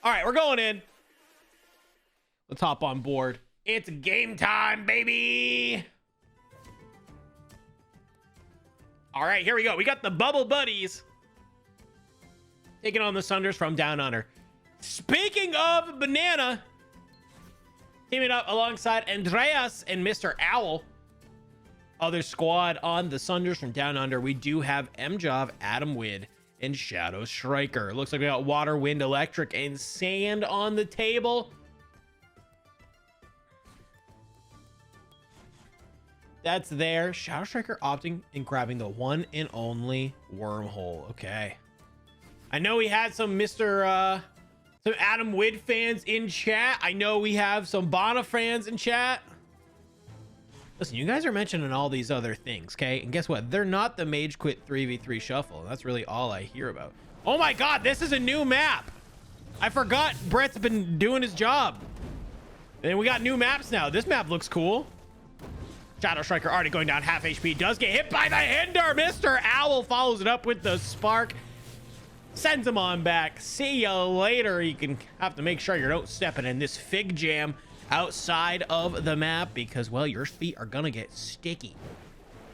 All right, we're going in. Let's hop on board. It's game time, baby. All right, here we go. We got the Bubble Buddies taking on the Sunders from Down Under. Speaking of Banana, teaming up alongside Andreas and Mr. Owl. Other squad on the Sunders from Down Under, we do have Mjov, Adam Wid, and Shadow Striker. Looks like we got water, wind, electric, and sand on the table. That's there. Shadow Striker opting and grabbing the one and only wormhole. Okay. I know we had some some Adam Wid fans in chat. I know we have some Bana fans in chat. Listen, you guys are mentioning all these other things, okay? And guess what? They're not the MageQuit 3v3 shuffle. That's really all I hear about. Oh my God, this is a new map. I forgot Brett's been doing his job. And we got new maps now. This map looks cool. Shadow Striker already going down half HP. Does get hit by the Hinder. Mr. Owl follows it up with the Spark. Sends him on back. See you later. You can have to make sure you don't stepping in this fig jam outside of the map because, well, your feet are gonna get sticky.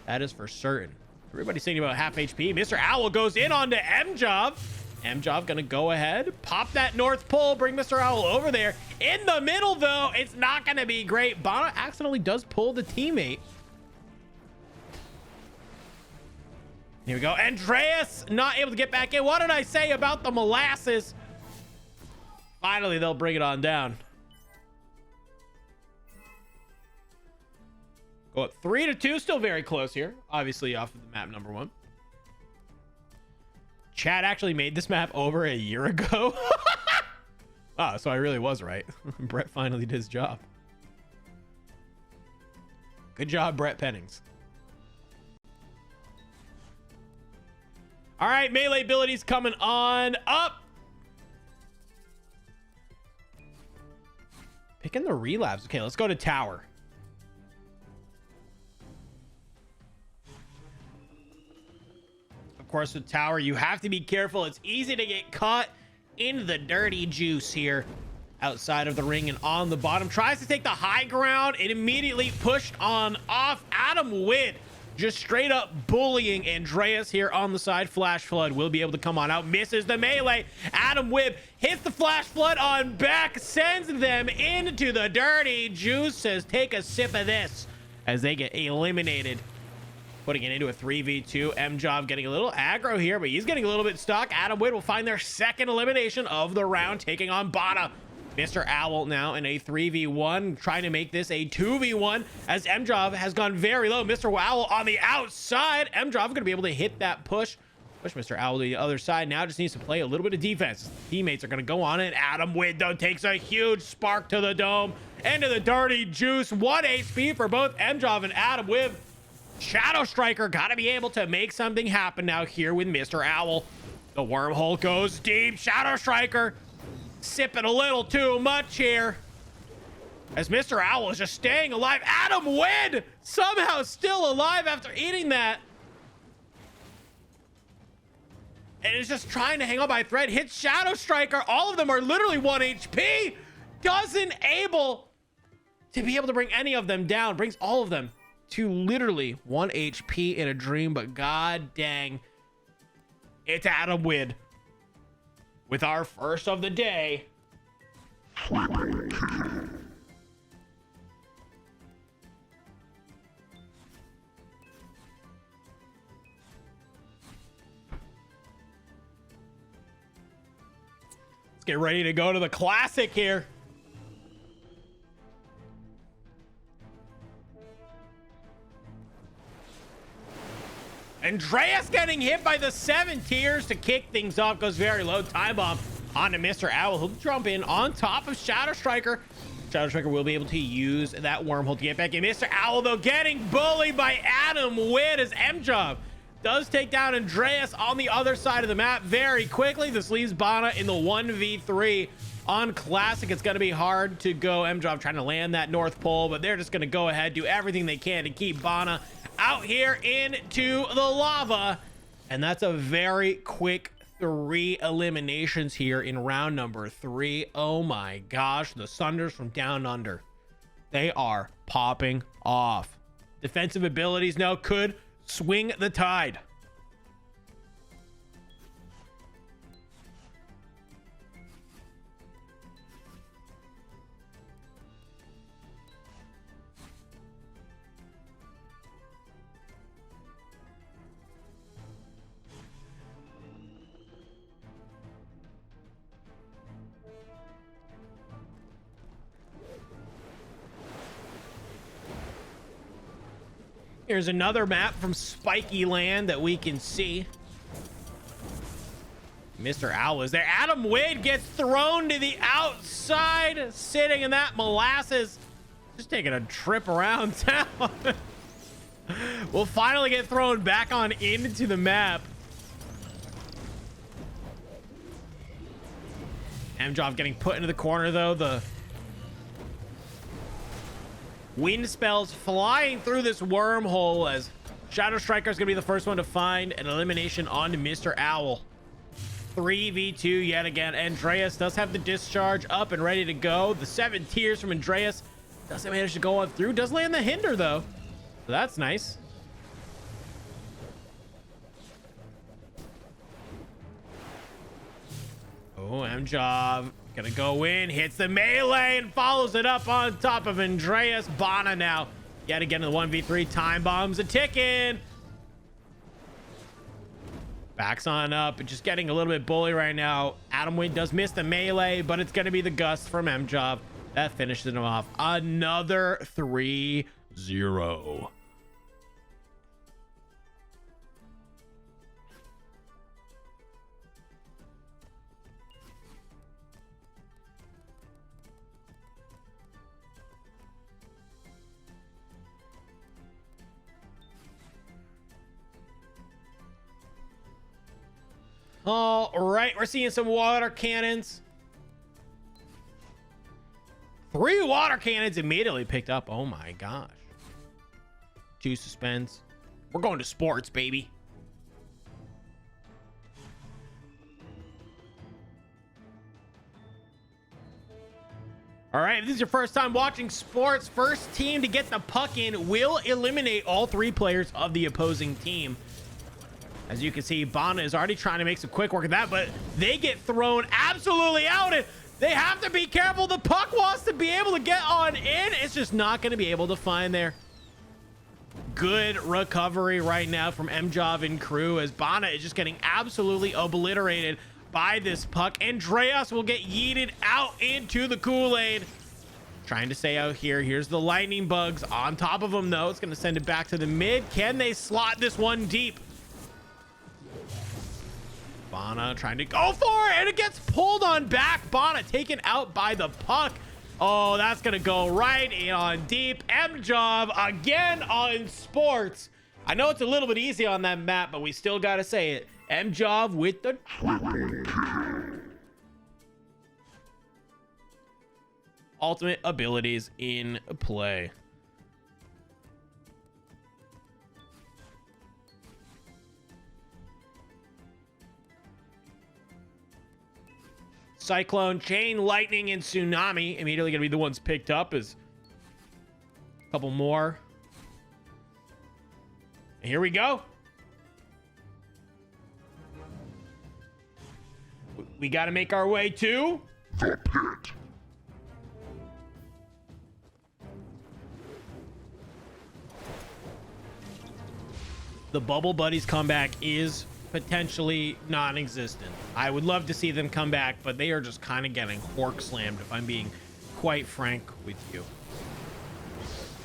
That is for certain. Everybody's thinking about half HP. Mr. Owl goes in onto Mjov. Mjov gonna go ahead, pop that North Pole, bring Mr. Owl over there. In the middle, though, it's not gonna be great. Bana accidentally does pull the teammate. Here we go. Andreas not able to get back in. What did I say about the molasses? Finally, they'll bring it on down. Go up 3-2, still very close here. Obviously off of the map number 1. Chad actually made this map over a year ago. Ah, so I really was right. Brett finally did his job. Good job, Brett Pennings. All right, melee abilities coming on up. Picking the relapse. Okay, let's go to tower. Of course, with tower, you have to be careful. It's easy to get caught in the dirty juice here outside of the ring and on the bottom. Tries to take the high ground and immediately pushed on off. Adam Wid just straight up bullying Andreas here on the side. Flash Flood will be able to come on out. Misses the melee. Adam Wib hits the Flash Flood on back. Sends them into the dirty juice. Says, take a sip of this as they get eliminated. Putting it into a 3v2. Mjov getting a little aggro here, but he's getting a little bit stuck. Adam Wid will find their second elimination of the round, taking on Bana. Mr. Owl now in a 3v1, trying to make this a 2v1 as Mjov has gone very low. Mr. Owl on the outside. Mjov going to be able to hit that push. Push Mr. Owl to the other side. Now just needs to play a little bit of defense. Teammates are going to go on it. Adam Wid, though, takes a huge spark to the dome. Into the dirty juice. 1 HP for both Mjov and Adam Wid. Shadow Striker got to be able to make something happen now here with Mr. Owl. The wormhole goes deep. Shadow Striker sipping a little too much here as Mr. Owl is just staying alive. Adam Wid somehow still alive after eating that. And is just trying to hang on by a thread. Hits Shadow Striker. All of them are literally 1 HP. Doesn't able to be able to bring any of them down. Brings all of them to literally 1 HP in a dream. But god dang, it's Adam Wid with our first of the day. Let's get ready to go to the classic here. Andreas getting hit by the 7 tiers to kick things off. Goes very low. Time bomb onto Mr. Owl. He'll jump in on top of Shadow Striker. Shadow Striker will be able to use that wormhole to get back in. Mr. Owl, though, getting bullied by Adam Wid as Mjov does take down Andreas on the other side of the map very quickly. This leaves Bana in the 1v3 on Classic. It's going to be hard to go. Mjov trying to land that North Pole, but they're just going to go ahead, do everything they can to keep Bana out here into the lava. And that's a very quick 3 eliminations here in round number 3. Oh my gosh, the Sunders from down under. They are popping off. Defensive abilities now could swing the tide. Here's another map from Spiky Land that we can see. Mr. Owl is there. Adam Wade gets thrown to the outside, sitting in that molasses. Just taking a trip around town. We'll finally get thrown back on into the map. Mjov getting put into the corner, though. The wind spells flying through this wormhole as Shadow Striker is going to be the first one to find an elimination onto Mr. Owl. 3v2 yet again. Andreas does have the discharge up and ready to go. The 7 tiers from Andreas doesn't manage to go on through. Does land the hinder, though. So that's nice. Oh, Mjov gonna go in, hits the melee and follows it up on top of Andreas. Bana now yet again in the 1v3. Time bombs a ticking. Backs on up and just getting a little bit bully right now. Adam Wade does miss the melee, but it's gonna be the gust from Mjov that finishes him off. Another 3-0. All right, we're seeing some water cannons. 3 water cannons immediately picked up. Oh my gosh. 2 suspends. We're going to sports, baby. All right, if this is your first time watching sports, first team to get the puck in will eliminate all 3 players of the opposing team. As you can see, Bana is already trying to make some quick work of that, but they get thrown absolutely out. And they have to be careful. The puck wants to be able to get on in. It's just not going to be able to find there. Good recovery right now from Mjov and crew as Bana is just getting absolutely obliterated by this puck. Andreas will get yeeted out into the Kool-Aid. Trying to stay out here. Here's the lightning bugs on top of him, though. It's going to send it back to the mid. Can they slot this one deep? Bana trying to go for it, and it gets pulled on back. Bana taken out by the puck. Oh, that's going to go right in on deep. Mjov again on sports. I know it's a little bit easy on that map, but we still got to say it. Mjov with the triple kill. Ultimate abilities in play. Cyclone, Chain, Lightning, and Tsunami immediately gonna be the ones picked up. As a couple more. And here we go. We got to make our way to the pit. The Bubble Buddies comeback is potentially non-existent. I would love to see them come back, but they are just kind of getting hork slammed, if I'm being quite frank with you.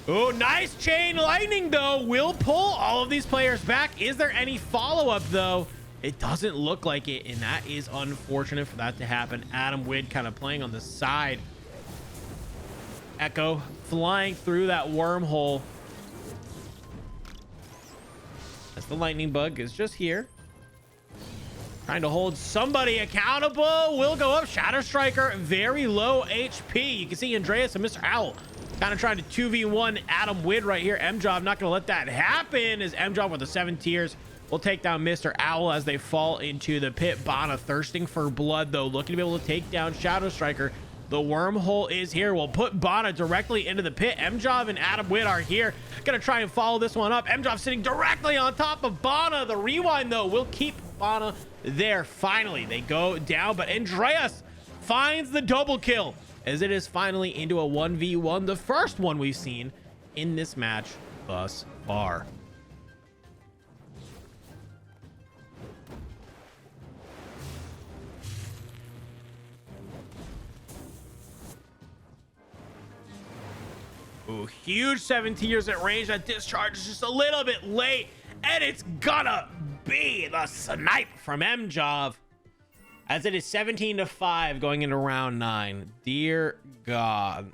Oh, nice Chain Lightning, though. Will pull all of these players back. Is there any follow-up, though? It doesn't look like it, and that is unfortunate for that to happen. Adam Wade kind of playing on the side. Echo flying through that wormhole. As the lightning bug is just here. Trying to hold somebody accountable. Will go up. Shadow Striker, very low HP. You can see Andreas and Mr. Owl kind of trying to 2v1 Adam Wade right here. Mjov not going to let that happen as Mjov with the 7 tiers will take down Mr. Owl as they fall into the pit. Bana thirsting for blood, though, looking to be able to take down Shadow Striker. The wormhole is here. We'll put Bana directly into the pit. MJov and Adam Witt are here. Gonna try and follow this one up. MJov sitting directly on top of Bana. The rewind, though, will keep Bana there. Finally, they go down, but Andreas finds the double kill as it is finally into a 1v1, the first one we've seen in this match thus far. Ooh, huge 17ers at range. That discharge is just a little bit late, and it's gonna be the snipe from MJov as it is 17-5 going into round 9. Dear God.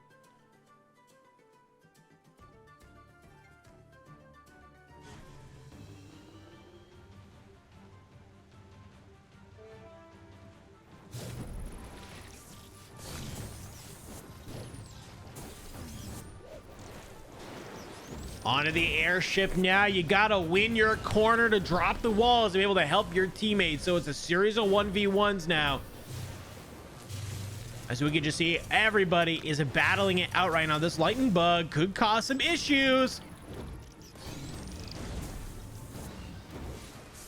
Onto the airship now. You gotta win your corner to drop the walls and be able to help your teammates. So it's a series of 1v1s now. As we can just see, everybody is battling it out right now. This lightning bug could cause some issues.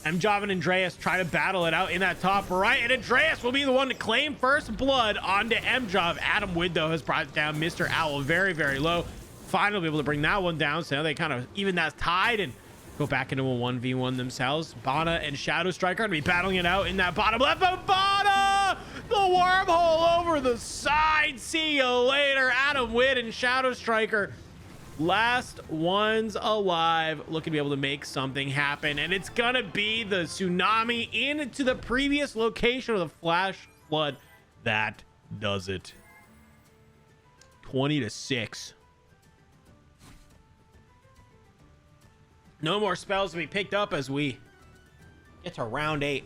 MJov and Andreas try to battle it out in that top right, and Andreas will be the one to claim first blood onto MJov. Adam Witt, though, has brought down Mr. Owl very, very low. Finally be able to bring that one down, so now they kind of even that tied and go back into a 1v1 themselves. Bana and Shadow Striker are gonna be battling it out in that bottom left, but Bana, the wormhole over the side. See you later. Adam Witt and Shadow Striker, last ones alive, looking to be able to make something happen, and it's gonna be the tsunami into the previous location of the flash flood that does it. 20-6. No more spells to be picked up as we get to round 8.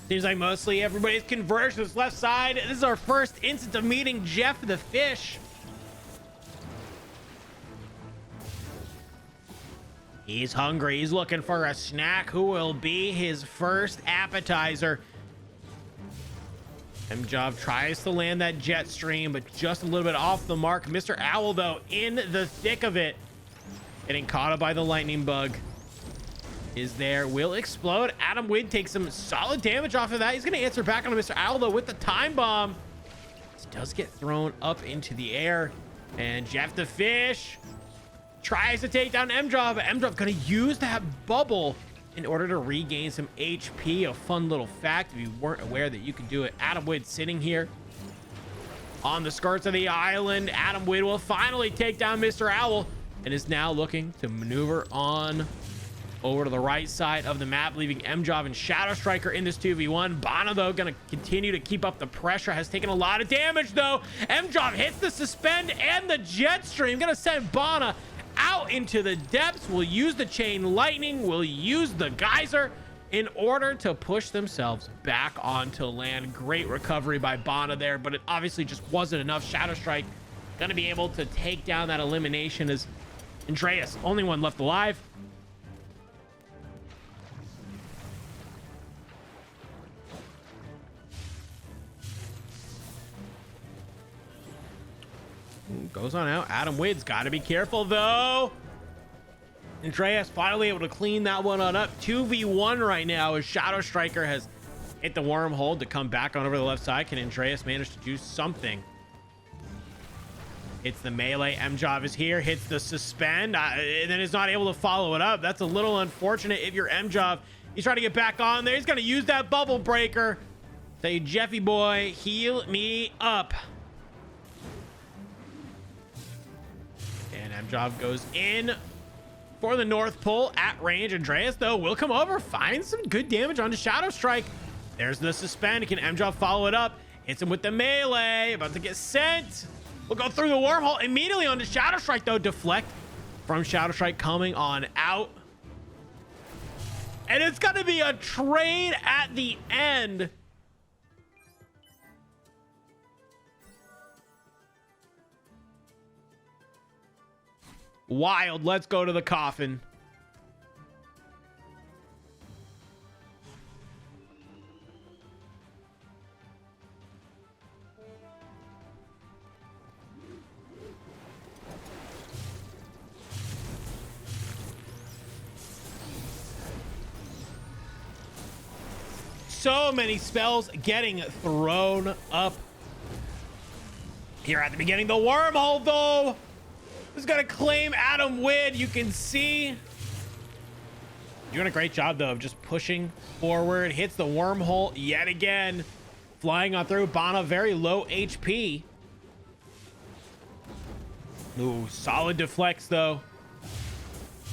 Seems like mostly everybody's converged to this left side. This is our first instance of meeting Jeff the Fish. He's hungry. He's looking for a snack. Who will be his first appetizer? MJov tries to land that jet stream, but just a little bit off the mark. Mr. Owl, though, in the thick of it, getting caught up by the lightning bug, is there. Will explode. Adam Witt takes some solid damage off of that. He's going to answer back on Mr. Owl, though, with the time bomb. This does get thrown up into the air, and Jeff the Fish tries to take down MJov, but MJov gonna use that bubble in order to regain some HP. A fun little fact if you weren't aware that you could do it. Adam Witt sitting here on the skirts of the island. Adam Witt will finally take down Mr. Owl and is now looking to maneuver on over to the right side of the map, leaving MJov and Shadow Striker in this 2v1. Bana, though, gonna continue to keep up the pressure. Has taken a lot of damage, though. MJov hits the suspend and the jet stream, gonna send Bana out into the depths. Will use the chain lightning, will use the geyser in order to push themselves back onto land. Great recovery by Bana there, but it obviously just wasn't enough. Shadow Strike gonna be able to take down that elimination as Andreas, only one left alive. Goes on out. Adam Witt's got to be careful, though. Andreas finally able to clean that one on up. 2v1 right now as Shadow Striker has hit the wormhole to come back on over the left side. Can Andreas manage to do something? Hits the melee. MJov is here. Hits the suspend. And then is not able to follow it up. That's a little unfortunate if you're MJov. He's trying to get back on there. He's going to use that bubble breaker. Say, Jeffy boy, heal me up. And MJov goes in for the North Pole at range. Andreas, though, will come over, find some good damage onto Shadow Strike. There's the suspend. Can MJov follow it up? Hits him with the melee. About to get sent. We'll go through the wormhole immediately onto Shadow Strike, though. Deflect from Shadow Strike coming on out. And it's going to be a trade at the end. Wild. Let's go to the coffin. So many spells getting thrown up here at the beginning. The wormhole, though, is going to claim Adam Wid. You can see doing a great job, though, of just pushing forward. Hits the wormhole yet again. Flying on through. Bana very low HP. Ooh, solid deflects, though.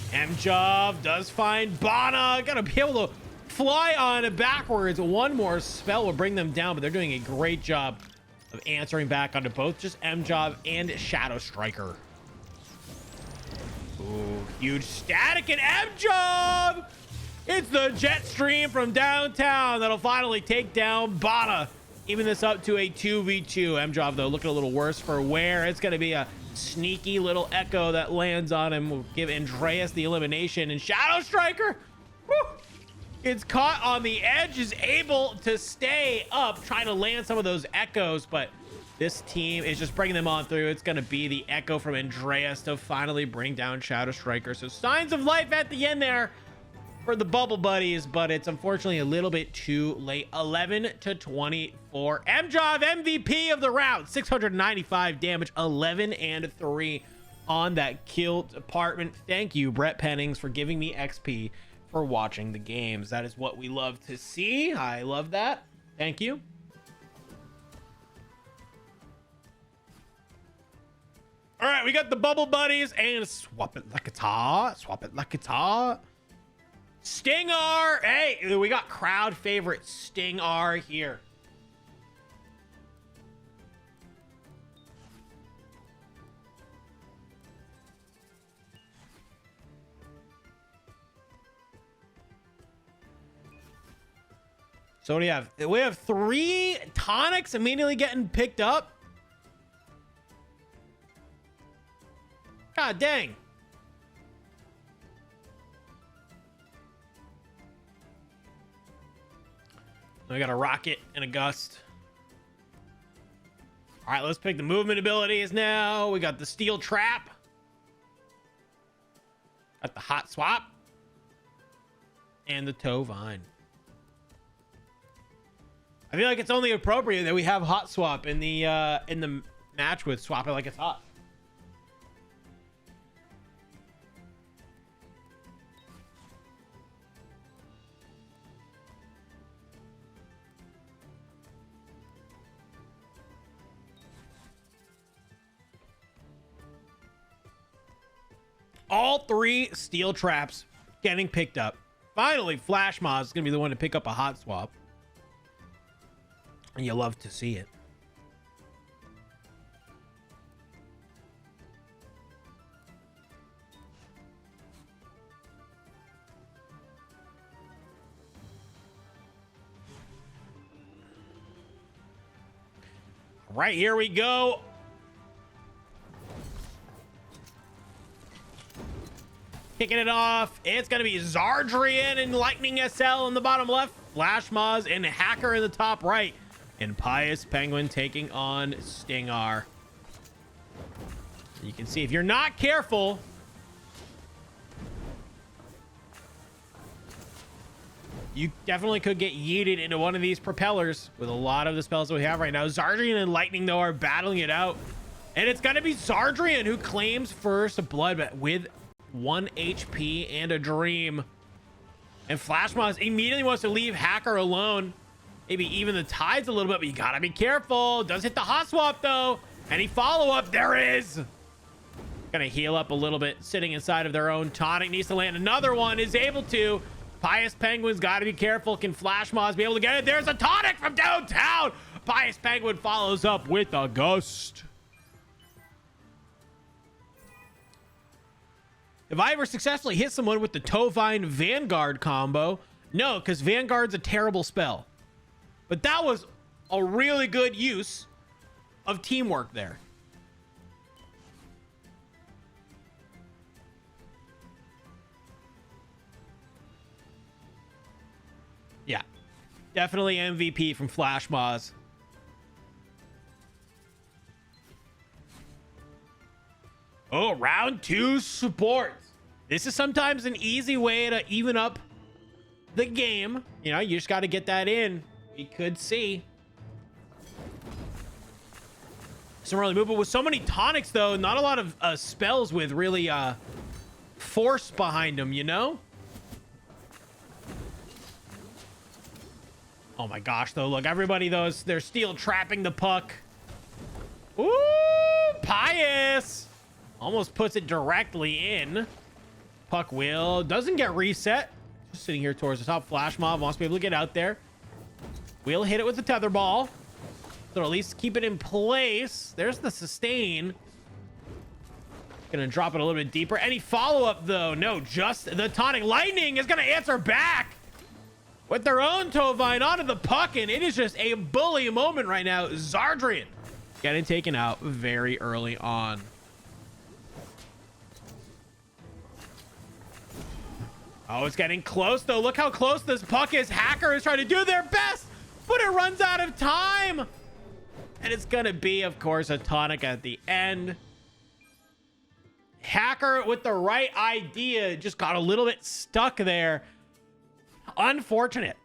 Mjov does find Bana. Gotta be able to fly on backwards. One more spell will bring them down, but they're doing a great job of answering back onto both just Mjov and Shadow Striker. Ooh, huge static and Mjov! It's the jet stream from downtown that'll finally take down Bana. Even this up to a 2v2. Mjov, though, looking a little worse for wear. It's going to be a sneaky little echo that lands on him. Will give Andreas the elimination. And Shadow Striker, whew, it's caught on the edge, is able to stay up, trying to land some of those echoes, but this team is just bringing them on through. It's going to be the echo from Andreas to finally bring down Shadow Striker. So signs of life at the end there for the Bubble Buddies, but it's unfortunately a little bit too late. 11-24. Mjov, MVP of the round, 695 damage, 11-3 on that kill department. Thank you, Brett Pennings, for giving me XP for watching the games. That is what we love to see. I love that. Thank you. All right, we got the Bubble Buddies and swap it like it's hot. Swap it like it's hot. Stinger. Hey, we got crowd favorite Stinger here. So what do you have? We have 3 tonics immediately getting picked up. God dang. We got a rocket and a gust. All right, let's pick the movement abilities now. We got the steel trap. Got the hot swap. And the toe vine. I feel like it's only appropriate that we have hot swap in the match with swap it like it's hot. All 3 steel traps getting picked up. Finally, Flash Moz is going to be the one to pick up a hot swap. And you love to see it. Right, here we go. Kicking it off. It's going to be Zardrian and Lightning SL in the bottom left. Flash Moz and Hacker in the top right. And Pious Penguin taking on Stinger. You can see if you're not careful, you definitely could get yeeted into one of these propellers with a lot of the spells that we have right now. Zardrian and Lightning, though, are battling it out. And it's going to be Zardrian who claims first blood, but with 1 HP and a dream. And Flash Moz immediately wants to leave Hacker alone. Maybe even the tides a little bit, but you gotta be careful. Does hit the hot swap, though. Any follow-up? There is. Gonna heal up a little bit, sitting inside of their own tonic. Needs to land another one. Is able to. Pious Penguin's gotta be careful. Can Flash Moz be able to get it? There's a tonic from downtown. Pious Penguin follows up with a gust. If I ever successfully hit someone with the Tovine Vanguard combo, no, because Vanguard's a terrible spell. But that was a really good use of teamwork there. Yeah, definitely MVP from Flash Moz. Oh, round 2 supports. This is sometimes an easy way to even up the game. You know, you just got to get that in. We could see some early movement with so many tonics, though. Not a lot of spells with really force behind them, you know? Oh my gosh, though. Look, everybody, they're steel trapping the puck. Ooh, Pious. Almost puts it directly in. Puck doesn't get reset. Just sitting here towards the top. Flash Mob wants to be able to get out there. Will hit it with the tether ball. So at least keep it in place. There's the sustain. Gonna drop it a little bit deeper. Any follow-up, though? No, just the tonic. Lightning is gonna answer back with their own Tovine onto the puck, and it is just a bully moment right now. Zardrian getting taken out very early on. Oh, it's getting close, though. Look how close this puck is. Hacker is trying to do their best, but it runs out of time. And it's going to be, of course, a tonic at the end. Hacker with the right idea just got a little bit stuck there. Unfortunate.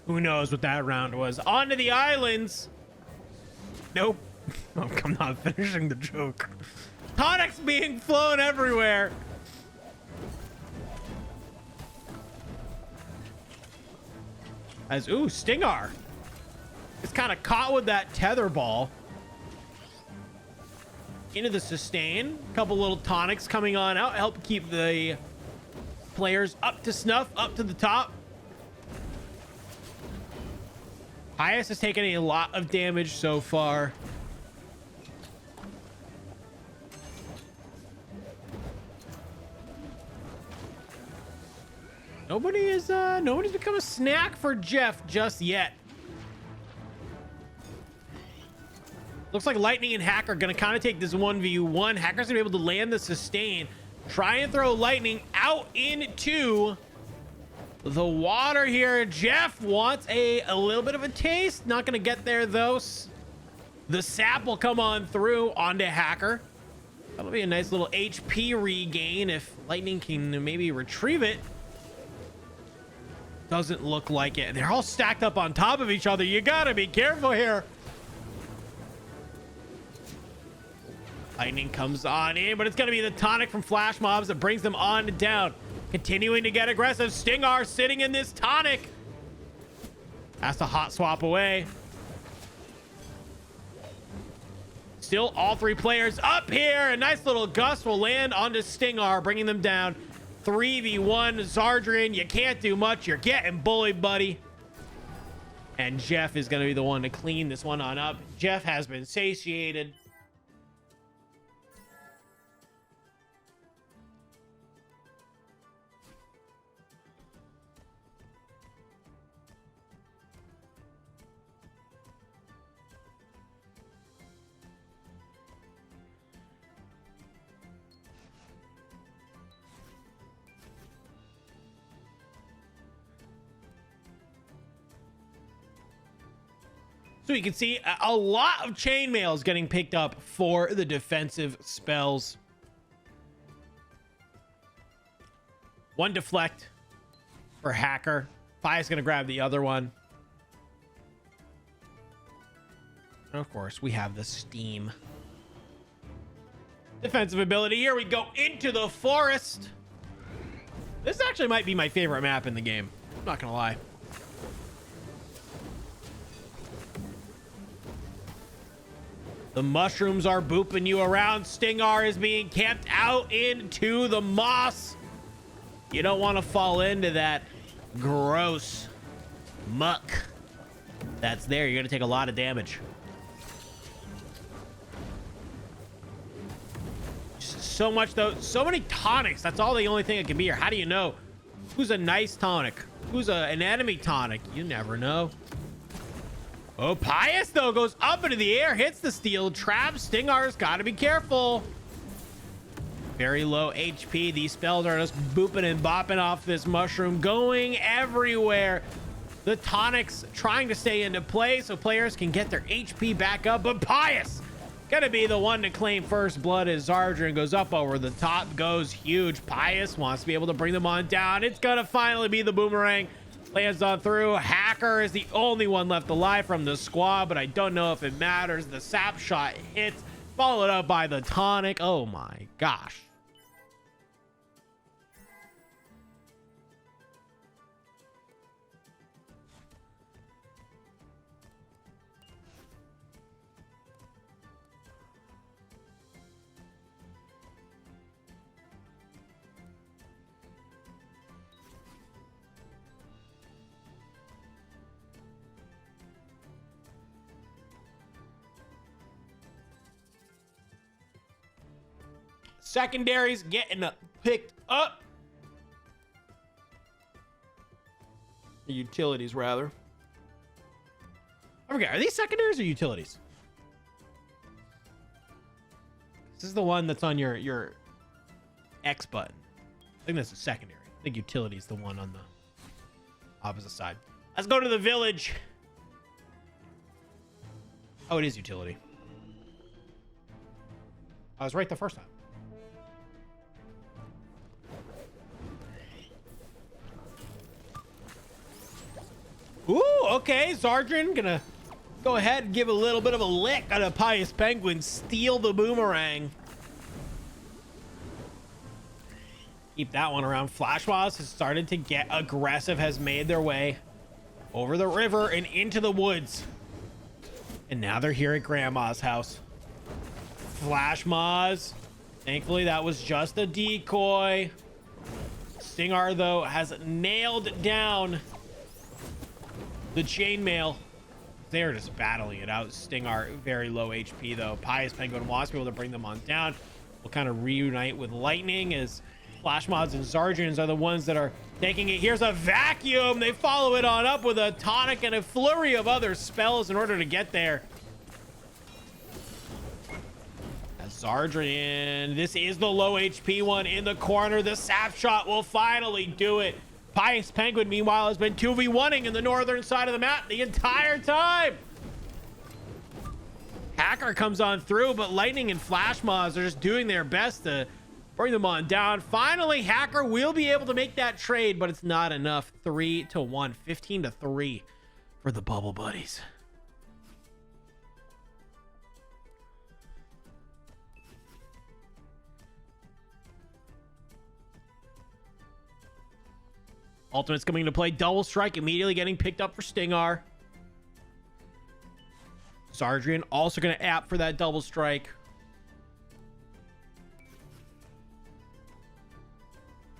Who knows what that round was? On to the islands. Nope. I'm not finishing the joke. Tonics being flown everywhere. As, ooh, Stingar is kind of caught with that tether ball. Into the sustain. A couple little tonics coming on out. Help keep the players up to snuff, up to the top. Pious has taken a lot of damage so far. Nobody's become a snack for Jeff just yet. Looks like Lightning and Hacker are gonna kind of take this 1v1. Hacker's gonna be able to land the sustain, try and throw Lightning out into the water here. Jeff wants a little bit of a taste. Not gonna get there though. The sap will come on through onto Hacker. That'll be a nice little HP regain if Lightning can maybe retrieve it. Doesn't look like it. They're all stacked up on top of each other. You gotta be careful here. Lightning comes on in, but it's gonna be the tonic from Flash Mobs that brings them on down. Continuing to get aggressive. Stingar sitting in this tonic. Has to hot swap away. Still all three players up here. A nice little gust will land onto Stingar, bringing them down. 3v1. Zardrian, you can't do much. You're getting bullied, buddy. And Jeff is going to be the one to clean this one on up. Jeff has been satiated. So you can see a lot of chainmails getting picked up for the defensive spells. One deflect for Hacker. Pius gonna grab the other one. And of course, we have the steam. Defensive ability. Here we go into the forest. This actually might be my favorite map in the game. I'm not gonna lie. The mushrooms are booping you around. Stingar is being camped out into the moss. You don't want to fall into that gross muck that's there. You're going to take a lot of damage. So much, though. So many tonics. That's all the only thing that can be here. How do you know who's a nice tonic? Who's an enemy tonic? You never know. Oh, Pius, though, goes up into the air, hits the steel trap. Stingar's got to be careful. Very low HP. These spells are just booping and bopping off this mushroom, going everywhere. The tonics trying to stay into play so players can get their HP back up. But Pius gonna be the one to claim first blood as Zardrian goes up over the top, goes huge. Pius wants to be able to bring them on down. It's gonna finally be the boomerang. Lands on through. Hacker is the only one left alive from the squad, but I don't know if it matters. The sap shot hits, followed up by the tonic. Oh my gosh. Secondaries getting picked up. The utilities, rather. I forget, are these secondaries or utilities? This is the one that's on your X button. I think that's a secondary. I think utility is the one on the opposite side. Let's go to the village. Oh, it is utility. I was right the first time. Ooh, okay. Zardrian gonna go ahead and give a little bit of a lick on a Pious Penguin. Steal the boomerang. Keep that one around. Flash Moss has started to get aggressive, has made their way over the river and into the woods. And now they're here at Grandma's house. Flash Moss. Thankfully, that was just a decoy. Stingar, though, has nailed down the chainmail. They're just battling it out. Stingar, very low HP, though. Pious Penguin wants to be able to bring them on down. We'll kind of reunite with Lightning as Flash Mods and Zardrians are the ones that are taking it. Here's a vacuum. They follow it on up with a tonic and a flurry of other spells in order to get there. Zardrian, this is the low HP one in the corner. The sap shot will finally do it. Pious Penguin, meanwhile, has been 2v1ing in the northern side of the map the entire time. Hacker comes on through, but Lightning and Flash Mods are just doing their best to bring them on down. Finally, Hacker will be able to make that trade, but it's not enough. 3-1, 15-3 for the Bubble Buddies. Ultimate's coming into play. Double strike immediately getting picked up for Stingar. Zardrian also going to app for that double strike.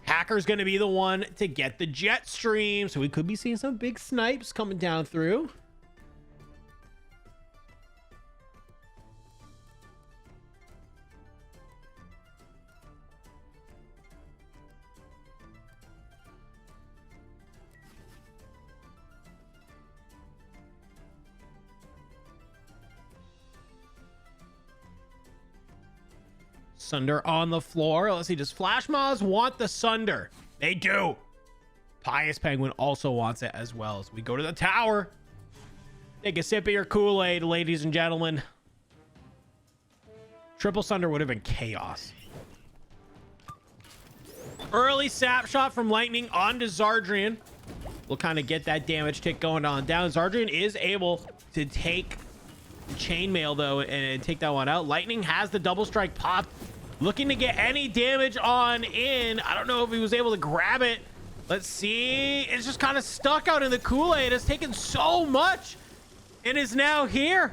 Hacker's going to be the one to get the jet stream. So we could be seeing some big snipes coming down through. Sunder on the floor. Let's see, does Flash Moz want the Sunder? They do. Pious Penguin also wants it as well. As we go to the tower. Take a sip of your Kool-Aid, ladies and gentlemen. Triple Sunder would have been chaos. Early sap shot from Lightning onto Zardrian. will kind of get that damage tick going on down. Zardrian is able to take chainmail though and take that one out. Lightning has the double strike popped, looking to get any damage on in. I don't know if he was able to grab it. Let's see. It's just kind of stuck out in the Kool-Aid. It's taken so much and is now here.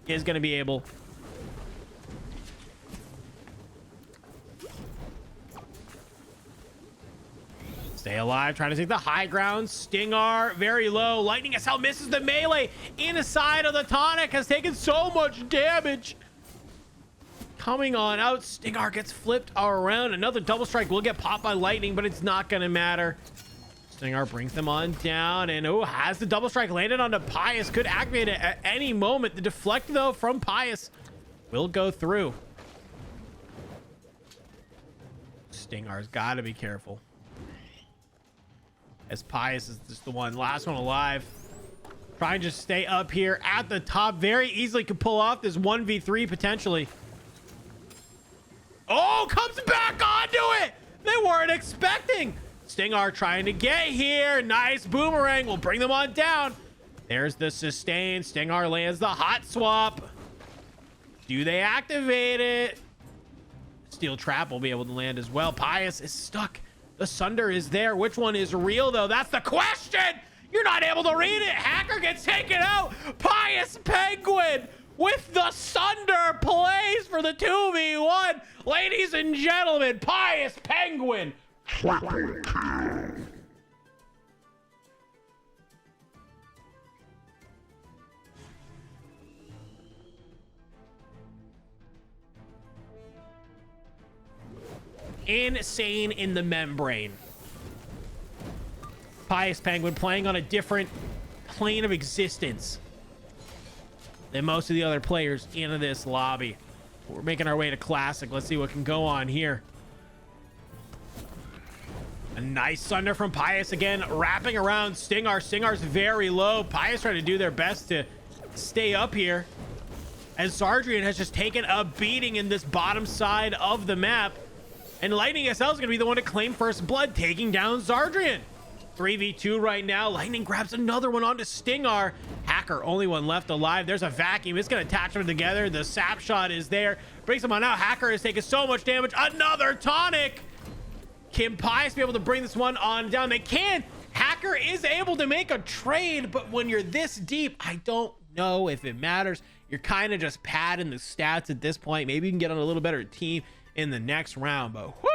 Is going to be able stay alive, trying to take the high ground. Stinger very low. Lightning SL misses the melee inside of the tonic, has taken so much damage. Coming on out, Stinger gets flipped around. Another double strike will get popped by lightning, but it's not going to matter. Stinger brings them on down, and has the double strike landed onto Pius. Could activate it at any moment. The deflect though from Pius will go through. Stinger's got to be careful, as Pius is just the last one alive. Trying to stay up here at the top. Very easily could pull off this 1v3 potentially. Oh, comes back onto it. They weren't expecting. Stinger trying to get here. Nice boomerang will bring them on down. There's the sustain. Stinger lands the hot swap. Do they activate it? Steel trap will be able to land as well. Pius is stuck. The Sunder is there. Which one is real though? That's the question. You're not able to read it. Hacker gets taken out. Pius Penguin with the Sunder plays for the 2v1. Ladies and gentlemen, Pius Penguin. Triple kill. Insane in the membrane. Pius Penguin playing on a different plane of existence than most of the other players in this lobby. We're making our way to Classic. Let's see what can go on here. A nice Sunder from Pius again, wrapping around Stinger. Stinger's very low. Pius trying to do their best to stay up here, as Zardrian has just taken a beating in this bottom side of the map. And Lightning SL is going to be the one to claim first blood, taking down Zardrian. 3v2 right now. Lightning grabs another one onto Stinger. Hacker, only one left alive. There's a vacuum. It's going to attach them together. The sap shot is there. Brings him on out. Hacker has taken so much damage. Another tonic. Can Pius be able to bring this one on down? They can. Hacker is able to make a trade, but when you're this deep, I don't know if it matters. You're kind of just padding the stats at this point. Maybe you can get on a little better team in the next round, but whoo!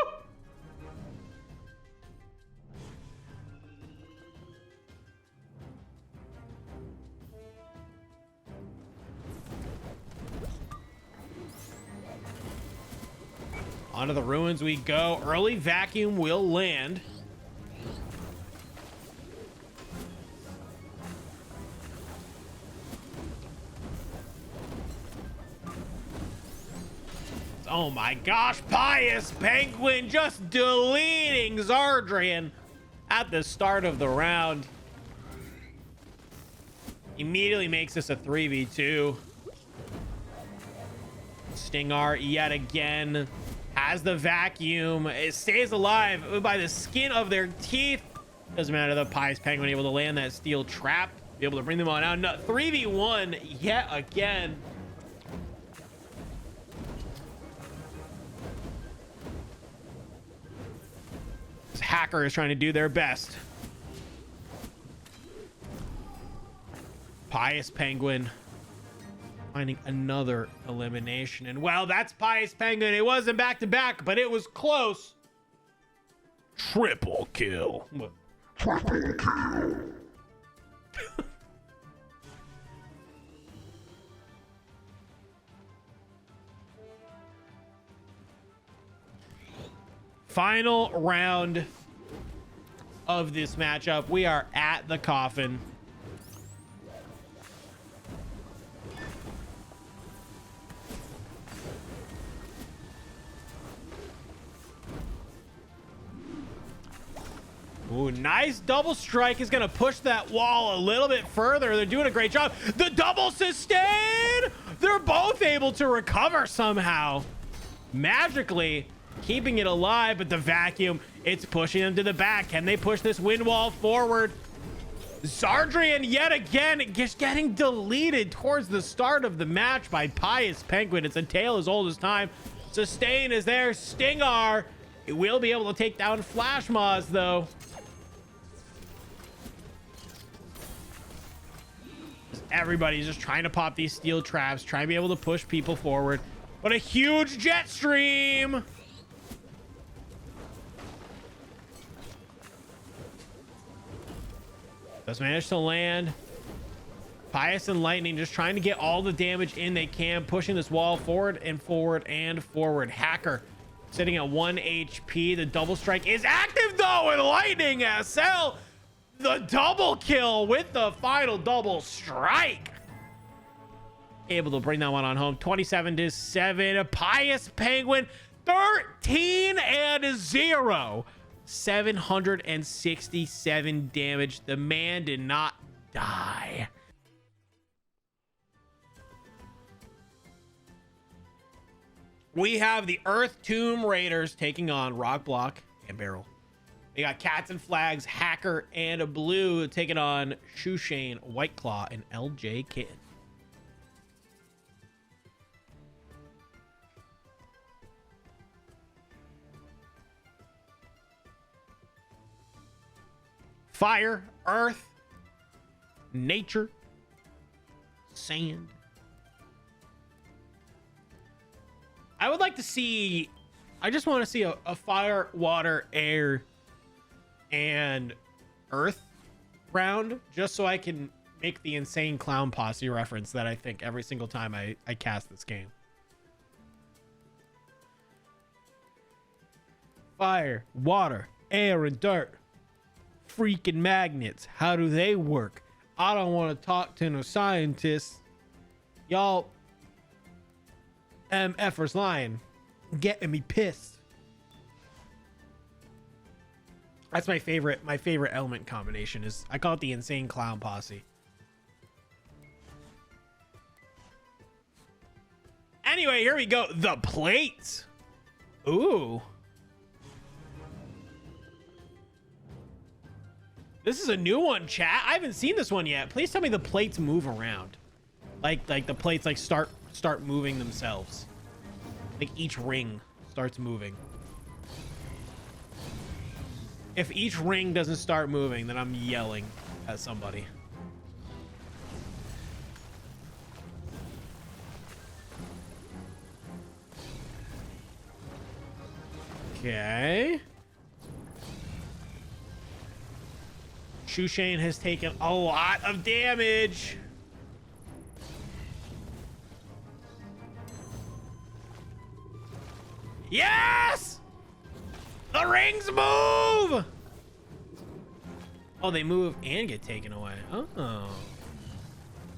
Onto the ruins we go. Early vacuum will land. Oh my gosh, Pius Penguin just deleting Zardrian at the start of the round. Immediately makes this a 3v2. Stinger yet again has the vacuum. It stays alive by the skin of their teeth. Doesn't matter though. Pius Penguin able to land that steel trap, be able to bring them on out. No, 3v1 yet again. This hacker is trying to do their best. Pius Penguin finding another elimination, and well, that's Pius Penguin. It wasn't back to back, but it was close. Triple kill. Triple kill. Final round of this matchup. We are at the coffin. Ooh, nice double strike is going to push that wall a little bit further. They're doing a great job. The double sustain! They're both able to recover somehow. Magically, keeping it alive, but the vacuum, it's pushing them to the back. Can they push this wind wall forward? Zardrian yet again just getting deleted towards the start of the match by Pious Penguin. It's a tale as old as time. Sustain is there. Stingar, it will be able to take down Flash Moz though. Everybody's just trying to pop these steel traps, trying to be able to push people forward. But a huge jet stream. Does manage to land. Pious and Lightning just trying to get all the damage in they can, pushing this wall forward and forward and forward. Hacker sitting at 1 HP. The double strike is active though, and Lightning SL the double kill with the final double strike. Able to bring that one on home. 27-7. A Pious Penguin 13-0. 767 damage. The man did not die. We have the Earth Tomb Raiders taking on Rock Block and Barrel. We got Cats and Flags, Hacker, and a Blue taking on Shoeshane, White Claw, and LJ Kid. Fire, earth, nature, sand. I would like to see, I just want to see a fire, water, air, and earth round, just so I can make the insane clown posse reference that I think every single time I cast this game. Fire, water, air, and dirt. Freaking magnets, how do they work? I don't want to talk to no scientists. Y'all MFers lying, getting me pissed. That's my favorite element combination. Is I call it the insane clown posse. Anyway, here we go. The plates. Ooh. This is a new one, chat. I haven't seen this one yet. Please tell me the plates move around. Like the plates like start moving themselves. Like each ring starts moving. If each ring doesn't start moving, then I'm yelling at somebody. Okay. Shoeshane has taken a lot of damage. Yes! The rings move! Oh, they move and get taken away. Oh.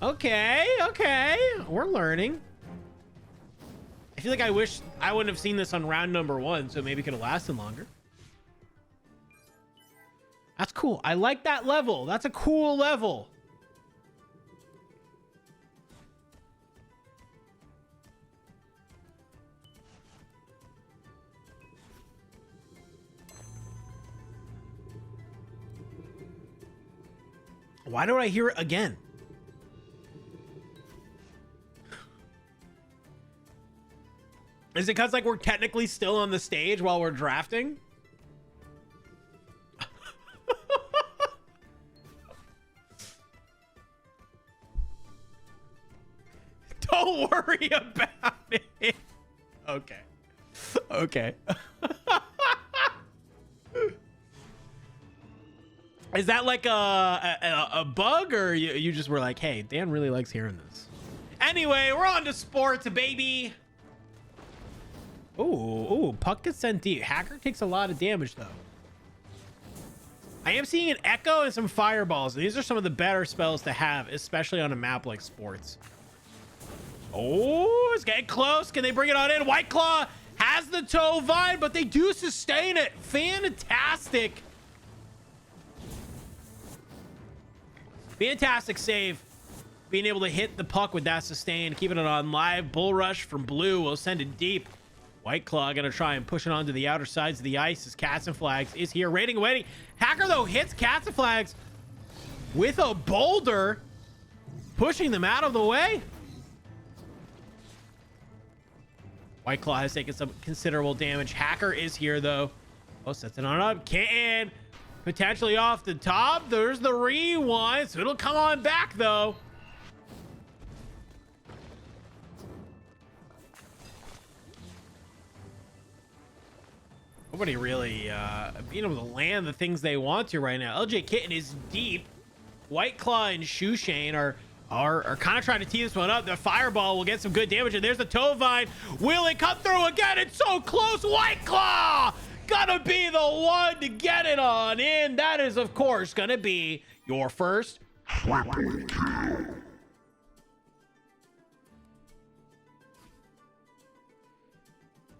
Okay, okay. We're learning. I feel like I wish I wouldn't have seen this on round number 1, so maybe it could have lasted longer. That's cool. I like that level. That's a cool level. Why do I hear it again? Is it because like we're technically still on the stage while we're drafting? Don't worry about it. Okay. Okay. Is that like a bug, or you just were like, hey, Dan really likes hearing this? Anyway, we're on to sports, baby. Ooh, puck gets sent deep. Hacker takes a lot of damage, though. I am seeing an echo and some fireballs. These are some of the better spells to have, especially on a map like sports. Oh, it's getting close. Can they bring it on in? White Claw has the toe vine, but they do sustain it. Fantastic. Fantastic save. Being able to hit the puck with that sustain, keeping it on live. Bull rush from Blue will send it deep. White Claw gonna try and push it onto the outer sides of the ice as Cats and Flags is here, waiting. Hacker, though, hits Cats and Flags with a boulder, pushing them out of the way. White Claw has taken some considerable damage. Hacker is here, though. Oh, sets it on up. Kitten potentially off the top. There's the rewind, so it'll come on back, though. Nobody really being able to land the things they want to right now. LJ Kitten is deep. White Claw and Shoeshane are kind of trying to tee this one up. The fireball will get some good damage, and there's the toe vine. Will it come through again? It's so close. White Claw gonna be the one to get it on in. That is, of course, gonna be your first triple kill.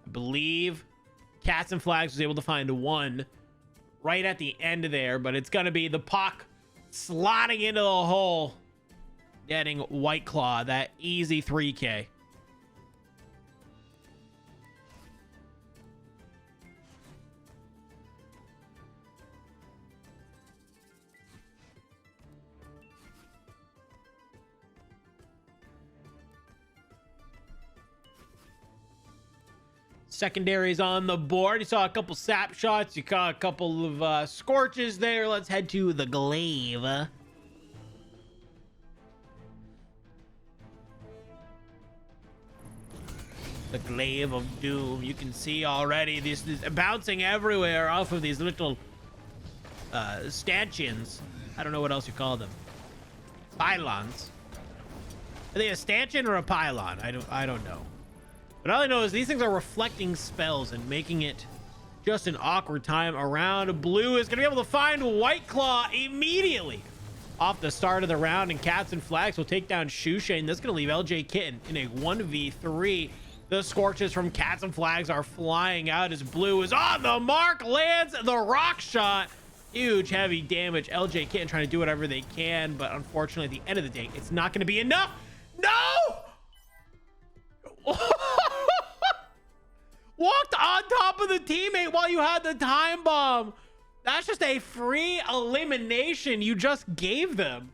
I believe Cats and Flags was able to find one right at the end there, but it's gonna be the puck slotting into the hole, getting White Claw that easy 3K. Secondaries on the board. You saw a couple sap shots. You got a couple of scorches there. Let's head to the glaive. The glaive of doom. You can see already this bouncing everywhere off of these little stanchions. I don't know what else you call them. Pylons. Are they a stanchion or a pylon? I don't know. But all I know is these things are reflecting spells and making it just an awkward time around. Blue is going to be able to find White Claw immediately off the start of the round, and Cats and Flags will take down Shoeshane. That's going to leave LJ Kitten in a 1v3. The scorches from Cats and Flags are flying out as Blue is on the mark, lands the rock shot. Huge, heavy damage. LJ Kitten trying to do whatever they can, but unfortunately, at the end of the day, it's not going to be enough. No! Walked on top of the teammate while you had the time bomb. That's just a free elimination you just gave them.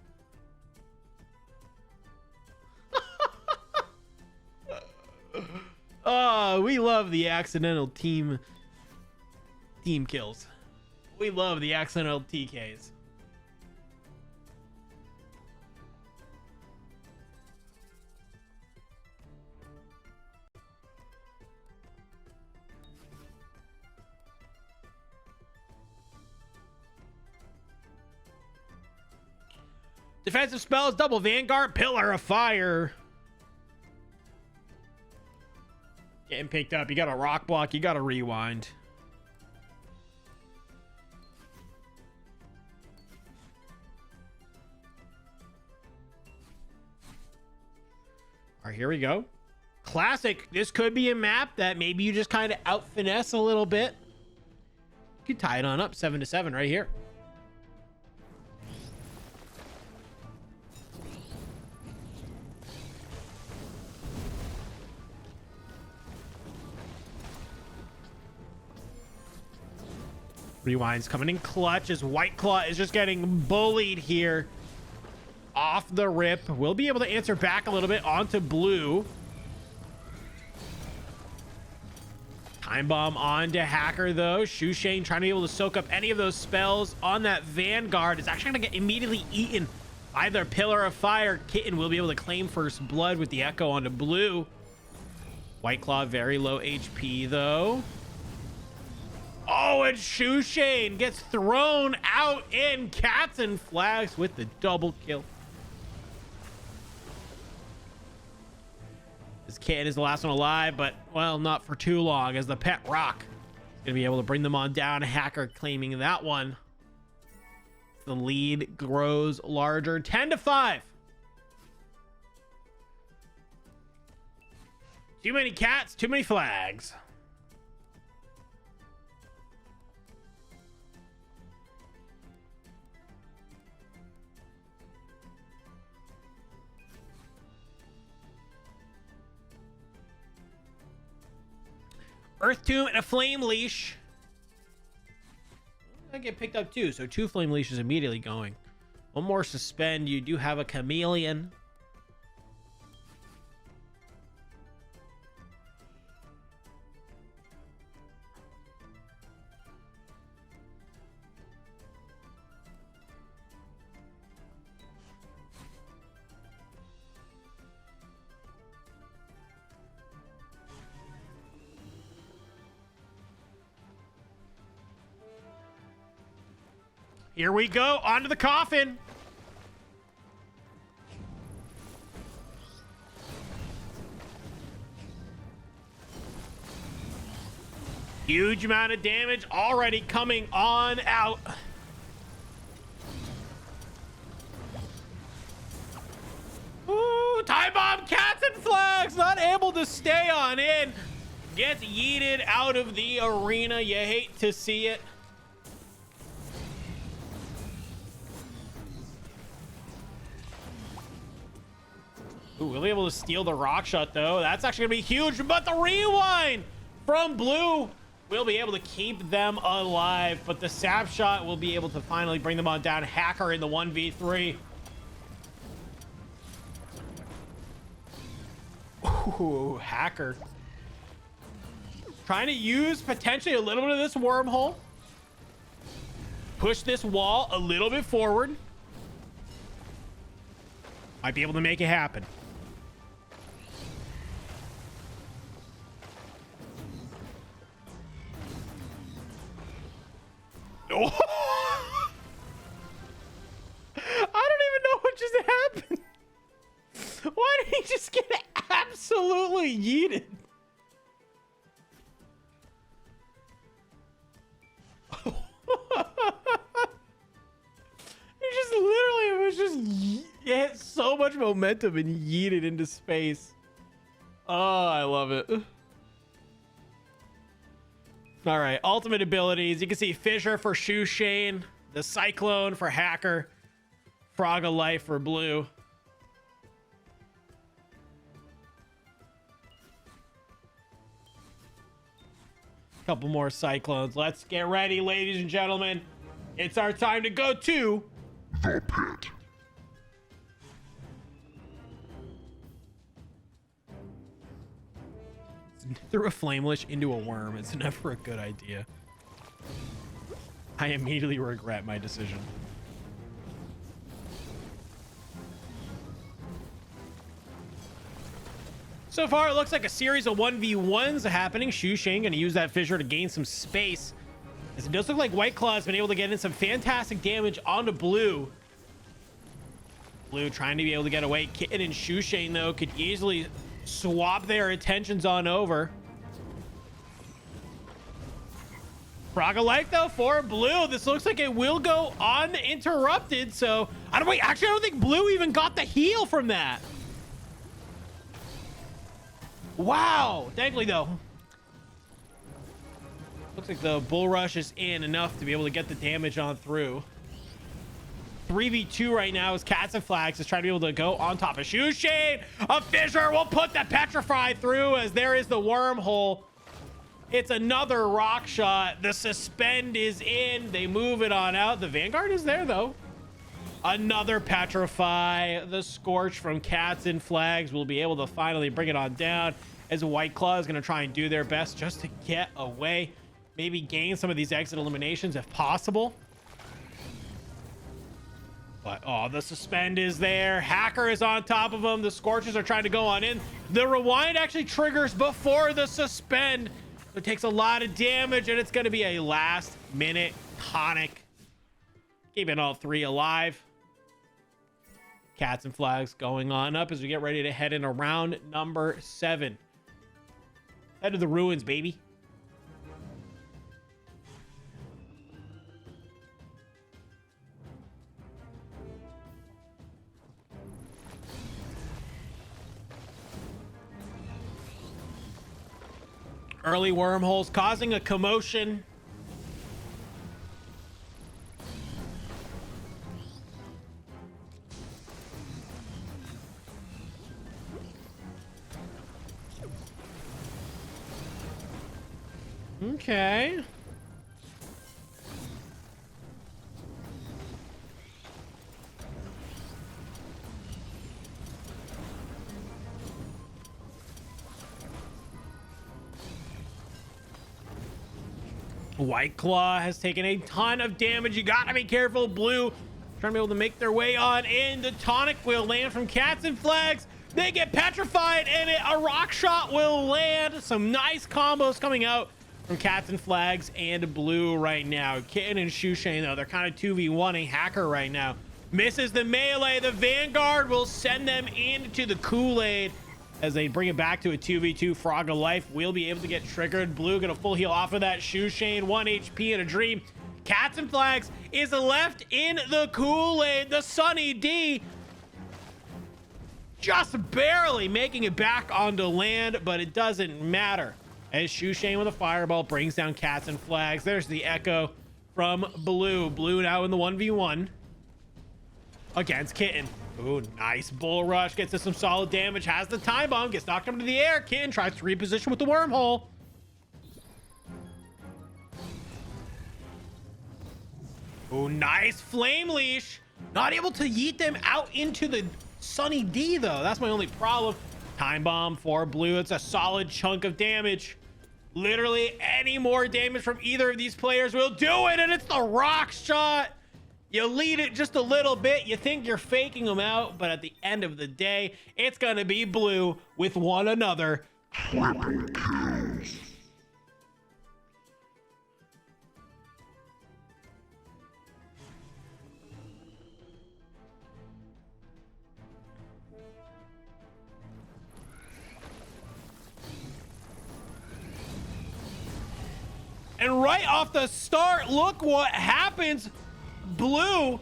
Oh, we love the accidental team kills. We love the accidental TKs. Defensive spells, double Vanguard, Pillar of Fire. Getting picked up. You got a rock block. You got to rewind. All right, here we go. Classic. This could be a map that maybe you just kind of out finesse a little bit. You could tie it on up 7-7 right here. Rewind's coming in clutch as White Claw is just getting bullied here off the rip. We'll be able to answer back a little bit onto Blue. Time bomb onto Hacker, though. Shoeshane trying to be able to soak up any of those spells on that Vanguard. Is actually going to get immediately eaten by their Pillar of Fire. Kitten will be able to claim first blood with the Echo onto Blue. White Claw very low HP, though. Oh, and Shoeshane gets thrown out in Cats and Flags with the double kill. This kid is the last one alive, but, well, not for too long, as the Pet Rock is going to be able to bring them on down. Hacker claiming that one. The lead grows larger, 10-5. Too many cats, too many flags. Earth Tomb and a Flame Leash. I get picked up too, so 2 Flame Leashes immediately going. 1 more Suspend. You do have a Chameleon. Here we go, onto the coffin. Huge amount of damage already coming on out. Ooh, time bomb, Cats and Flags, not able to stay on in. Gets yeeted out of the arena. You hate to see it. Ooh, we'll be able to steal the rock shot though. That's actually gonna be huge, but the rewind from Blue will be able to keep them alive, but the sap shot will be able to finally bring them on down. Hacker in the 1v3. Ooh, Hacker. Trying to use potentially a little bit of this wormhole. Push this wall a little bit forward. Might be able to make it happen. Oh. I don't even know what just happened. Why did he just get absolutely yeeted? He just literally was just it had so much momentum and yeeted into space. Oh, I love it. All right, ultimate abilities. You can see Fissure for Shoe Shane, the Cyclone for Hacker, Frog of Life for Blue. Couple more Cyclones. Let's get ready, ladies and gentlemen. It's our time to go to the pit. Threw a Flamelish into a worm. It's never a good idea. I immediately regret my decision. So far, it looks like a series of 1v1s happening. Shoe Shane gonna use that fissure to gain some space. As it does look like White Claw's been able to get in some fantastic damage onto Blue. Blue trying to be able to get away. Kitten and Shoe Shane, though, could easily swap their attentions on over. Frog of Life, though, for Blue. This looks like it will go uninterrupted. So, I don't think Blue even got the heal from that. Wow. Thankfully, though, looks like the Bull Rush is in enough to be able to get the damage on through. 3v2 right now as Cats and Flags is trying to be able to go on top of Shoe Shane. A Fissure will put the Petrify through as there is the wormhole. It's another rock shot. The Suspend is in. They move it on out. The Vanguard is there, though. Another Petrify. The Scorch from Cats and Flags will be able to finally bring it on down as White Claw is going to try and do their best just to get away. Maybe gain some of these exit eliminations if possible. But, oh, the Suspend is there. Hacker is on top of them. The Scorches are trying to go on in. The Rewind actually triggers before the Suspend. It takes a lot of damage, and it's going to be a last-minute tonic. Keeping all three alive. Cats and Flags going on up as we get ready to head into round number 7. Head to the ruins, baby. Early wormholes causing a commotion. Okay. White Claw has taken a ton of damage. You gotta be careful. Blue trying to be able to make their way on in. The tonic will land from Cats and Flags. They get petrified, and a rock shot will land. Some nice combos coming out from Cats and Flags and Blue right now. Kitten and Shoeshane, though, they're kind of 2v1ing Hacker right now. Misses the melee. The Vanguard will send them into the Kool-Aid as they bring it back to a 2v2. Frog of Life will be able to get triggered. Blue get a full heal off of that. Shoeshane, 1 HP and a dream. Cats and Flags is left in the Kool-Aid. The Sunny D just barely making it back onto land, but it doesn't matter as Shoeshane with a fireball brings down Cats and Flags. There's the echo from Blue. Blue now in the 1v1 against Kitten. Ooh, nice bull rush. Gets us some solid damage. Has the time bomb. Gets knocked up into the air. Kitten tries to reposition with the wormhole. Ooh, nice flame leash. Not able to yeet them out into the Sunny D, though. That's my only problem. Time bomb for Blue. It's a solid chunk of damage. Literally any more damage from either of these players will do it, and it's the rock shot. You lead it just a little bit. You think you're faking them out, but at the end of the day, it's going to be Blue with one another. Triple kills. And right off the start, look what happens. Blue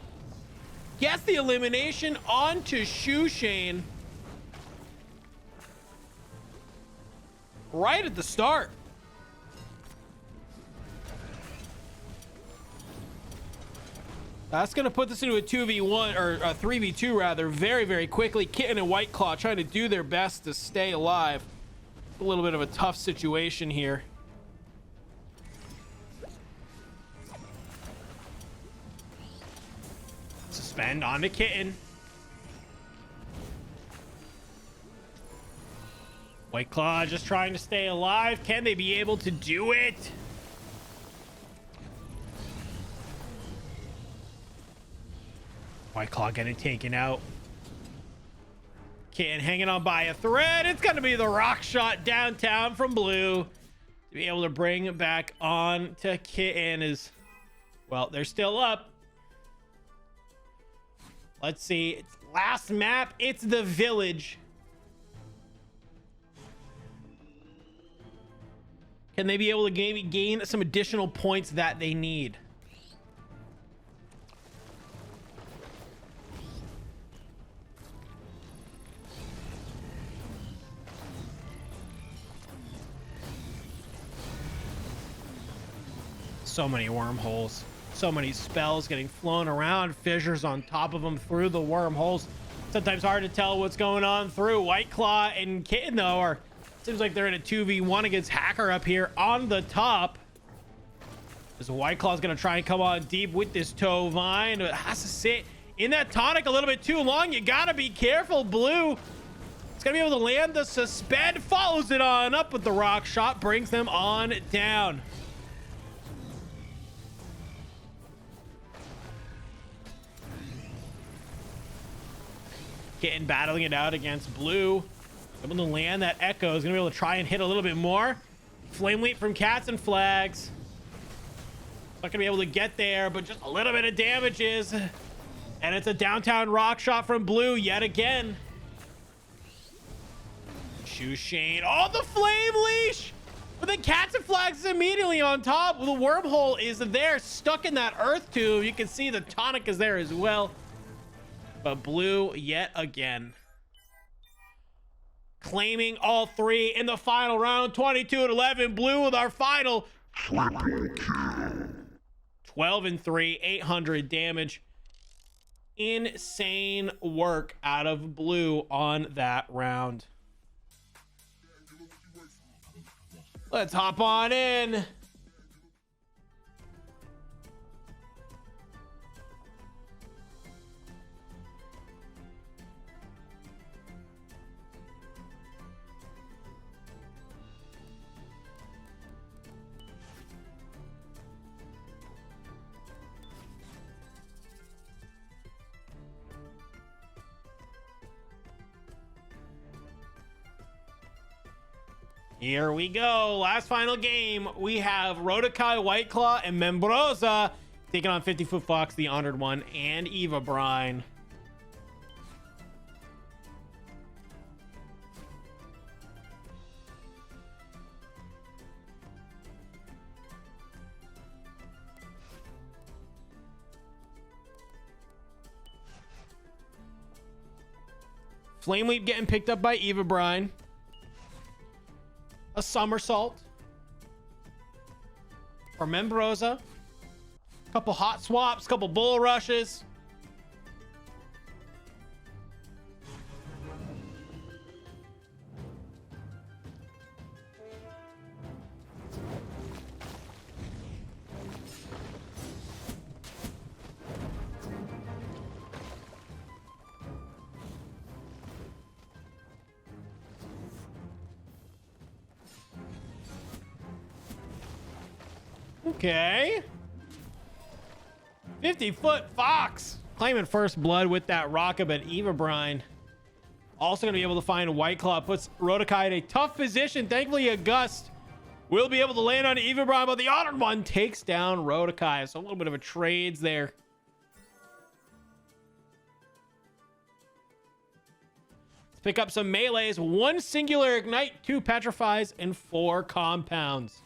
gets the elimination onto Shoeshane right at the start. That's going to put this into a 2v1 or a 3v2 rather very, very quickly. Kitten and White Claw trying to do their best to stay alive. A little bit of a tough situation here. Suspend onto Kitten. White Claw just trying to stay alive. Can they be able to do it? White Claw getting taken out. Kitten hanging on by a thread. It's going to be the rock shot downtown from Blue to be able to bring back on to Kitten. Is, well, they're still up. Let's see. It's last map. It's the village. Can they be able to gain some additional points that they need? So many wormholes. So many spells getting flown around, fissures on top of them through the wormholes. Sometimes hard to tell what's going on through. White Claw and Kitten, though, are seems like they're in a 2v1 against Hacker up here on the top. As White Claw's gonna try and come on deep with this toe vine, but it has to sit in that tonic a little bit too long. You gotta be careful. Blue, it's gonna be able to land the suspend, follows it on up with the rock shot, brings them on down. Kitten battling it out against Blue. Able to land that echo. Is going to be able to try and hit a little bit more. Flame Leap from Cats and Flags. Not going to be able to get there, but just a little bit of damages. And it's a downtown rock shot from Blue yet again. Shoeshane. Oh, the Flame Leash! But then Cats and Flags is immediately on top. The wormhole is there, stuck in that earth tube. You can see the tonic is there as well. But Blue yet again claiming all three in the final round. 22-11. Blue with our final triple kill. 12-3, 800 damage. Insane work out of Blue on that round. Let's hop on in. Here we go. Last final game. We have Rodokai, White Claw, and Membrosa taking on 50-Foot Fox, the Honored One, and Eva Brine. Flame Leap getting picked up by Eva Brine. A somersault for Membrosa. Couple hot swaps, couple bull rushes. Okay. 50-Foot Fox claiming first blood with that rocket, but Eva Brine also going to be able to find White Claw. Puts Rodokai in a tough position. Thankfully, a gust will be able to land on Eva Brine, but the Honored One takes down Rodokai. So a little bit of a trades there. Let's pick up some melees. 1 singular ignite, 2 petrifies, and 4 compounds.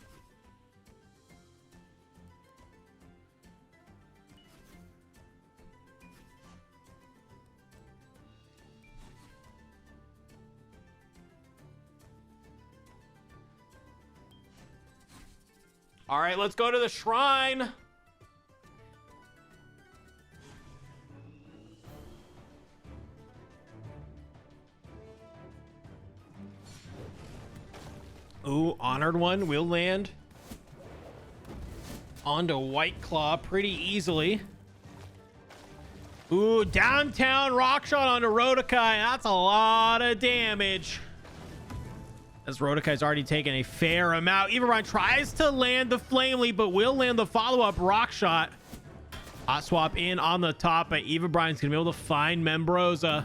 All right, let's go to the shrine. Ooh, Honored One will land onto White Claw pretty easily. Ooh, downtown rock shot onto Rodokai. That's a lot of damage. As Rodokai's already taken a fair amount. Eva Brine tries to land the Flame Leap, but will land the follow-up rock shot. Hot swap in on the top, but Eva Brine's gonna be able to find Membrosa.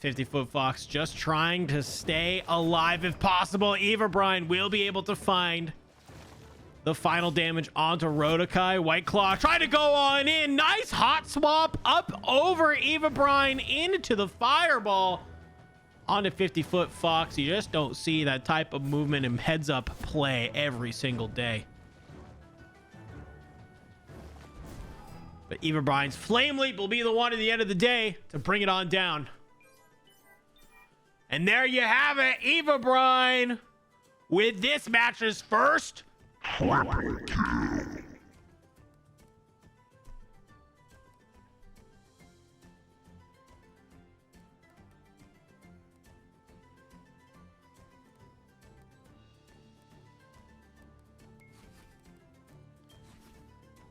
50-Foot Fox just trying to stay alive if possible. Eva Brine will be able to find the final damage onto Rodokai. White Claw trying to go on in. Nice hot swap up over Eva Brine into the fireball. Onto 50-Foot Fox. You just don't see that type of movement and heads up play every single day. But Eva Brine's Flame Leap will be the one at the end of the day to bring it on down. And there you have it. Eva Brine with this match's first triple kill.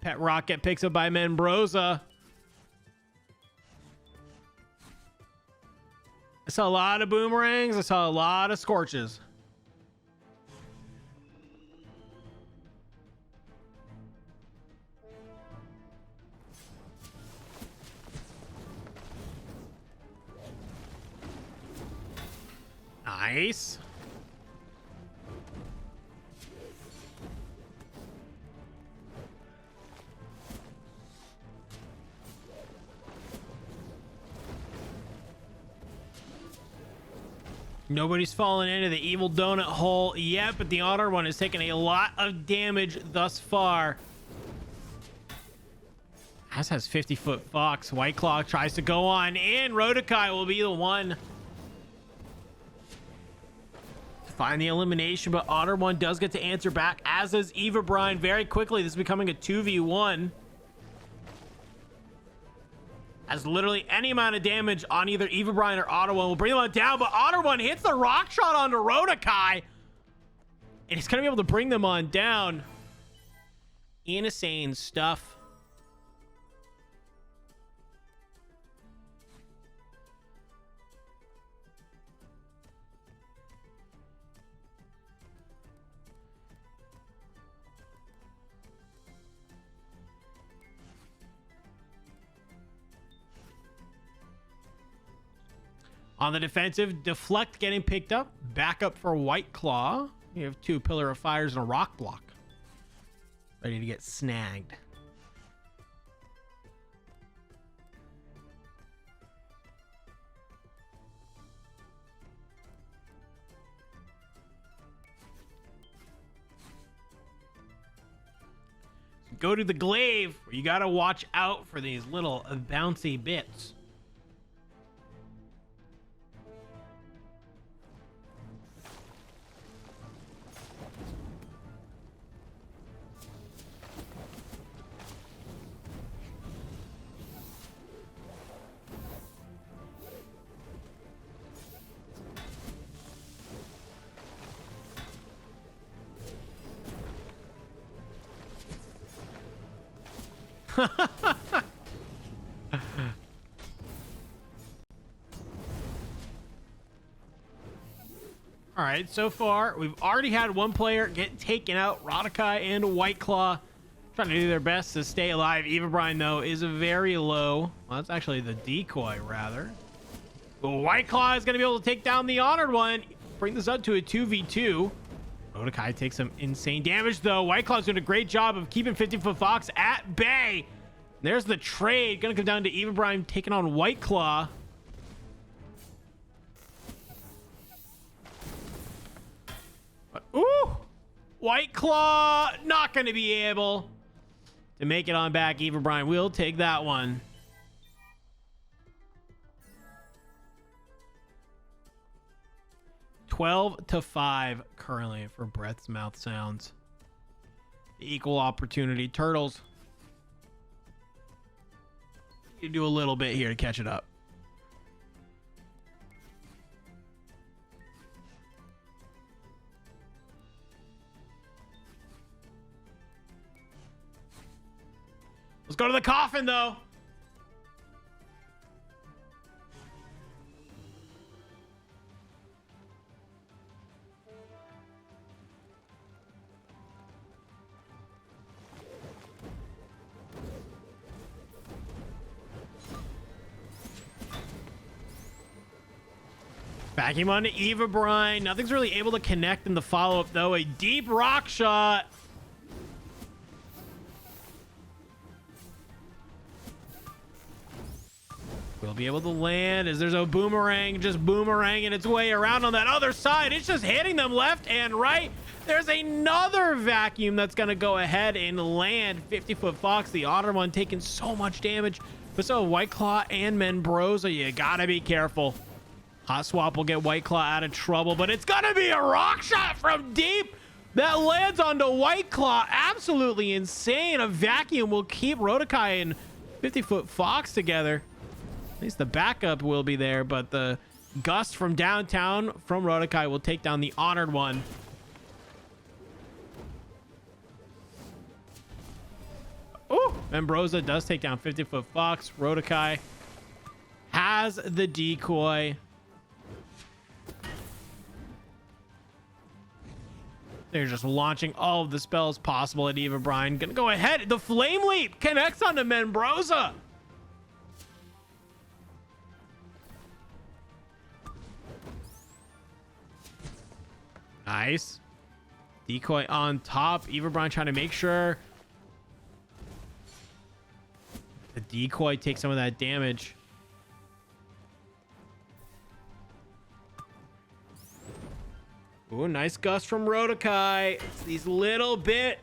Pet Rocket picks up by Membrosa. I saw a lot of boomerangs. I saw a lot of scorches. Nice. Nobody's fallen into the evil donut hole yet, but the Honored One has taken a lot of damage thus far. As has 50-Foot Fox. White Claw tries to go on in. Rodokai will be the one to find the elimination, but Honored One does get to answer back, as does Eva Brine very quickly. This is becoming a 2v1. As literally any amount of damage on either Eva Brine or Honored One will bring them on down, but Honored One hits the rock shot onto Rodokai, and he's going to be able to bring them on down. Insane stuff. On the defensive, deflect getting picked up. Backup for White Claw. You have 2 Pillar of Fires and a rock block. Ready to get snagged. Go to the glaive, where you gotta watch out for these little bouncy bits. All right, so far we've already had one player get taken out. Rodokai and White Claw trying to do their best to stay alive. Eva Brine, though, is very low. Well, that's actually the decoy, rather. But White Claw is going to be able to take down the Honored One. Bring this up to a 2v2. Rodokai takes some insane damage, though. White Claw's doing a great job of keeping 50-Foot Fox at bay. There's the trade. Going to come down to Eva Brine taking on White Claw. Ooh! White Claw not going to be able to make it on back. Eva Brine will take that one. $12-5 currently for Breath's Mouth Sounds. The equal opportunity Turtles. You do a little bit here to catch it up. Let's go to the coffin, though. Vacuum onto Eva Brine. Nothing's really able to connect in the follow-up, though. A deep rock shot. Will be able to land as there's a boomerang just boomeranging its way around on that other side. It's just hitting them left and right. There's another vacuum that's going to go ahead and land. 50-Foot Fox, the Honored One, taking so much damage. But so White Claw and Membrosa, you got to be careful. Hot Swap will get White Claw out of trouble, but it's going to be a rock shot from deep that lands onto White Claw. Absolutely insane. A vacuum will keep Rodokai and 50-Foot Fox together. At least the backup will be there, but the gust from downtown from Rodokai will take down the Honored One. Oh, Membrosa does take down 50-Foot Fox. Rodokai has the decoy. They're just launching all of the spells possible at Eva Brine. Gonna go ahead. The Flame Leap connects onto Membrosa. Nice. Decoy on top. Eva Brine trying to make sure the decoy takes some of that damage. Ooh, nice gust from Rodokai. It's these little bit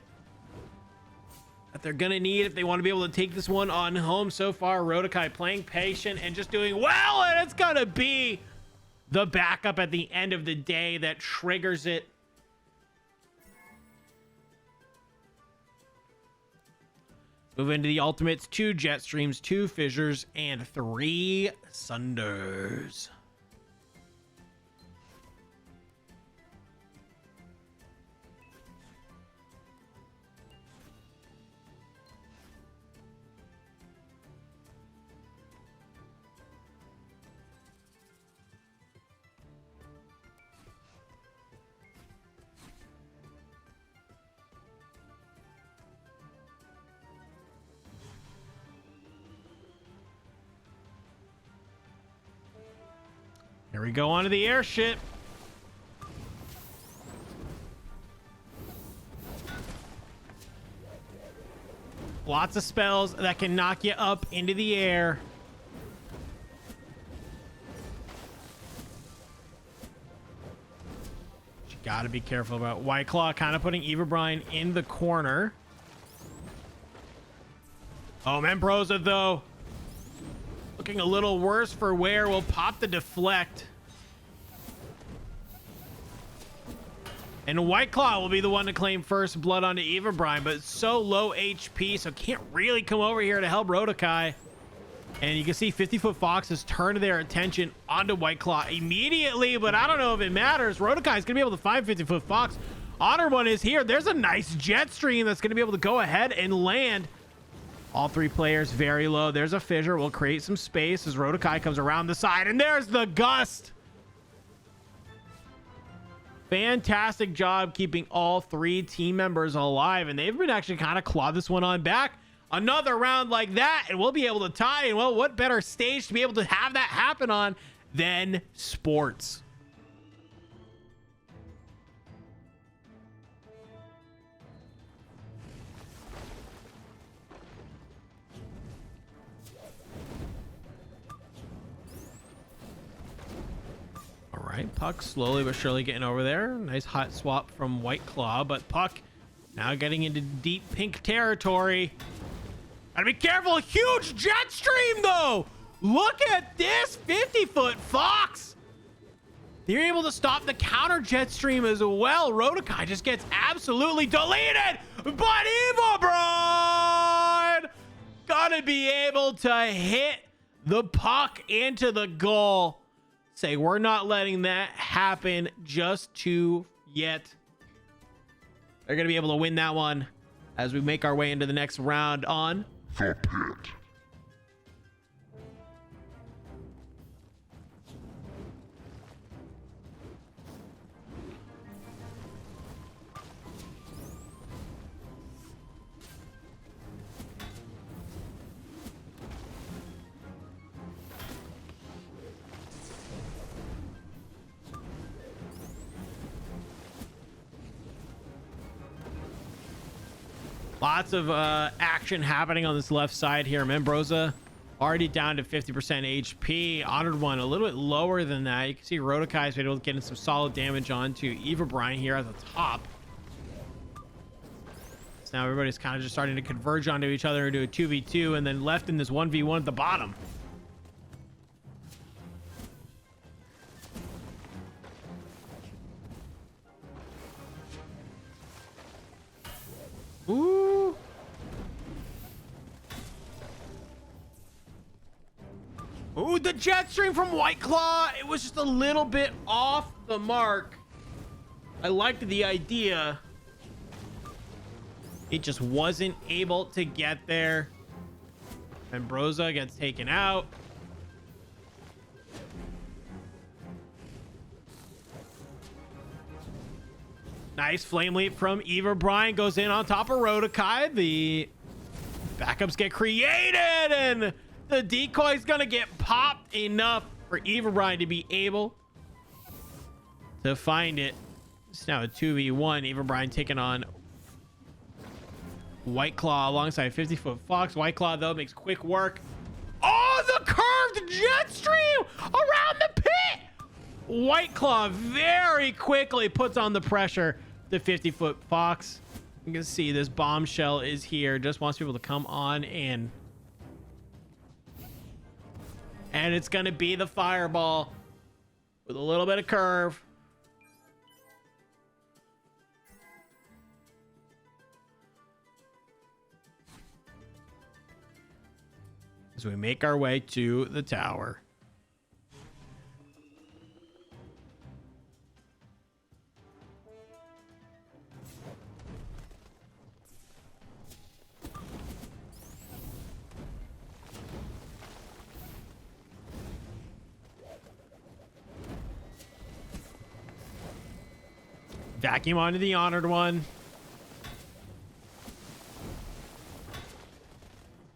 that they're gonna need if they want to be able to take this one on home. So far, Rodokai playing patient and just doing well, and it's gonna be the backup at the end of the day that triggers it. Move into the ultimates. 2 jet streams, 2 fissures, and 3 sunders. Here we go onto the airship. Lots of spells that can knock you up into the air. You gotta be careful about White Claw kind of putting Eva Brine in the corner. Oh, Membrosa, though, looking a little worse for wear. Will pop the deflect. And White Claw will be the one to claim first blood onto Eva Brine, but it's so low HP, so can't really come over here to help Rotokai. And you can see 50-Foot Fox has turned their attention onto White Claw immediately, but I don't know if it matters. Rotokai is going to be able to find 50-Foot Fox. Honored One is here. There's a nice jet stream that's going to be able to go ahead and land. All three players very low. There's a fissure. We'll create some space as Rotokai comes around the side, and there's the gust. Fantastic job keeping all three team members alive, and they've been actually kind of claw this one on back. Another round like that, and we'll be able to tie. And well, what better stage to be able to have that happen on than sports? All right, Puck slowly but surely getting over there. Nice hot swap from White Claw, but Puck now getting into deep pink territory. Gotta be careful. Huge jet stream, though. Look at this 50-Foot Fox. They're able to stop the counter jet stream as well. Rotokai just gets absolutely deleted, but Eva Brine gonna be able to hit the puck into the goal. Say, we're not letting that happen just yet. They're going to be able to win that one as we make our way into the next round on The Pit. Lots of action happening on this left side here. Membrosa already down to 50% HP. Honored One a little bit lower than that. You can see Rotokai's been able to get in some solid damage onto Eva Brine here at the top. So now everybody's kind of just starting to converge onto each other and do a 2v2, and then left in this 1v1 at the bottom. Ooh. Ooh, the jet stream from White Claw. It was just a little bit off the mark. I liked the idea. It just wasn't able to get there. Membrosa gets taken out. Nice flame leap from Eva Brine, goes in on top of Rotokai. The backups get created, and the decoy's gonna get popped enough for Eva Brine to be able to find it. It's now a 2v1. Eva Brine taking on White Claw alongside 50-Foot Fox. White Claw, though, makes quick work. Oh, the curved jet stream around the pit! White Claw very quickly puts on the pressure. The 50-Foot Fox. You can see this bombshell is here. Just wants people to come on in. And it's going to be the fireball with a little bit of curve. As we make our way to the tower. Vacuum onto the Honored One.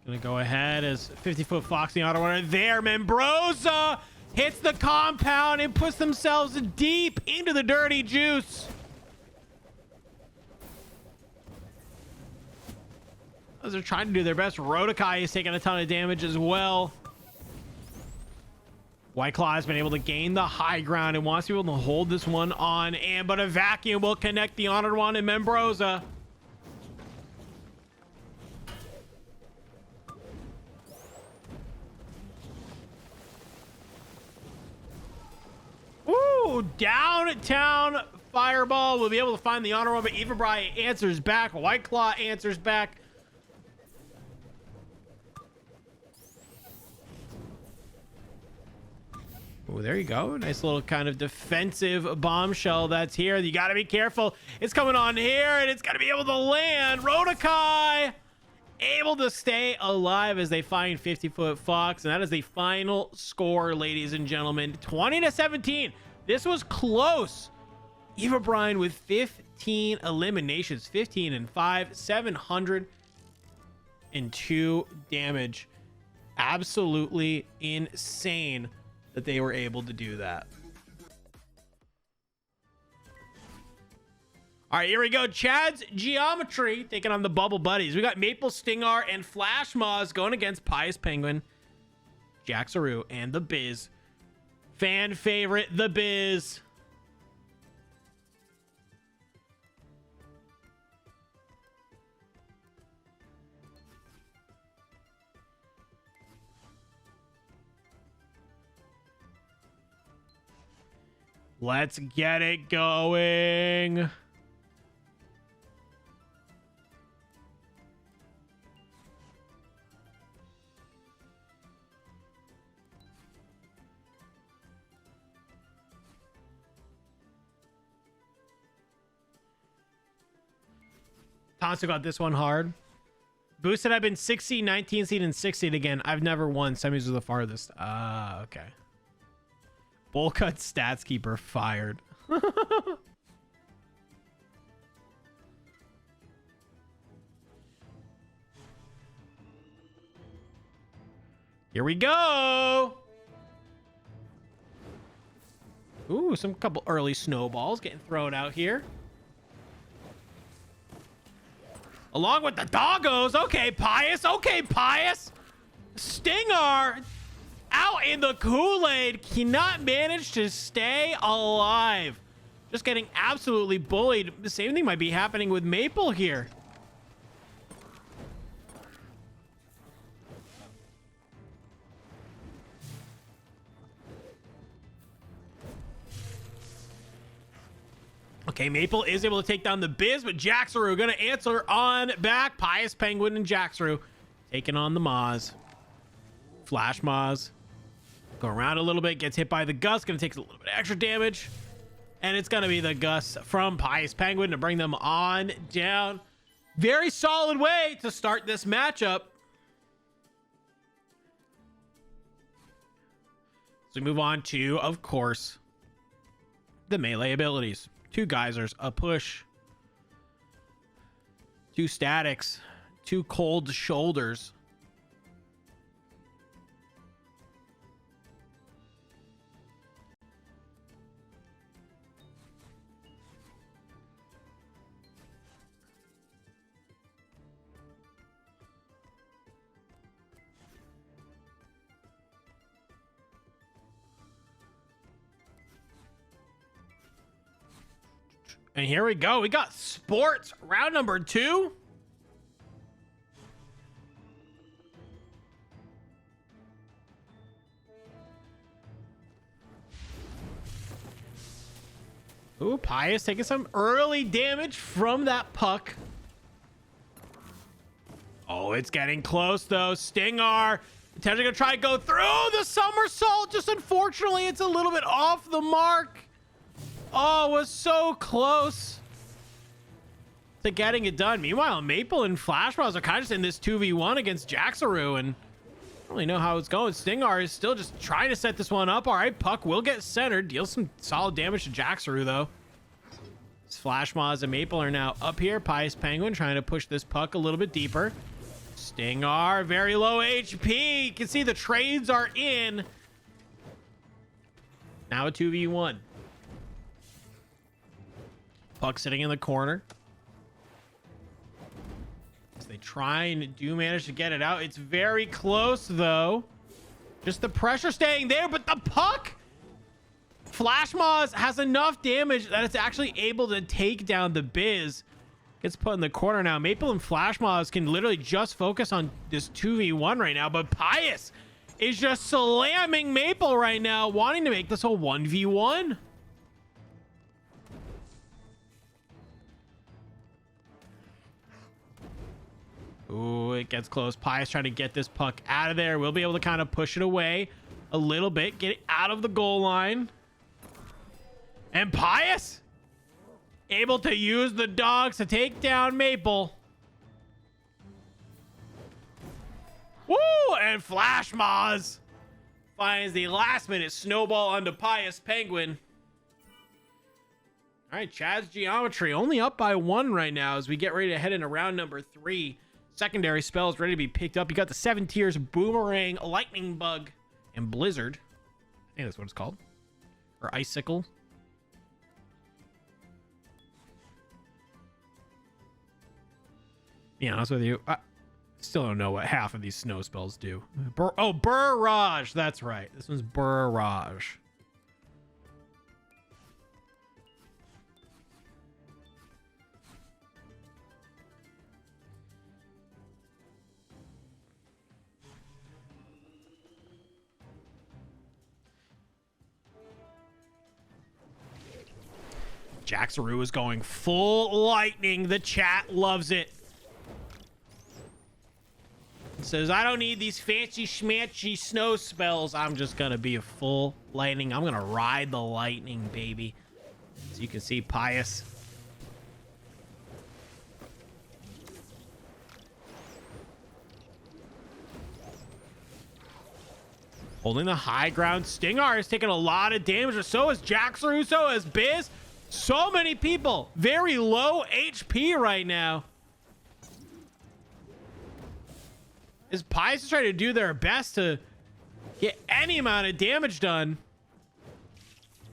Gonna go ahead as 50-Foot Fox and the Honored One are there. Membrosa hits the compound and puts themselves deep into the dirty juice. As they're trying to do their best, Rodokai is taking a ton of damage as well. White Claw has been able to gain the high ground and wants to be able to hold this one on, but a vacuum will connect the Honored One and Membrosa. Ooh, downtown fireball. We'll be able to find the Honored One, but Evabrai answers back. White Claw answers back. Oh, there you go. Nice little kind of defensive bombshell that's here. You got to be careful. It's coming on here, and it's going to be able to land. Rodokai able to stay alive as they find 50-foot Fox, and that is the final score, ladies and gentlemen. 20-17. This was close. Eva Bryan with 15 eliminations, 15 and 5, 702 damage. Absolutely insane that they were able to do that. All right, here we go. Chad's Geometry taking on the Bubble Buddies. We got Maple Stingar and Flash Moz going against Pious Penguin, Jaxaru, and the Biz. Fan favorite, the Biz. Let's get it going. Tonsu got this one hard. Boosted, I've been 60, 19 seed, and 60 again. I've never won. Semis was the farthest. Ah, okay. Bowlcut Stats Keeper fired. Here we go. Ooh, some couple early snowballs getting thrown out here. Along with the doggos. Okay, Pious. Okay, Pious. Stinger out in the Kool-Aid. Cannot manage to stay alive. Just getting absolutely bullied. The same thing might be happening with Maple here. Okay, Maple is able to take down the Biz, but Jaxaru gonna answer on back. Pious Penguin and Jaxaru taking on the Moz. Flash Moz. Go around a little bit, gets hit by the Gus, gonna take a little bit of extra damage. And it's gonna be the Gus from Pious Penguin to bring them on down. Very solid way to start this matchup. So we move on to, of course, the melee abilities. 2 geysers, a push, 2 statics, 2 cold shoulders. And here we go. We got sports round number 2. Ooh, Pious taking some early damage from that puck. Oh, it's getting close though. Stinger potentially gonna try to go through the somersault. Just unfortunately, it's a little bit off the mark. Oh, it was so close to getting it done. Meanwhile, Maple and Flash Moz are kind of just in this 2v1 against Jaxaru, and I don't really know how it's going. Stinger is still just trying to set this one up. All right, puck will get centered. Deals some solid damage to Jaxaru, though. Flash Moz and Maple are now up here. Pious Penguin trying to push this puck a little bit deeper. Stinger, very low HP. You can see the trades are in. Now a 2v1. Puck sitting in the corner. As they try and do manage to get it out. It's very close, though. Just the pressure staying there, but the puck! Flash Moz has enough damage that it's actually able to take down the Biz. Gets put in the corner now. Maple and Flash Moz can literally just focus on this 2v1 right now, but Pius is just slamming Maple right now, wanting to make this a 1v1. Ooh, it gets close. Pius trying to get this puck out of there. We'll be able to kind of push it away a little bit, get it out of the goal line. And Pius able to use the dogs to take down Maple. Woo! And Flash Moz finds the last minute snowball onto Pius Penguin. All right, Chad's Geometry only up by 1 right now as we get ready to head into round number 3. Secondary spells ready to be picked up. You got the 7 tiers, Boomerang, Lightning Bug, and Blizzard. I think that's what it's called. Or Icicle. Be honest with you, I still don't know what half of these snow spells do. Barrage. That's right. This one's Barrage. Jaxaroo is going full lightning. The chat loves it. Says, I don't need these fancy schmancy snow spells. I'm just going to be a full lightning. I'm going to ride the lightning, baby. As you can see, Pius. Holding the high ground. Stingar is taking a lot of damage. So is Jaxaroo. So is Biz. So many people. Very low HP right now. As Pius is trying to do their best to get any amount of damage done.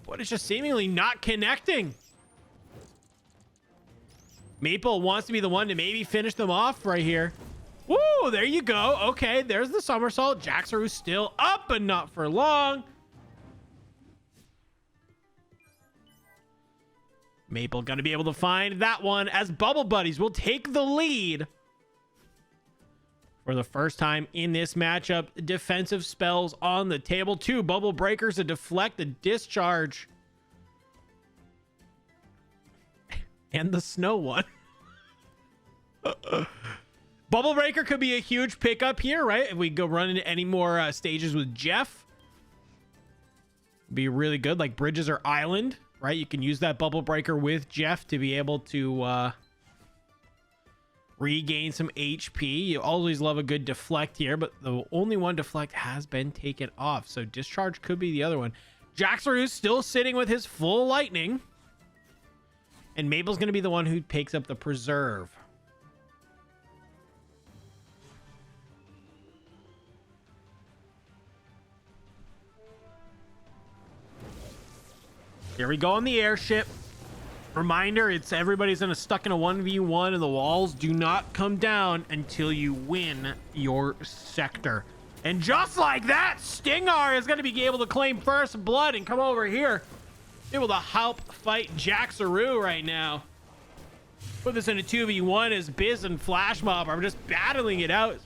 But it's just seemingly not connecting. Maple wants to be the one to maybe finish them off right here. Woo, there you go. Okay, there's the somersault. Jaxaroo's still up, but not for long. Maple gonna be able to find that one as Bubble Buddies will take the lead. For the first time in this matchup, defensive spells on the table. 2 Bubble Breakers to deflect the discharge. And the snow one. Bubble Breaker could be a huge pickup here, right? If we go run into any more stages with Jeff. Be really good, like Bridges or Island, right? You can use that Bubble Breaker with Jeff to be able to regain some HP. You always love a good deflect here, but the only one deflect has been taken off. So discharge could be the other one. Jaxaroo's still sitting with his full lightning. And Maple's going to be the one who takes up the preserve. Here we go on the airship. Reminder, it's everybody's stuck in a 1v1 and the walls do not come down until you win your sector. And just like that, Stingar is going to be able to claim first blood and come over here. Able to help fight Jaxaroo right now. Put this in a 2v1 as Biz and Flash Mob are just battling it out.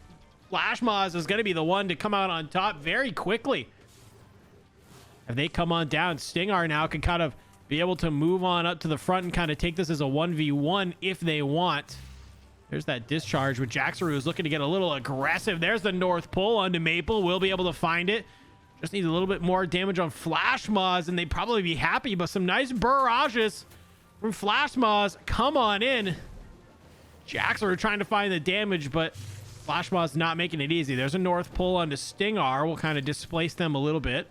Flash Mob is going to be the one to come out on top very quickly. If they come on down, Stingar now can kind of be able to move on up to the front and kind of take this as a 1v1 if they want. There's that discharge, but Jaxaroo is looking to get a little aggressive. There's the North Pole onto Maple. We'll be able to find it. Just need a little bit more damage on Flash Moz, and they'd probably be happy, but some nice barrages from Flash Moz. Come on in. Jaxaroo trying to find the damage, but Flash Moz not making it easy. There's a North Pole onto Stingar. We'll kind of displace them a little bit.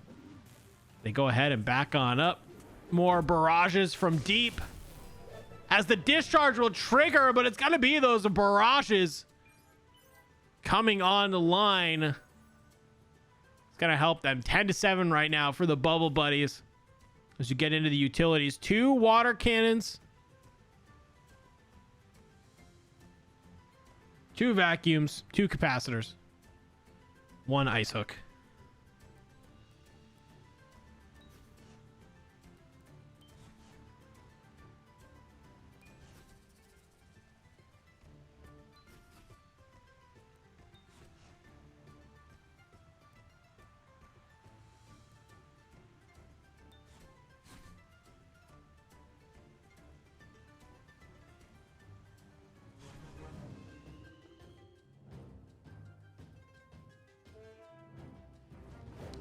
They go ahead and back on up. More barrages from deep. As the discharge will trigger, but it's going to be those barrages coming on the line. It's going to help them. 10-7 right now for the Bubble Buddies. as you get into the utilities. 2 water cannons, 2 vacuums, 2 capacitors, 1 ice hook.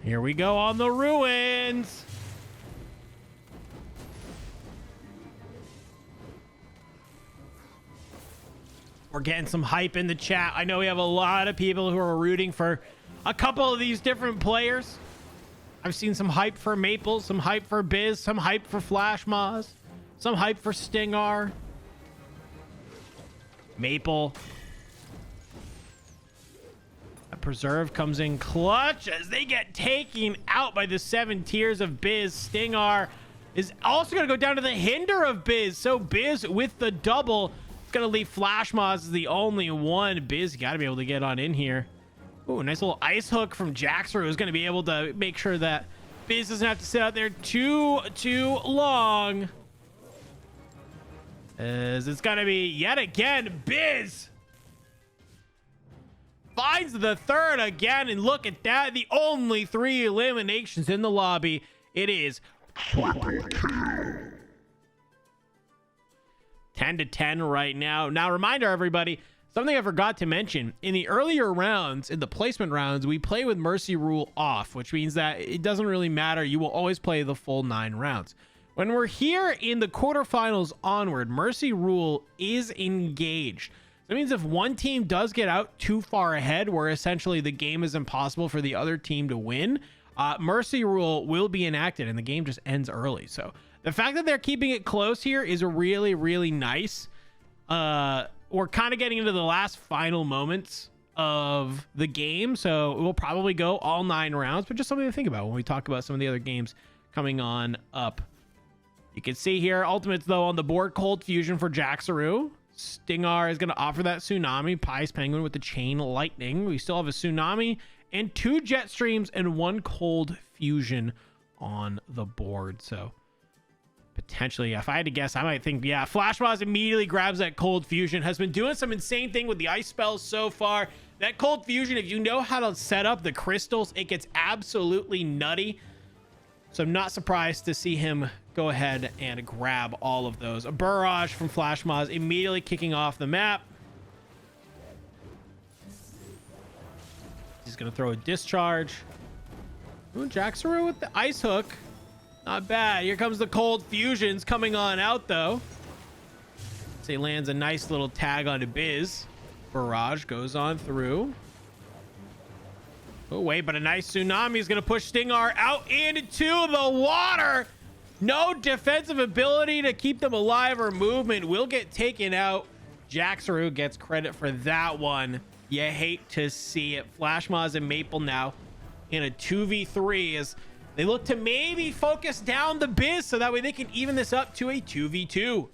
Here we go on the ruins. We're getting some hype in the chat. I know we have a lot of people who are rooting for a couple of these different players. I've seen some hype for Maple, some hype for Biz, some hype for Flash Moz, some hype for Stingar. Maple. Preserve comes in clutch as they get taken out by the 7 tiers of Biz. Stingar is also going to go down to the hinder of Biz. So Biz with the double. It's going to leave Flash Moz as the only one. Biz got to be able to get on in here. Ooh, nice little ice hook from Jaxer, who's going to be able to make sure that Biz doesn't have to sit out there too long. As it's going to be yet again Biz finds the third again, and look at that. The only 3 eliminations in the lobby. It is 10-10 right now. Now, reminder, everybody, something I forgot to mention. In the earlier rounds, in the placement rounds, we play with Mercy Rule off, which means that it doesn't really matter. You will always play the full 9 rounds. When we're here in the quarterfinals onward, Mercy Rule is engaged. That means if one team does get out too far ahead, where essentially the game is impossible for the other team to win, Mercy Rule will be enacted and the game just ends early. So the fact that they're keeping it close here is really, really nice. We're kind of getting into the last final moments of the game, so it will probably go all 9 rounds, but just something to think about when we talk about some of the other games coming on up. You can see here, ultimates though on the board, Cold Fusion for Jaxaru. Stingar is going to offer that Tsunami. Pies Penguin with the Chain Lightning. We still have a Tsunami and 2 Jet Streams and 1 Cold Fusion on the board. So potentially, if I had to guess, I might think, yeah, Flash Moz immediately grabs that Cold Fusion. Has been doing some insane thing with the ice spells so far. That Cold Fusion, if you know how to set up the crystals, it gets absolutely nutty. So I'm not surprised to see him go ahead and grab all of those. A barrage from Flash Moz immediately kicking off the map. He's going to throw a discharge. Ooh, Jaxaru with the ice hook. Not bad. Here comes the Cold Fusions coming on out, though. So he lands a nice little tag onto Biz. Barrage goes on through. Oh, wait, but a nice Tsunami is going to push Stingar out into the water. No defensive ability to keep them alive or movement. Will get taken out. Jaxaru gets credit for that one. You hate to see it. Flash Moz and Maple now in a 2v3 as they look to maybe focus down the Biz so that way they can even this up to a 2v2.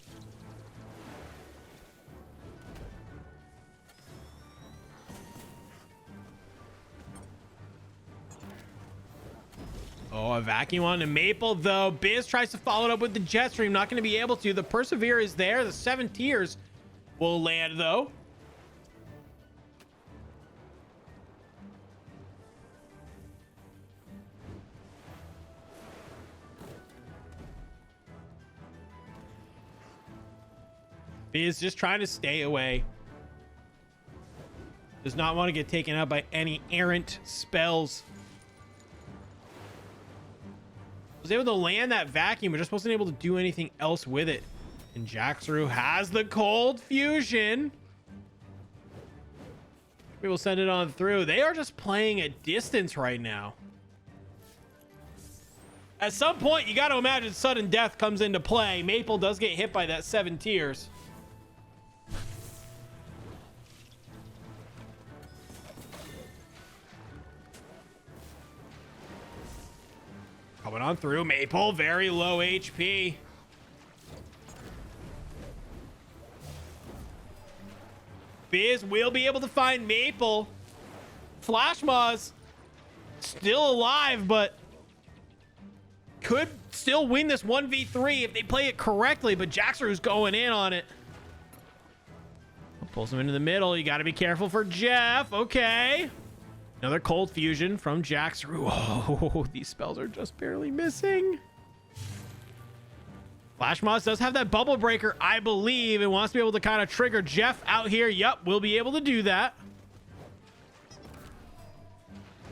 Oh, a vacuum on to Maple, though. Biz tries to follow it up with the Jet Stream. Not going to be able to. The Persevere is there. The 7 tiers will land, though. Biz just trying to stay away. Does not want to get taken out by any errant spells. Was able to land that vacuum, but just wasn't able to do anything else with it. And Jaxaru has the Cold Fusion. We will send it on through. They are just playing at distance right now. At some point, you got to imagine sudden death comes into play. Maple does get hit by that 7 tiers. Coming on through. Maple, very low HP. Biz will be able to find Maple. Flash Moz still alive, but could still win this 1v3 if they play it correctly, but Jaxru's going in on it. Pulls him into the middle. You got to be careful for Jeff. Okay. Another cold fusion from Jaxru. Oh, these spells are just barely missing. Flash Moz does have that bubble breaker, I believe, and wants to be able to kind of trigger Jeff out here. Yep, we'll be able to do that.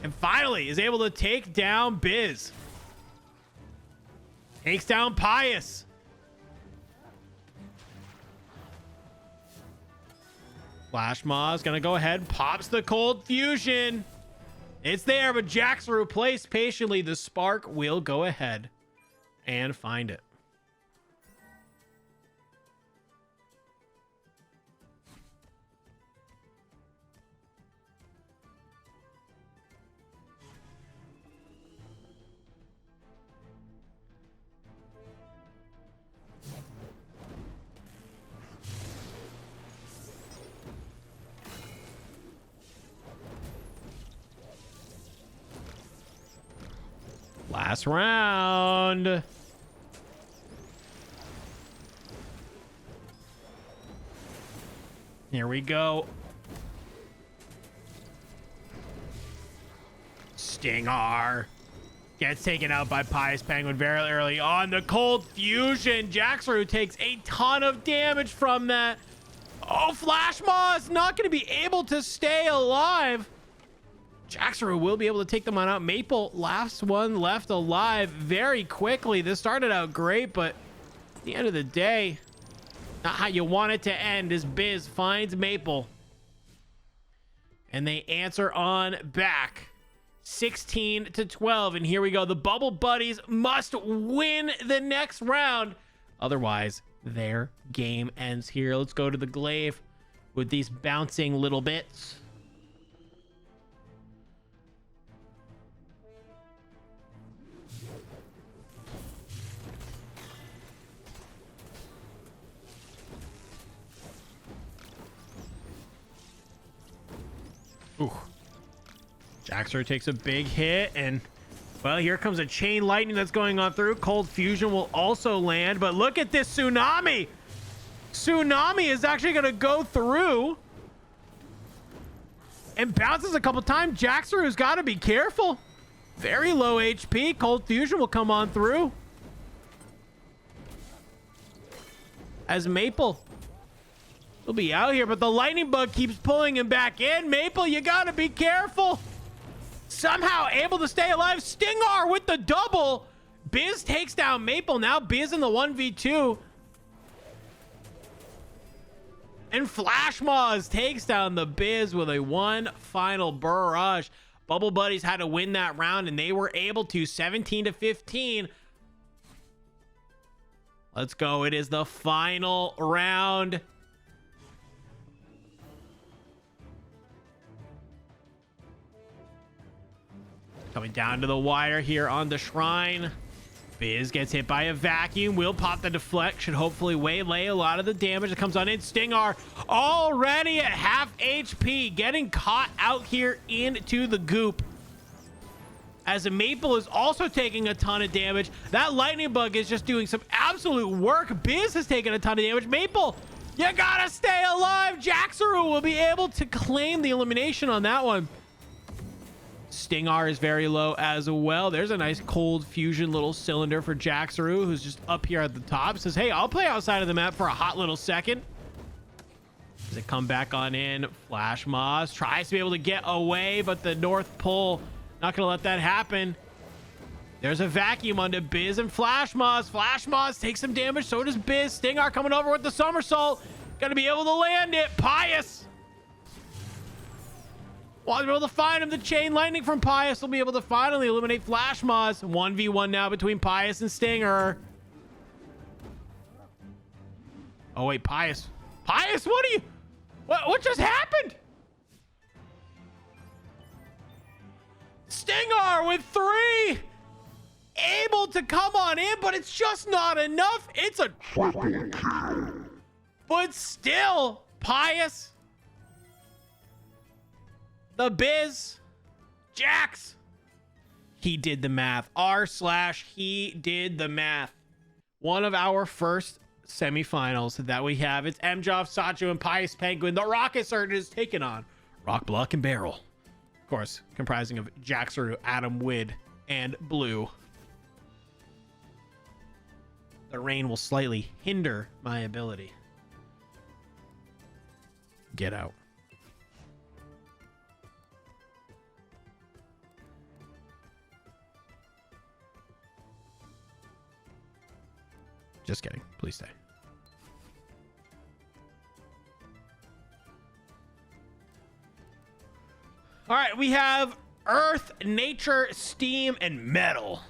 And finally is able to take down Biz. Takes down Pius. Flash Moz gonna go ahead, pops the cold fusion. It's there, but Jaxru plays patiently. The spark will go ahead and find it. Last round. Here we go. Stinger gets taken out by Pious Penguin very early on. The cold fusion. Jaxru takes a ton of damage from that. Oh, Flash Moz not going to be able to stay alive. Jaxru will be able to take them on out. Maple, last one left alive very quickly. This started out great, but at the end of the day, not how you want it to end as Biz finds Maple. And they answer on back. 16-12. And here we go. The Bubble Buddies must win the next round. Otherwise, their game ends here. Let's go to the glaive with these bouncing little bits. Ooh. Jaxru takes a big hit, and well, here comes a chain lightning that's going on through. Cold fusion will also land, but look at this tsunami. Tsunami is actually going to go through and bounces a couple times. Jaxru's got to be careful. Very low HP. Cold fusion will come on through as Maple will be out here, but the lightning bug keeps pulling him back in. Maple, you gotta be careful. Somehow able to stay alive. Stinger with the double. Biz takes down Maple. Now Biz in the 1v2. And Flash Moz takes down the Biz with a one final barrage. Bubble Buddies had to win that round, and they were able to. 17-15. Let's go. It is the final round. Coming down to the wire here on the shrine. Biz gets hit by a vacuum. Will pop the deflect. Should hopefully waylay a lot of the damage that comes on in. Stinger already at half HP. Getting caught out here into the goop. As a Maple is also taking a ton of damage. That lightning bug is just doing some absolute work. Biz has taken a ton of damage. Maple, you gotta stay alive. Jaxru will be able to claim the elimination on that one. Stinger is very low as well. There's a nice cold fusion little cylinder for Jaxru, who's just up here at the top. Says, hey, I'll play outside of the map for a hot little second. Does it come back on in? Flash Moz tries to be able to get away, but the North Pole not gonna let that happen. There's a vacuum onto Biz and Flash Moz. Flash Moz takes some damage. So does Biz. Stinger coming over with the somersault. Gonna be able to land it. Pius will be able to find him. The chain lightning from Pius will be able to finally eliminate Flash Moz. 1v1 now between Pius and Stinger. Oh wait, Pius, what are you, what just happened? Stinger with 3 able to come on in, but it's just not enough. It's a Triple kill. but still, Pius, the Biz, Jax, he did the math. He did the math. One of our first semifinals that we have. It's MJov, Sacho, and Pius Penguin. The Rocket Surgeons taking on Rock, Block, and Barrel. Of course, comprising of Jaxaru, Adam Wid, and Blue. The rain will slightly hinder my ability. Get out. Just kidding. Please stay. All right, we have Earth, Nature, Steam, and Metal.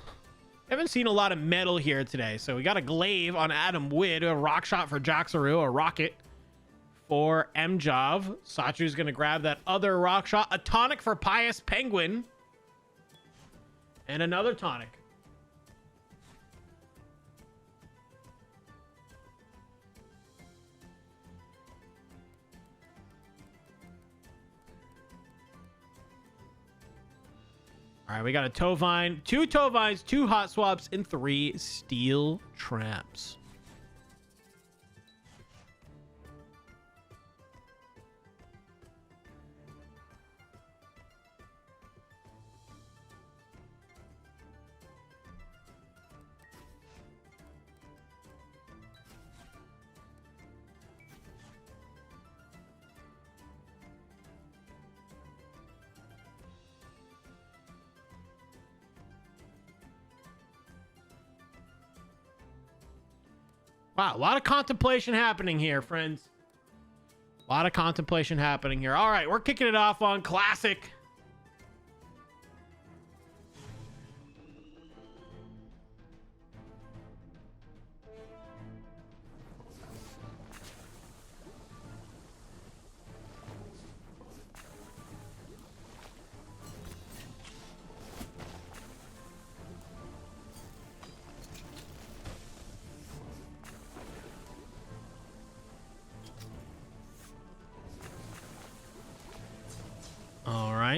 I haven't seen a lot of metal here today. So we got a glaive on Adam Wid, a rock shot for Jaxaru, a rocket for MJov. Sachu's going to grab that other rock shot, a tonic for Pius Penguin, and another tonic. All right, we got a Tovine, 2 Tovines, 2 hot swaps, and 3 steel traps. Wow, a lot of contemplation happening here, friends. A lot of contemplation happening here. All right, we're kicking it off on Classic.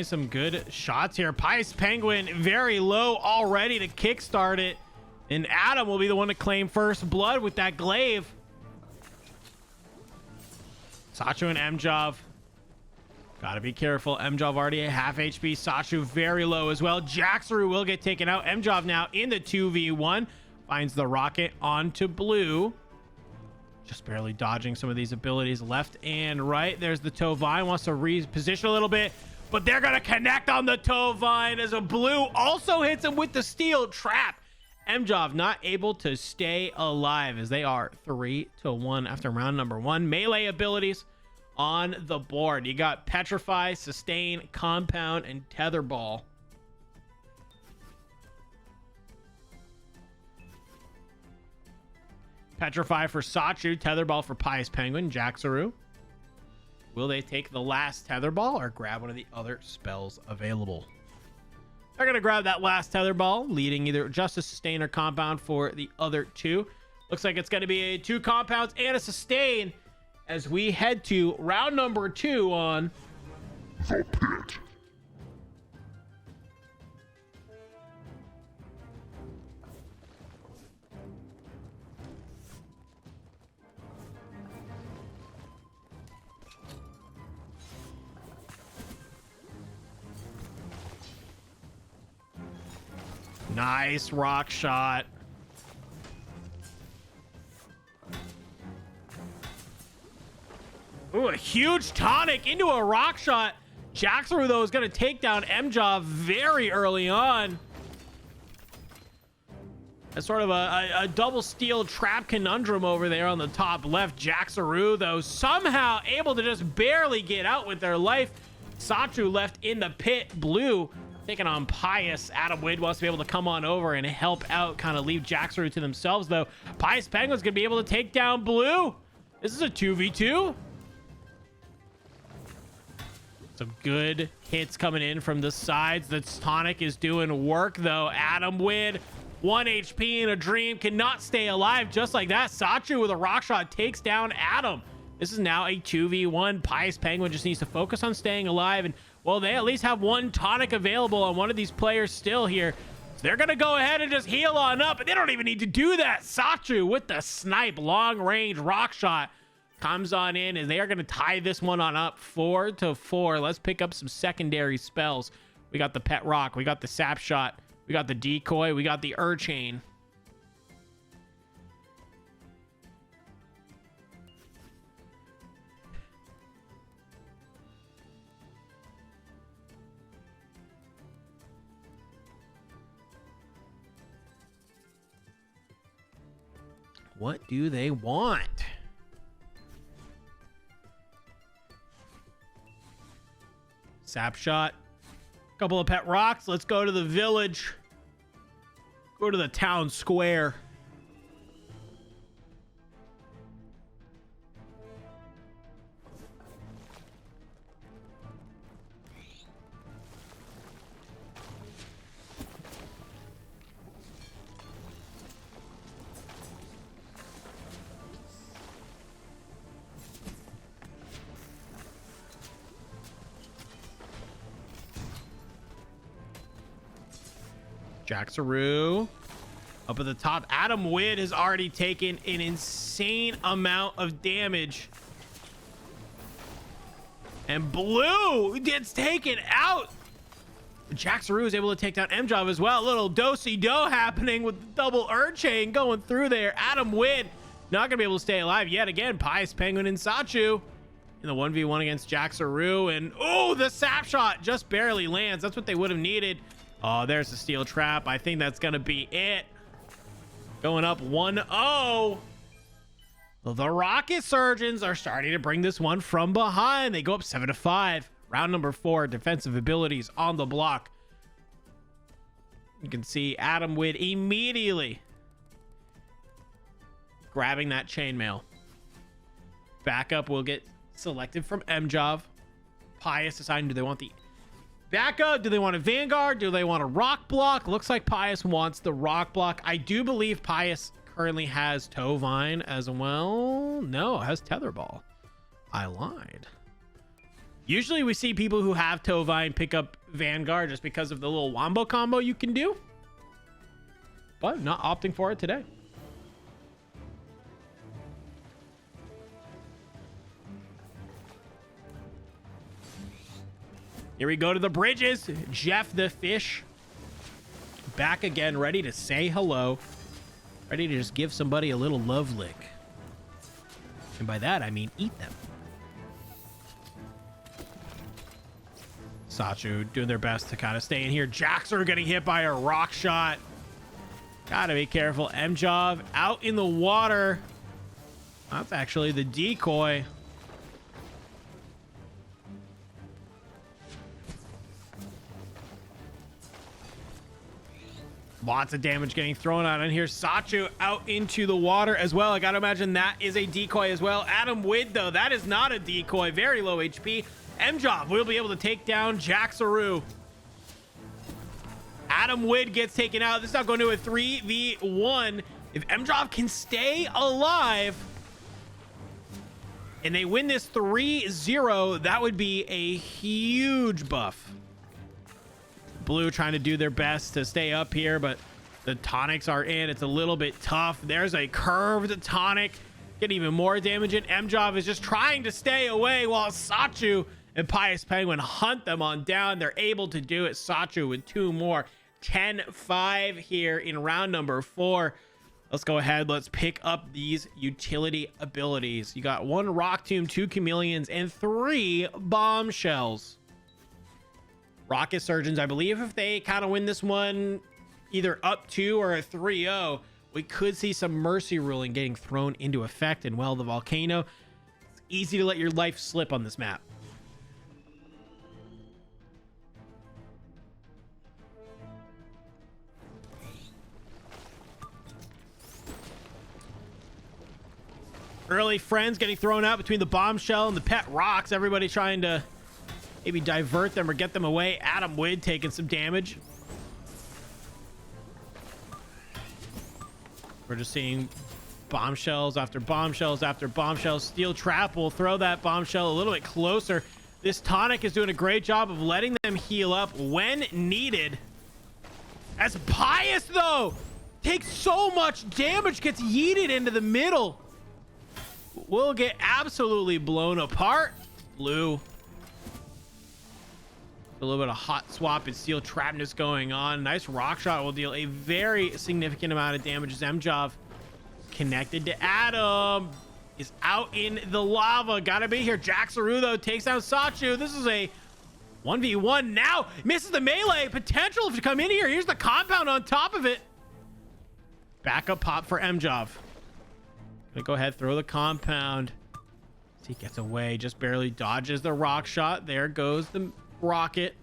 Some good shots here. Pius Penguin very low already to kickstart it, and Adam will be the one to claim first blood with that glaive. Sacho and MJov, gotta be careful. MJov already at half HP. Sacho very low as well. Jaxaru will get taken out. MJov now in the 2v1, finds the rocket onto Blue, just barely dodging some of these abilities left and right. There's the Tovine, wants to reposition a little bit, but they're going to connect on the Tovine as a Blue also hits him with the steel trap. MJov not able to stay alive as they are 3-1 after round number 1. Melee abilities on the board. You got Petrify, Sustain, Compound, and Tetherball. Petrify for Sachu, Tetherball for Pius Penguin, Jaxaru. Will they take the last Tetherball or grab one of the other spells available? They're going to grab that last Tetherball, leading either just a Sustain or Compound for the other two. Looks like it's going to be a 2 Compounds and a Sustain as we head to round number 2 on The Pit. Nice rock shot. Ooh, a huge tonic into a rock shot. Jaxaru, though, is going to take down MJov very early on. That's sort of a double steel trap conundrum over there on the top left. Jaxaru, though, somehow able to just barely get out with their life. Sachu left in the pit. Blue taking on Pius. Adam Wid wants to be able to come on over and help out, kind of leave Jaxaru to themselves, though. Pius Penguin's going to be able to take down Blue. This is a 2v2. Some good hits coming in from the sides. The tonic is doing work, though. Adam Wid 1 HP in a dream, cannot stay alive just like that. Sachu with a rock shot takes down Adam. This is now a 2v1. Pious Penguin just needs to focus on staying alive. And, well, they at least have one tonic available on one of these players still here. So they're going to go ahead and just heal on up. And they don't even need to do that. Sachu with the snipe, long-range rock shot comes on in. And they are going to tie this one on up 4-4. Let's pick up some secondary spells. We got the Pet Rock. We got the Sap Shot. We got the Decoy. We got the Urchain. What do they want? Sap Shot. Couple of Pet Rocks. Let's go to the village. Go to the town square. Jaxaroo up at the top. Adam Witt has already taken an insane amount of damage. And Blue gets taken out. Jaxaroo is able to take down MJob as well. A little do-si-do happening with the double Urchain going through there. Adam Witt not going to be able to stay alive yet again. Pious Penguin and Sachu in the 1v1 against Jaxaroo. And, oh, the Sap Shot just barely lands. That's what they would have needed. Oh, there's the steel trap. I think that's going to be it. Going up 1-0. The Rocket Surgeons are starting to bring this one from behind. They go up 7-5. Round number 4, defensive abilities on the block. You can see Adam Witt immediately grabbing that chainmail. Backup will get selected from MJob. Pious deciding, do they want the backup? Do they want a Vanguard? Do they want a rock block? Looks like Pious wants the rock block. I do believe Pious currently has Tovine as well. No, it has Tetherball. I lied. Usually we see people who have Tovine pick up Vanguard just because of the little wombo combo you can do. But not opting for it today. Here we go to the bridges. Jeff the Fish back again, ready to say hello. Ready to just give somebody a little love lick. And by that, I mean eat them. Sachu doing their best to kind of stay in here. Jaxer getting hit by a rock shot. Gotta be careful. MJob out in the water. That's actually the decoy. Lots of damage getting thrown out in here. Sachu out into the water as well. I gotta imagine that is a decoy as well. Adam Witt, though, that is not a decoy. Very low HP. MJob will be able to take down Jaxaroo. Adam Witt gets taken out. This is now going to a 3v1. If MJob can stay alive and they win this 3-0, that would be a huge buff. Blue trying to do their best to stay up here, but the tonics are in. It's a little bit tough. There's a curved tonic. Get even more damage in. MJob is just trying to stay away while Sachu and Pious Penguin hunt them on down. They're able to do it. Sachu with 2 more. 10-5 here in round number 4. Let's go ahead. Let's pick up these utility abilities. You got 1 Rock Tomb, 2 Chameleons, and 3 Bombshells. Rocket Surgeons, I believe if they kind of win this one either up 2 or a 3-0, we could see some mercy ruling getting thrown into effect. And well, the volcano, it's easy to let your life slip on this map. Early friends getting thrown out between the Bombshell and the Pet Rocks. Everybody trying to maybe divert them or get them away. Adam Witt taking some damage. We're just seeing bombshells after bombshells after bombshells. Steel trap will throw that bombshell a little bit closer. This tonic is doing a great job of letting them heal up when needed. As Pious, though, takes so much damage, gets yeeted into the middle. Will get absolutely blown apart. Blue. A little bit of hot swap and steel trapness going on. Nice rock shot will deal a very significant amount of damage as Mjov connected to Adam. Is out in the lava. Gotta be here. Jaxaru, though, takes down Sachu. This is a 1v1 now. Misses the melee. Potential to come in here. Here's the compound on top of it. Backup pop for Mjov. Gonna go ahead, throw the compound. He gets away, just barely dodges the rock shot. There goes the rocket.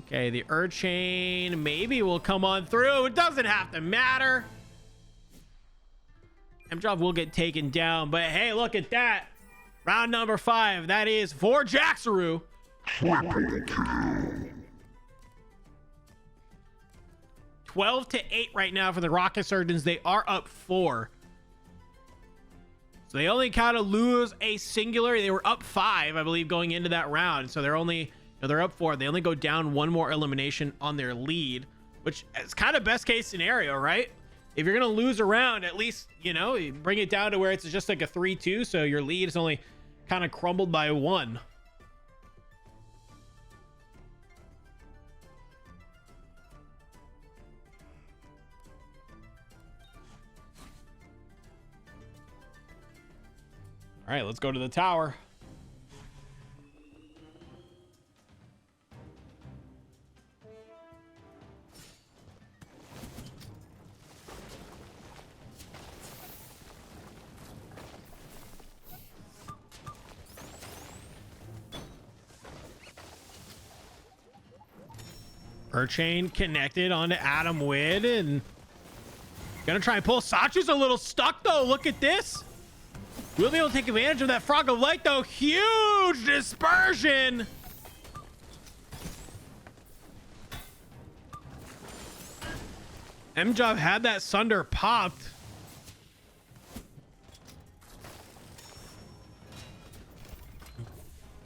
Okay, the Urchain maybe will come on through. It doesn't have to matter. Mjov will get taken down, but hey, look at that. Round number 5. That is for Jaxaru. Triple kill. 12-8 right now for the Rocket Surgeons. They are up 4. So they only kind of lose a singular. They were up 5, I believe, going into that round. So they're only, they're up 4. They only go down 1 more elimination on their lead, which is kind of best case scenario, right? If you're going to lose a round, at least, you know, you bring it down to where it's just like a 3-2. So your lead is only kind of crumbled by 1. All right, let's go to the tower. Urchain connected onto Adam Wid and gonna try and pull. Sachu's a little stuck though. Look at this. We'll be able to take advantage of that Frog of Light though. Huge dispersion. Mjov had that Sunder popped.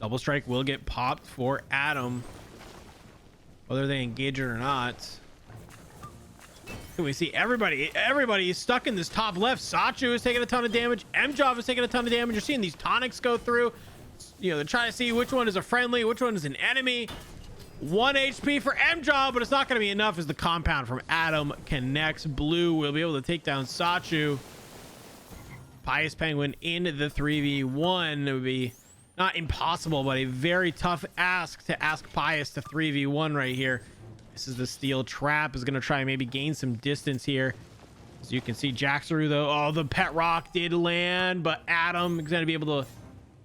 Double strike will get popped for Adam, whether they engage it or not. Can we see everybody is stuck in this top left. Sachu is taking a ton of damage. Mjov is taking a ton of damage. You're seeing these tonics go through. You know, they're trying to see which one is a friendly, which one is an enemy. 1 HP for Mjov, but it's not going to be enough as the compound from Adam connects. Blue will be able to take down Sachu. Pious Penguin in the 3v1. It would be not impossible, but a very tough ask to ask Pious to 3v1 right here. This is the steel trap. Is going to try and maybe gain some distance here. As you can see, Jaxaru, though, oh, the pet rock did land, but Adam is going to be able to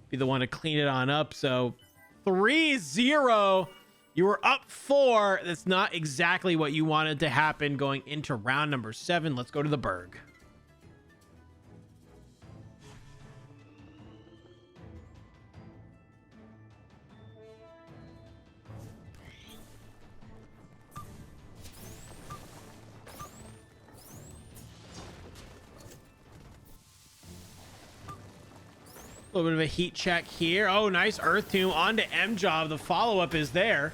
be the one to clean it on up. So 3-0. You were up 4. That's not exactly what you wanted to happen going into round number 7. Let's go to the Berg. A little bit of a heat check here. Oh, nice Earth Tomb onto Mjov. The follow-up is there.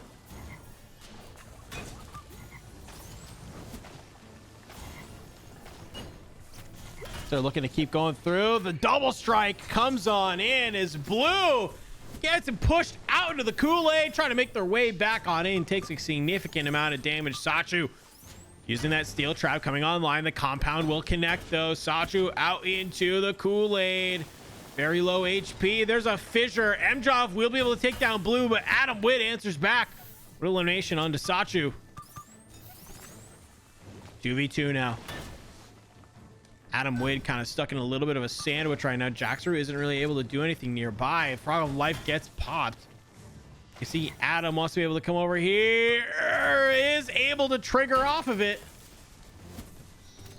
They're looking to keep going through. The double strike comes on in as Blue gets him pushed out into the Kool-Aid, trying to make their way back on in. Takes a significant amount of damage. Sachu using that steel trap coming online. The compound will connect though. Sachu out into the Kool-Aid. Very low HP. There's a fissure. Mjov will be able to take down Blue, but Adam Witt answers back with elimination onto Sachu. 2v2 now. Adam Wade kind of stuck in a little bit of a sandwich right now. Jaxaru isn't really able to do anything nearby. Frog of Life gets popped. You see Adam wants to be able to come over here. Is able to trigger off of it.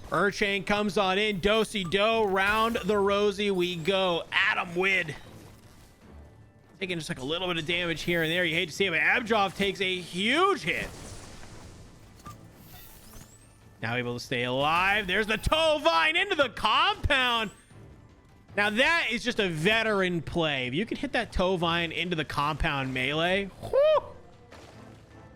Urchain comes on in. Do-si-do. Round the rosy we go. Adam Wid taking just like a little bit of damage here and there. You hate to see it, but Mjov takes a huge hit. Now able to stay alive. There's the toe vine into the compound. Now that is just a veteran play. If you can hit that toe vine into the compound melee, whew,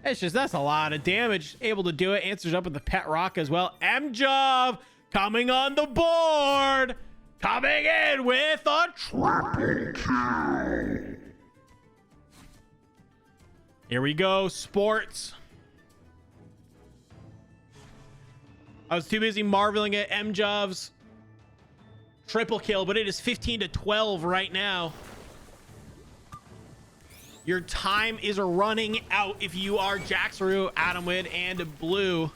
that's a lot of damage. Able to do it. Answers up with the pet rock as well. MJov coming on the board. Coming in with a Triple kill. Here we go, sports. I was too busy marveling at MJov's triple kill, but it is 15-12 right now. Your time is running out if you are Jaxaru, Adamwid, and Blue.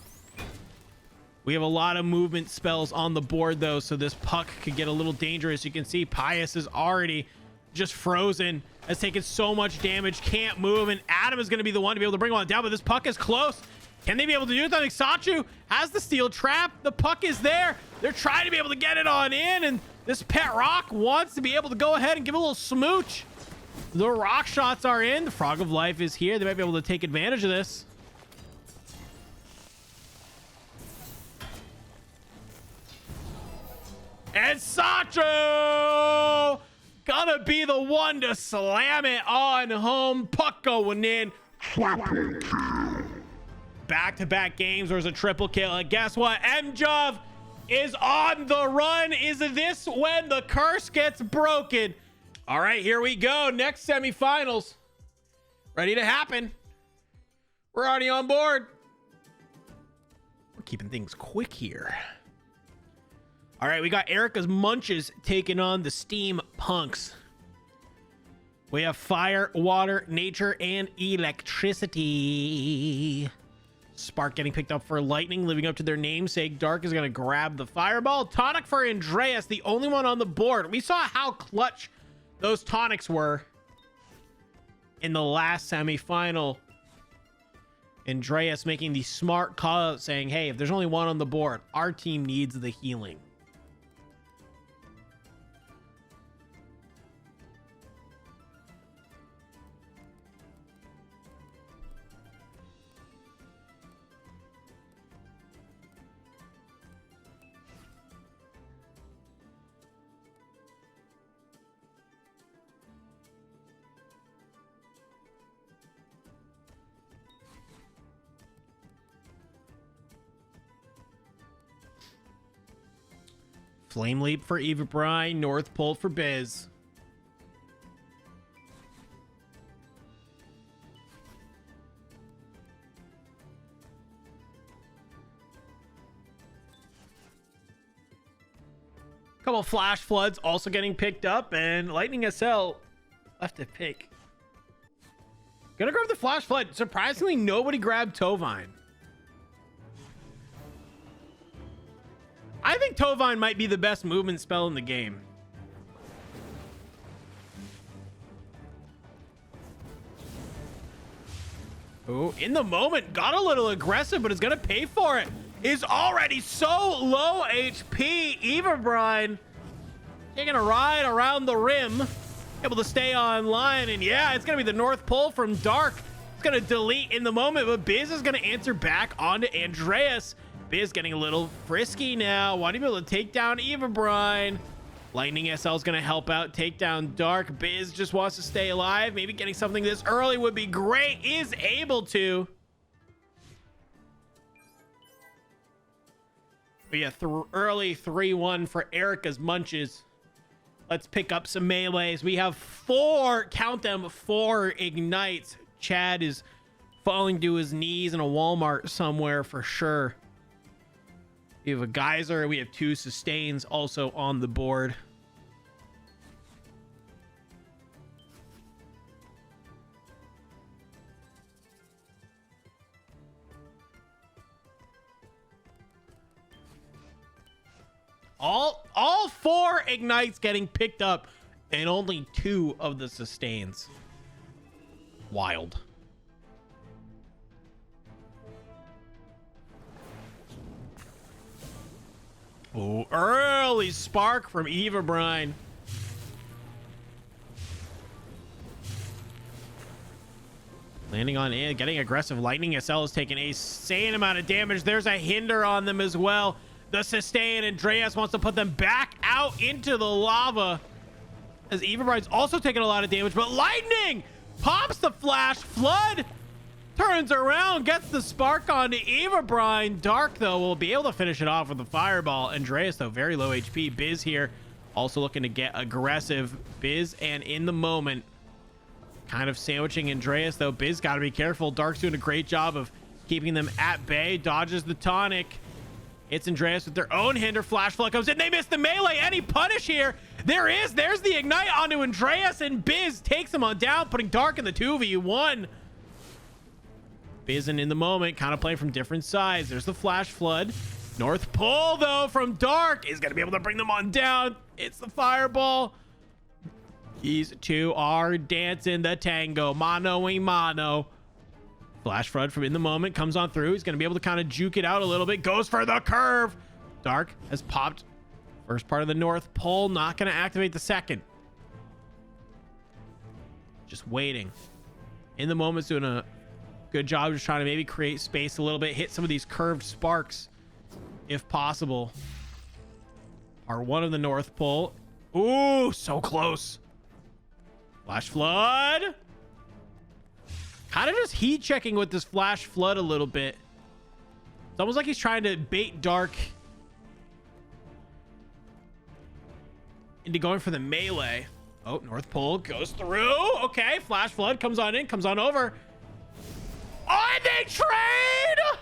We have a lot of movement spells on the board, though, so this puck could get a little dangerous. You can see Pius is already just frozen, has taken so much damage, can't move, and Adam is going to be the one to be able to bring one down, but this puck is close. Can they be able to do something? Sachu has the steel trap. The puck is there. They're trying to be able to get it on in, and this pet rock wants to be able to go ahead and give a little smooch. The rock shots are in. The Frog of Life is here. They might be able to take advantage of this. And Sacho gonna be the one to slam it on home. Puck going in. Triple kill. Back-to-back games, there's a triple kill. And guess what? MJov is on the run. Is this when the curse gets broken? All right, here we go. Next semifinals. Ready to happen. We're already on board. We're keeping things quick here. All right, we got Erica's Munches taking on the Steam Punks. We have fire, water, nature, and electricity. Spark getting picked up for lightning, living up to their namesake. Dark is going to grab the fireball. Tonic for Andreas, the only one on the board. We saw how clutch those tonics were in the last semifinal. Andreas making the smart call out, saying, hey, if there's only one on the board, our team needs the healing. Flame Leap for Eva Brine, North Pole for Biz. Couple Flash Floods also getting picked up, and Lightning SL left to pick. Gonna grab the Flash Flood. Surprisingly, nobody grabbed Tovine. I think Tovine might be the best movement spell in the game. Oh, in the moment, got a little aggressive, but is going to pay for it. Is already so low HP. Eva Brine taking a ride around the rim, able to stay online. And yeah, it's going to be the North Pole from Dark. It's going to delete in the moment, but Biz is going to answer back onto Andreas. Biz getting a little frisky now. Want to be able to take down Eva Brine. Lightning SL is going to help out, take down Dark. Biz just wants to stay alive. Maybe getting something this early would be great. Is able to. But yeah, early 3-1 for Erica's Munches. Let's pick up some melees. We have 4, count them, 4 ignites. Chad is falling to his knees in a Walmart somewhere for sure. We have a geyser. We have 2 sustains also on the board. All 4 ignites getting picked up and only 2 of the sustains. Wild. Oh, early spark from Eva Brine. Landing on it, getting aggressive. Lightning SL is taking a insane amount of damage. There's a hinder on them as well. The sustain. Andreas wants to put them back out into the lava. As Eva Brine's also taking a lot of damage, but Lightning pops the flash flood. Turns around, gets the spark onto Eva Brine. Dark, though, will be able to finish it off with the fireball. Andreas, though, very low HP. Biz here also looking to get aggressive. Biz, and in the moment, kind of sandwiching Andreas, though. Biz got to be careful. Dark's doing a great job of keeping them at bay. Dodges the tonic. It's Andreas with their own hinder. Flash flood comes in. They miss the melee. Any punish here? There's the ignite onto Andreas, and Biz takes him on down, putting Dark in the 2v1. Biz in the moment, kind of playing from different sides. There's the flash flood. North Pole, though, from Dark is going to be able to bring them on down. It's the fireball. These two are dancing the tango. Mano y mano. Flash flood from in the moment comes on through. He's going to be able to kind of juke it out a little bit. Goes for the curve. Dark has popped first part of the North Pole. Not going to activate the second. Just waiting. In the moment's doing a good job just trying to maybe create space a little bit. Hit some of these curved sparks if possible. R1 of the North Pole. Ooh, so close. Flash flood. Kind of just heat checking with this flash flood a little bit. It's almost like he's trying to bait Dark into going for the melee. Oh, North Pole goes through. Okay, flash flood comes on in, comes on over. Oh, and they trade!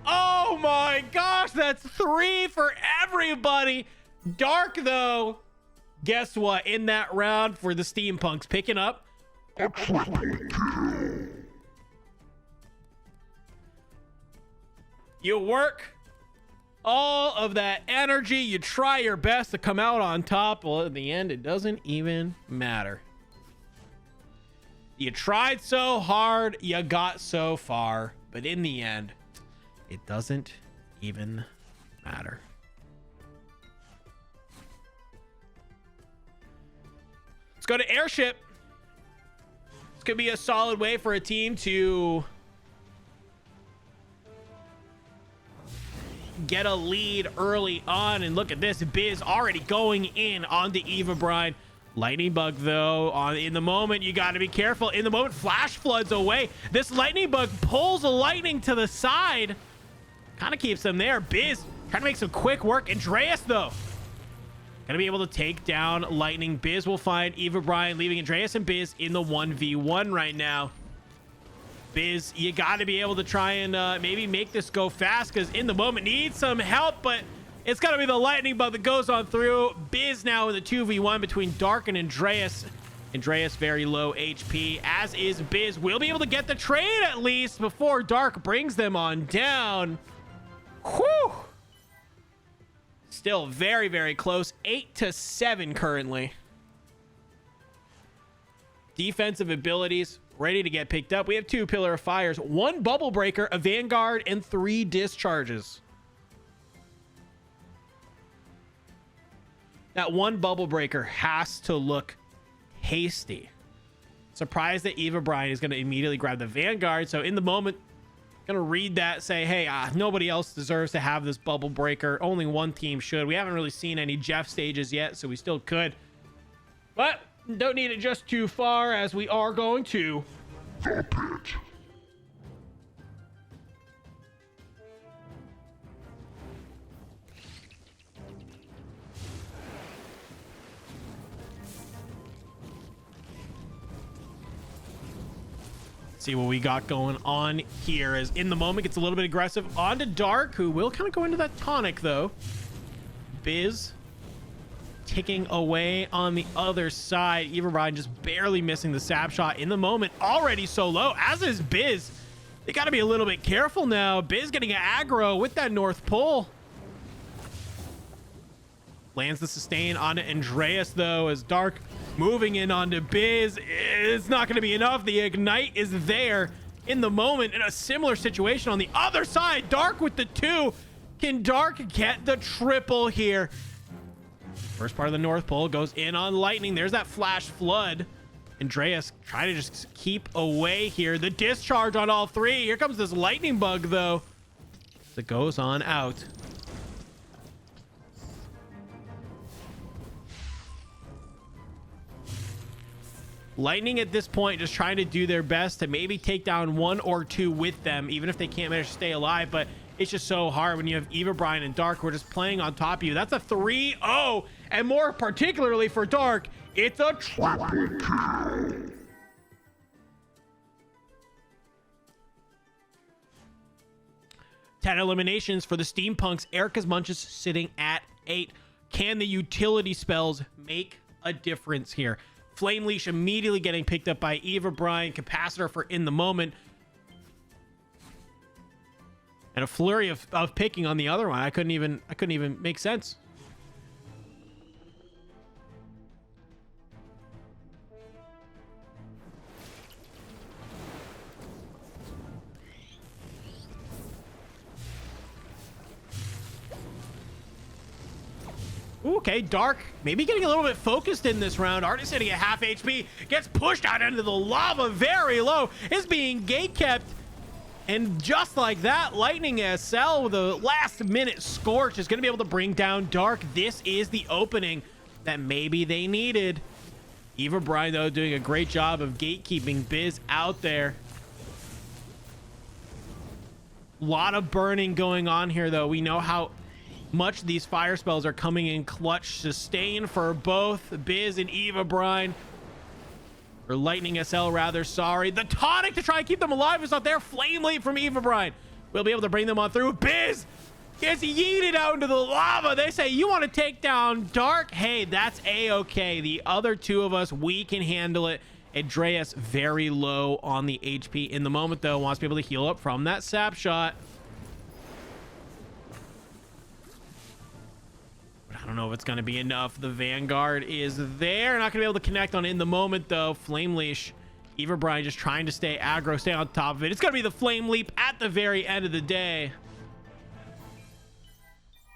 Oh my gosh, that's 3 for everybody. Dark, though, guess what? In that round for the Steampunks, picking up a triple kill. You work all of that energy. You try your best to come out on top. Well, in the end, it doesn't even matter. You tried so hard, you got so far, but in the end, it doesn't even matter. Let's go to Airship. This could be a solid way for a team to get a lead early on. And look at this, Biz already going in on the Eva Brine. Lightning bug, though, in the moment, you got to be careful. In the moment, flash floods away. This lightning bug pulls the lightning to the side. Kind of keeps them there. Biz trying to make some quick work. Andreas, though, gonna be able to take down lightning. Biz will find Eva Brine, leaving Andreas and Biz in the 1v1 right now. Biz, you got to be able to try and maybe make this go fast, because in the moment needs some help, but it's got to be the lightning bug that goes on through. Biz now in the 2v1 between Dark and Andreas. Andreas very low HP, as is Biz. We'll be able to get the trade at least before Dark brings them on down. Whew. Still very, very close. 8-7 currently. Defensive abilities ready to get picked up. We have 2 Pillar of Fires, 1 Bubble Breaker, a Vanguard, and 3 Discharges. That 1 Bubble Breaker has to look hasty. Surprised that Eva Brine is going to immediately grab the Vanguard. So in the moment, going to read that, say, hey, nobody else deserves to have this Bubble Breaker. Only one team should. We haven't really seen any Jeff stages yet, so we still could. But don't need it just too far, as we are going to The pit. see what we got going on here. As in the moment gets a little bit aggressive onto Dark, who will kind of go into that tonic though. Biz ticking away on the other side. Eva Brine just barely missing the sap shot in the moment, already so low, as is Biz. They got to be a little bit careful now. Biz getting aggro with that North Pole. Lands the sustain onto Andreas though, as Dark moving in onto Biz. It's not going to be enough. The ignite is there in the moment. In a similar situation on the other side, Dark with the 2. Can Dark get the triple here? First part of the North Pole goes in on Lightning. There's that flash flood. Andreas trying to just keep away here. The discharge on all three. Here comes this lightning bug, though. As it goes on out. Lightning at this point just trying to do their best to maybe take down one or two with them, even if they can't manage to stay alive. But it's just so hard when you have Eva, Brian, and Dark who are just playing on top of you. That's a 3-0. And more particularly for Dark, it's a triple kill. Ten eliminations for the Steampunks. Erica's Munches sitting at 8. Can the utility spells make a difference here? Flame Leash immediately getting picked up by Eva, Brian. Capacitor for In the Moment. And a flurry of picking on the other one. I couldn't even make sense. Okay, Dark maybe getting a little bit focused in this round. Artist sitting at half HP, gets pushed out into the lava very low, is being gate kept. And just like that, Lightning SL with a last minute scorch is going to be able to bring down Dark. This is the opening that maybe they needed. Eva, Brian, though, doing a great job of gatekeeping Biz out there. A lot of burning going on here, though. We know how much these fire spells are coming in clutch. Sustain for both Biz and Eva, Brian. Or Lightning SL, rather. Sorry. The tonic to try and keep them alive is not there. Flame Leap from Eva, Brian. We'll be able to bring them on through. Biz gets yeeted out into the lava. They say, you want to take down Dark? Hey, that's A-okay. The other two of us, we can handle it. Andreas very low on the HP in the moment, though. Wants to be able to heal up from that sap shot. I don't know if it's going to be enough. The Vanguard is there. Not going to be able to connect on In the Moment, though. Flame Leash. Eva, Brian just trying to stay aggro, stay on top of it. It's going to be the Flame Leap at the very end of the day.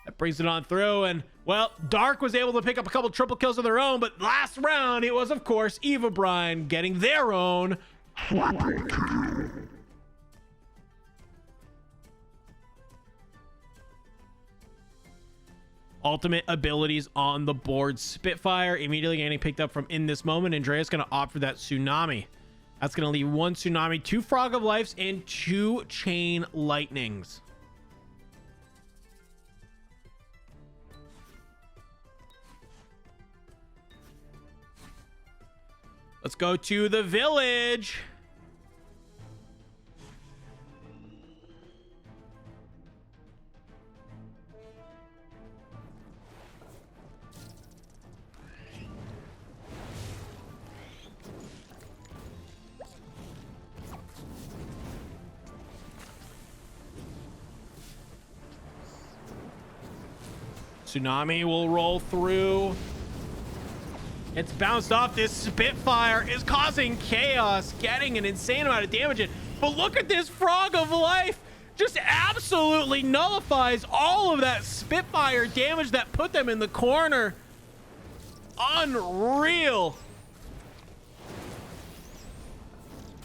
That brings it on through. And, well, Dark was able to pick up a couple triple kills of their own. But last round, it was, of course, Eva, Brian getting their own triple kill. Ultimate abilities on the board. Spitfire immediately getting picked up from In This Moment. Andreas going to opt for that Tsunami. That's going to leave 1 Tsunami, 2 Frog of Lives, and 2 Chain Lightnings. Let's go to the village. Tsunami will roll through. It's bounced off. This Spitfire is causing chaos, getting an insane amount of damage in. But look at this Frog of Life. Just absolutely nullifies all of that Spitfire damage that put them in the corner. Unreal.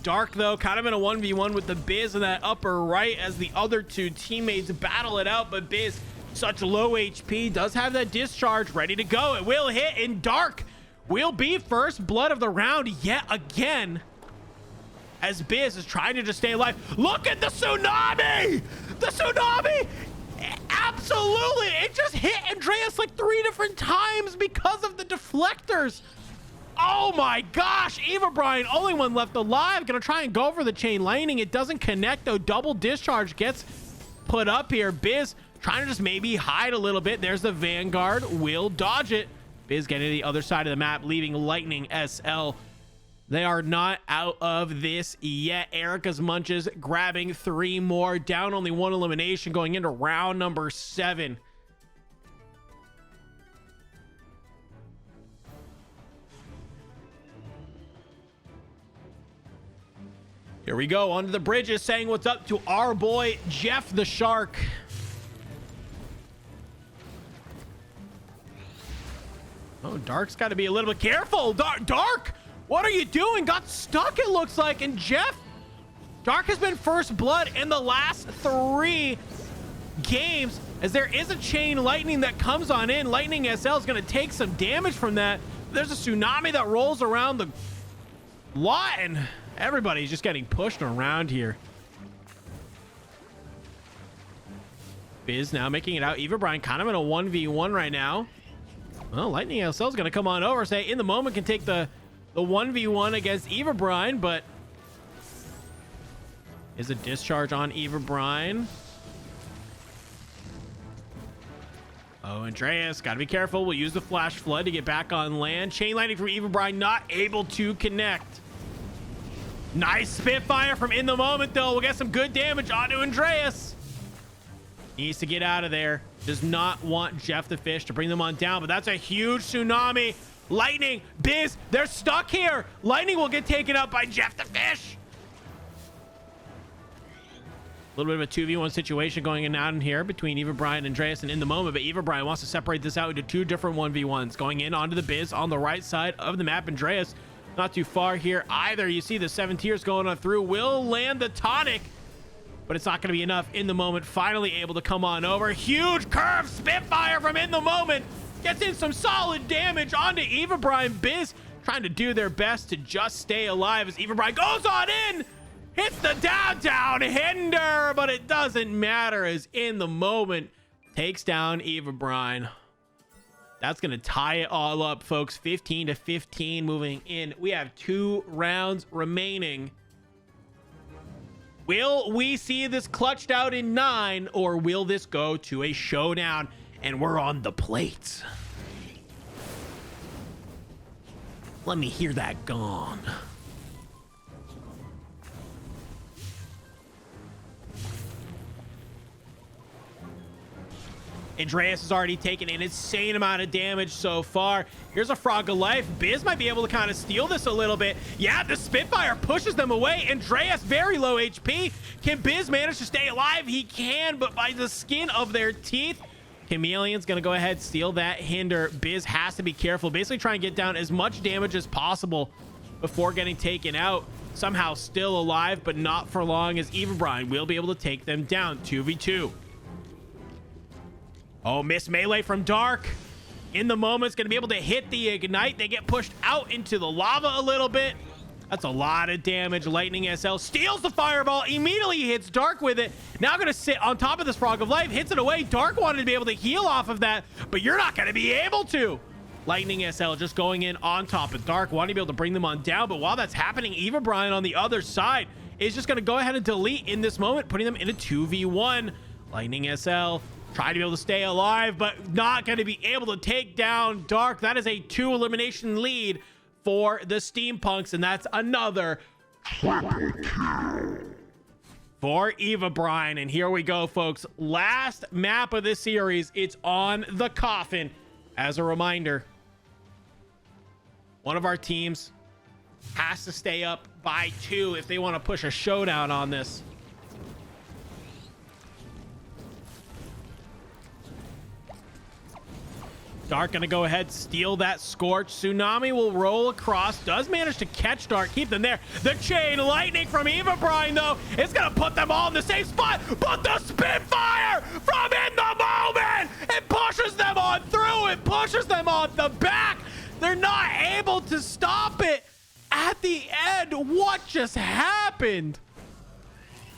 Dark, though, kind of in a 1v1 with the Biz in that upper right as the other two teammates battle it out. But Biz, such low HP, does have that discharge ready to go. It will hit, and Dark will be first blood of the round yet again as Biz is trying to just stay alive. Look at the Tsunami! The Tsunami! Absolutely! It just hit Andreas like 3 different times because of the deflectors. Oh my gosh! Eva, Brian, only one left alive. Gonna try and go for the Chain Lightning. It doesn't connect, though. Double discharge gets put up here. Biz trying to just maybe hide a little bit. There's the Vanguard. Will dodge it. Biz getting to the other side of the map, leaving Lightning SL. They are not out of this yet. Erica's Munches grabbing 3 more. Down only 1 elimination going into round number 7. Here we go. Onto the bridges, saying what's up to our boy, Jeff the Shark. Oh, Dark's got to be a little bit careful. Dark What are you doing? Got stuck, it looks like. And Jeff, Dark has been first blood in the last 3 games, as there is a chain lightning that comes on in. Lightning SL is going to take some damage from that. There's a tsunami that rolls around the lot, and everybody's just getting pushed around here. Biz now making it out. Eva Brine kind of in a 1v1 right now. Well, Lightning SL is going to come on over, say in the moment can take the 1v1 against Eva Brine, but is a discharge on Eva Brine. Oh, Andreas, got to be careful. We'll use the flash flood to get back on land. Chain lightning from Eva Brine, not able to connect. Nice Spitfire from in the moment, though. We'll get some good damage onto Andreas. Needs to get out of there. Does not want Jeff the Fish to bring them on down, but that's a huge tsunami. Lightning, Biz, they're stuck here. Lightning will get taken out by Jeff the Fish. A little bit of a 2v1 situation going on in here between Eva Brine and Andreas and in the moment, but Eva Brine wants to separate this out into 2 different 1v1s. Going in onto the Biz on the right side of the map. Andreas not too far here either. You see the 7 tiers going on through. Will land the tonic, but it's not going to be enough in the moment. Finally able to come on over. Huge curve Spitfire from in the moment. Gets in some solid damage onto Eva Brine. Biz trying to do their best to just stay alive as Eva Brine goes on in. Hits the downtown hinder, but it doesn't matter as in the moment takes down Eva Brine. That's going to tie it all up, folks. 15-15 moving in. We have 2 rounds remaining. Will we see this clutched out in 9, or will this go to a showdown? And we're on the plates. Let me hear that gong. Andreas has already taken an insane amount of damage so far. Here's a Frog of Life. Biz might be able to kind of steal this a little bit. Yeah, the Spitfire pushes them away. Andreas, very low HP. Can Biz manage to stay alive? He can, but by the skin of their teeth. Chameleon's going to go ahead, steal that hinder. Biz has to be careful. Basically try and get down as much damage as possible before getting taken out. Somehow still alive, but not for long, as Eva Brine will be able to take them down. 2v2. Oh, miss melee from Dark. In the moment, it's going to be able to hit the ignite. They get pushed out into the lava a little bit. That's a lot of damage. Lightning SL steals the fireball. Immediately hits Dark with it. Now going to sit on top of this Frog of Life. Hits it away. Dark wanted to be able to heal off of that, but you're not going to be able to. Lightning SL just going in on top of Dark, wanting to be able to bring them on down. But while that's happening, Eva Brine on the other side is just going to go ahead and delete in this moment, putting them in a 2v1. Lightning SL trying to be able to stay alive, but not going to be able to take down Dark. That is a 2 elimination lead for the Steampunks, and that's another for Eva Brine. And here we go, folks. Last map of this series. It's on the coffin. As a reminder, one of our teams has to stay up by 2 if they want to push a showdown on this. Dark gonna go ahead, steal that Scorch. Tsunami will roll across, does manage to catch Dark, keep them there. The chain lightning from Eva Brine, though, is gonna put them all in the same spot, but the Spitfire from in the moment, it pushes them on through, it pushes them on the back. They're not able to stop it at the end. What just happened?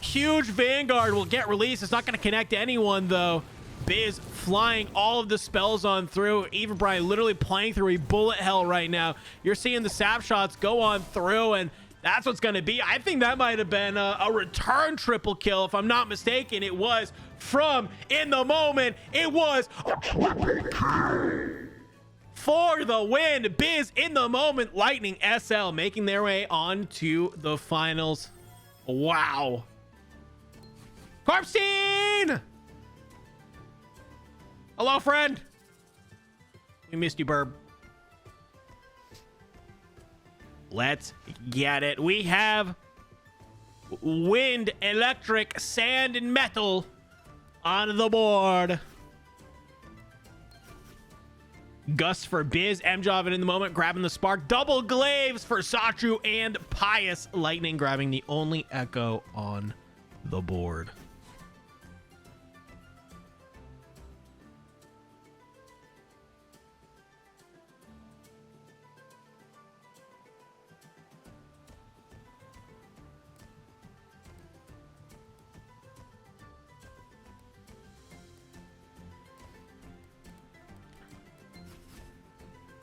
Huge Vanguard will get released. It's not gonna connect to anyone, though. Biz flying all of the spells on through. Eva Brine literally playing through a bullet hell right now. You're seeing the sap shots go on through, and that's what's going to be. I think that might have been a return triple kill, if I'm not mistaken. It was from in the moment. It was a triple kill for the win. Biz in the moment. Lightning SL making their way on to the finals. Wow. Corpstein! Hello, friend. We missed you, Burb. Let's get it. We have wind, electric, sand, and metal on the board. Gus for Biz. Mjov in the moment, grabbing the spark. Double glaives for Sachu and Pious. Lightning grabbing the only echo on the board.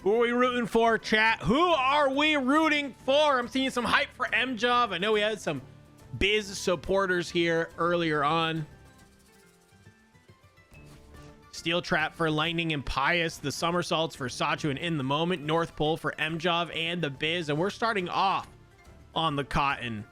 Who are we rooting for, chat? Who are we rooting for? I'm seeing some hype for Mjov. I know we had some Biz supporters here earlier on. Steel Trap for Lightning and Pious. The somersaults for Sachu and In the Moment. North Pole for Mjov and the Biz. And we're starting off on the coffin.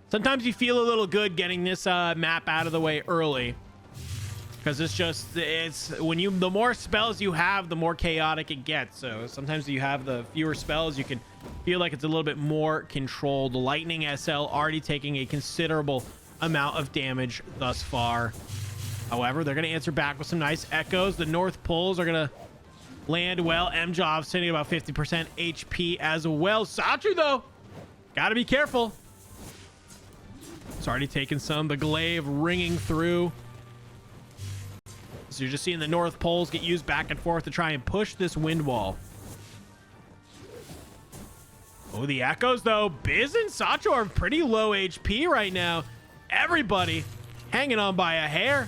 Sometimes you feel a little good getting this map out of the way early, because it's when the more spells you have, the more chaotic it gets. So sometimes you have the fewer spells, you can feel like it's a little bit more controlled. Lightning SL already taking a considerable amount of damage thus far. However, they're going to answer back with some nice echoes. The North Poles are going to land well. Mjov sitting at about 50% HP as well. Sachu, though, got to be careful. It's already taken some. The glaive ringing through. So you're just seeing the North Poles get used back and forth to try and push this wind wall. Oh, the echoes, though. Biz and Sacho are pretty low HP right now. Everybody hanging on by a hair.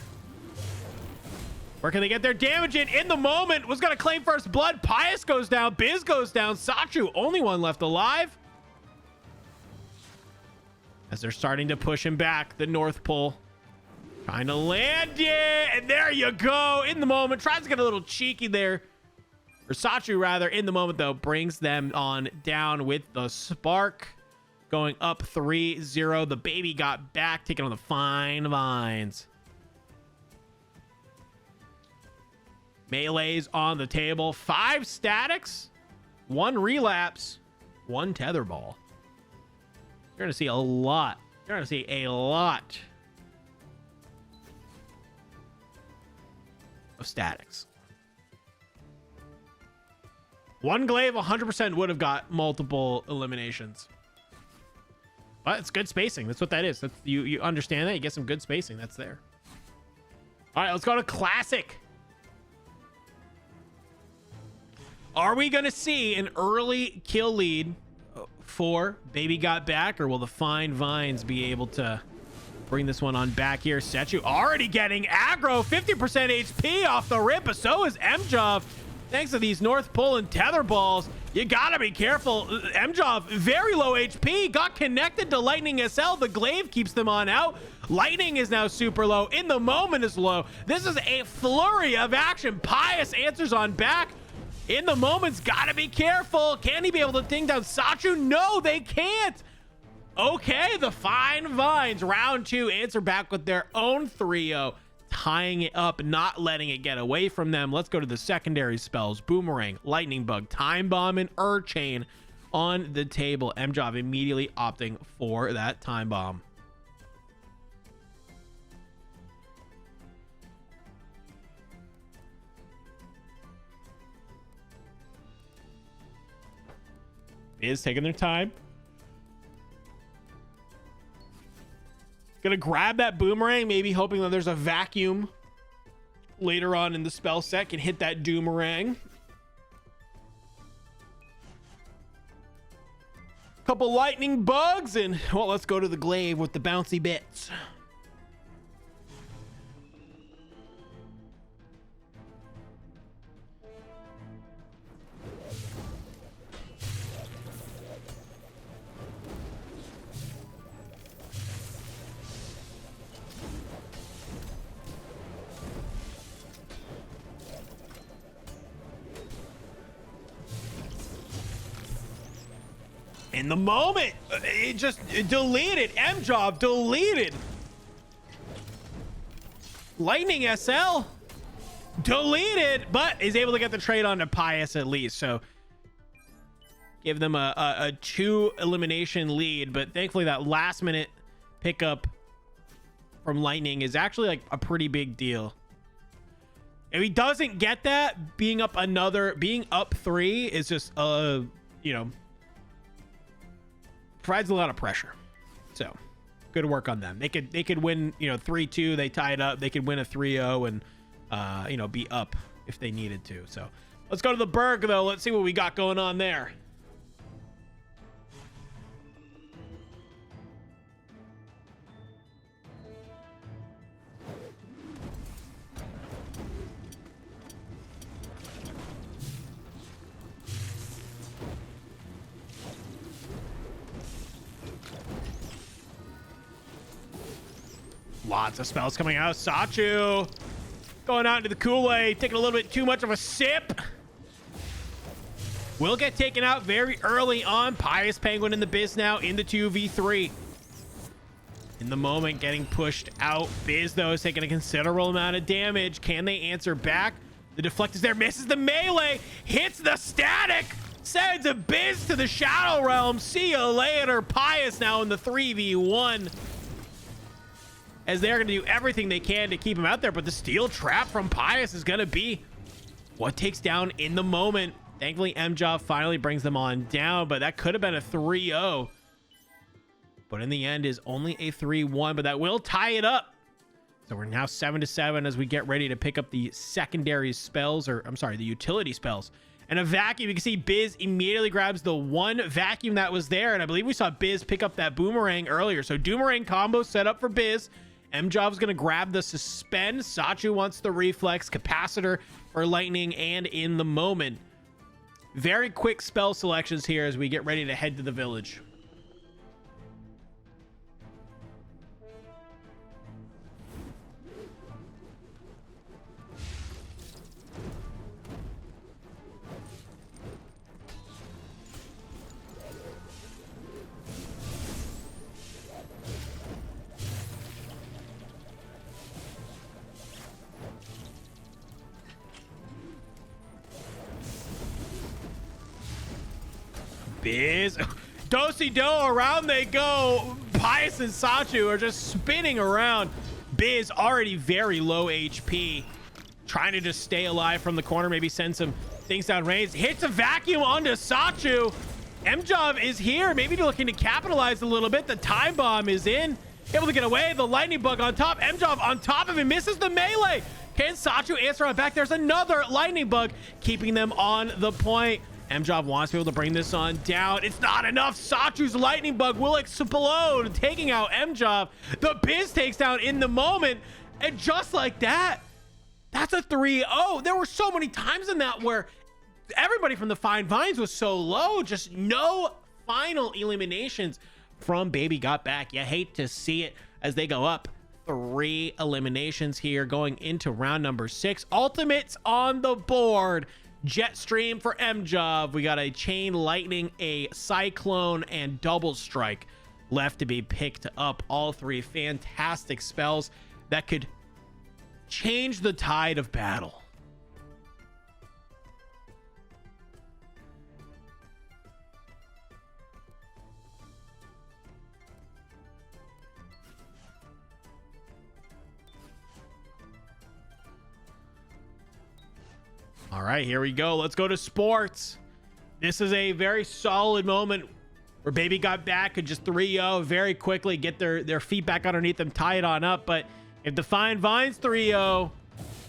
Where can they get their damage in the moment? Was going to claim first blood. Pious goes down. Biz goes down. Sachu, only one left alive. As they're starting to push him back, the North Pole trying to land it, and there you go. In the moment, tries to get a little cheeky there, or Sachu rather. In the moment, though, brings them on down with the spark, going up 3-0. The baby got back, taking on the fine vines. Melees on the table. 5 statics, 1 relapse, 1 tetherball. You're going to see a lot. You're going to see a lot of statics. 1 glaive 100% would have got multiple eliminations. But it's good spacing. That's what that is. That's, you understand that? You get some good spacing. That's there. All right, let's go to Classic. Are we going to see an early kill lead for Baby Got Back, or will the fine vines be able to bring this one on back here? Sechu already getting aggro, 50% HP off the rip, but so is Mjov. Thanks to these North Pole and tether balls, you gotta be careful. Mjov, very low HP, got connected to Lightning SL. The glaive keeps them on out. Lightning is now super low. In the moment is low. This is a flurry of action. Pious answers on back. In the moment's gotta be careful. Can he be able to ding down Sachu? No, they can't. Okay, the fine vines, round 2, answer back with their own 3-0, tying it up, not letting it get away from them. Let's go to the secondary spells. Boomerang, Lightning Bug, Time Bomb, and Chain on the table. Mjov immediately opting for that Time Bomb. Is taking their time. Gonna grab that boomerang, maybe hoping that there's a vacuum later on in the spell set, can hit that doomerang. Couple lightning bugs, and well, let's go to the glaive with the bouncy bits. In the moment, it just deleted. Mjov deleted. Lightning SL deleted, but is able to get the trade onto Pious at least. So give them a 2 elimination lead, but thankfully that last minute pickup from Lightning is actually like a pretty big deal. If he doesn't get that, being up 3 is just you know, provides a lot of pressure. So good work on them. They could win, you know, 3-2, they tie it up. They could win a 3-0 and you know, be up if they needed to. So let's go to the Berg though. Let's see what we got going on there. Lots of spells coming out. Sachu going out into the Kool-Aid, taking a little bit too much of a sip. Will get taken out very early on. Pious Penguin in the Biz now in the 2v3. In the moment, getting pushed out. Biz, though, is taking a considerable amount of damage. Can they answer back? The deflect is there, misses the melee, hits the static, sends a Biz to the Shadow Realm. See you later. Pious now in the 3v1. As they're going to do everything they can to keep him out there. But the steel trap from Pious is going to be what takes down in the moment. Thankfully, MJob finally brings them on down. But that could have been a 3-0. But in the end is only a 3-1. But that will tie it up. So we're now 7-7 as we get ready to pick up the secondary spells. Or, I'm sorry, the utility spells. And a vacuum. You can see Biz immediately grabs the one vacuum that was there. And I believe we saw Biz pick up that boomerang earlier. So Doomerang combo set up for Biz. MJob's going to grab the suspend. Sachu wants the reflex. Capacitor for Lightning and in the moment. Very quick spell selections here as we get ready to head to the village. Biz, do-si-do, around they go. Pious and Sachu are just spinning around. Biz already very low HP, trying to just stay alive from the corner, maybe send some things down range. Hits a vacuum onto Sachu. MJob is here, maybe looking to capitalize a little bit. The time bomb is in, able to get away. The lightning bug on top. MJob on top of him, misses the melee. Can Sachu answer on back? There's another lightning bug, keeping them on the point. MJob wants to be able to bring this on down. It's not enough. Sachu's lightning bug will explode, taking out MJob. The Biz takes down in the moment. And just like that, that's a 3-0. There were so many times in that where everybody from the Fine Vines was so low. Just no final eliminations from Baby Got Back. You hate to see it as they go up 3 eliminations here going into round number 6. Ultimates on the board. Jet Stream for MJob. We got a Chain Lightning, a Cyclone, and Double Strike left to be picked up. All 3 fantastic spells that could change the tide of battle. All right, here we go. Let's go to sports. This is a very solid moment where Baby Got Back could just 3-0 very quickly, get their feet back underneath them, tie it on up. But if the Fine Vines 3-0,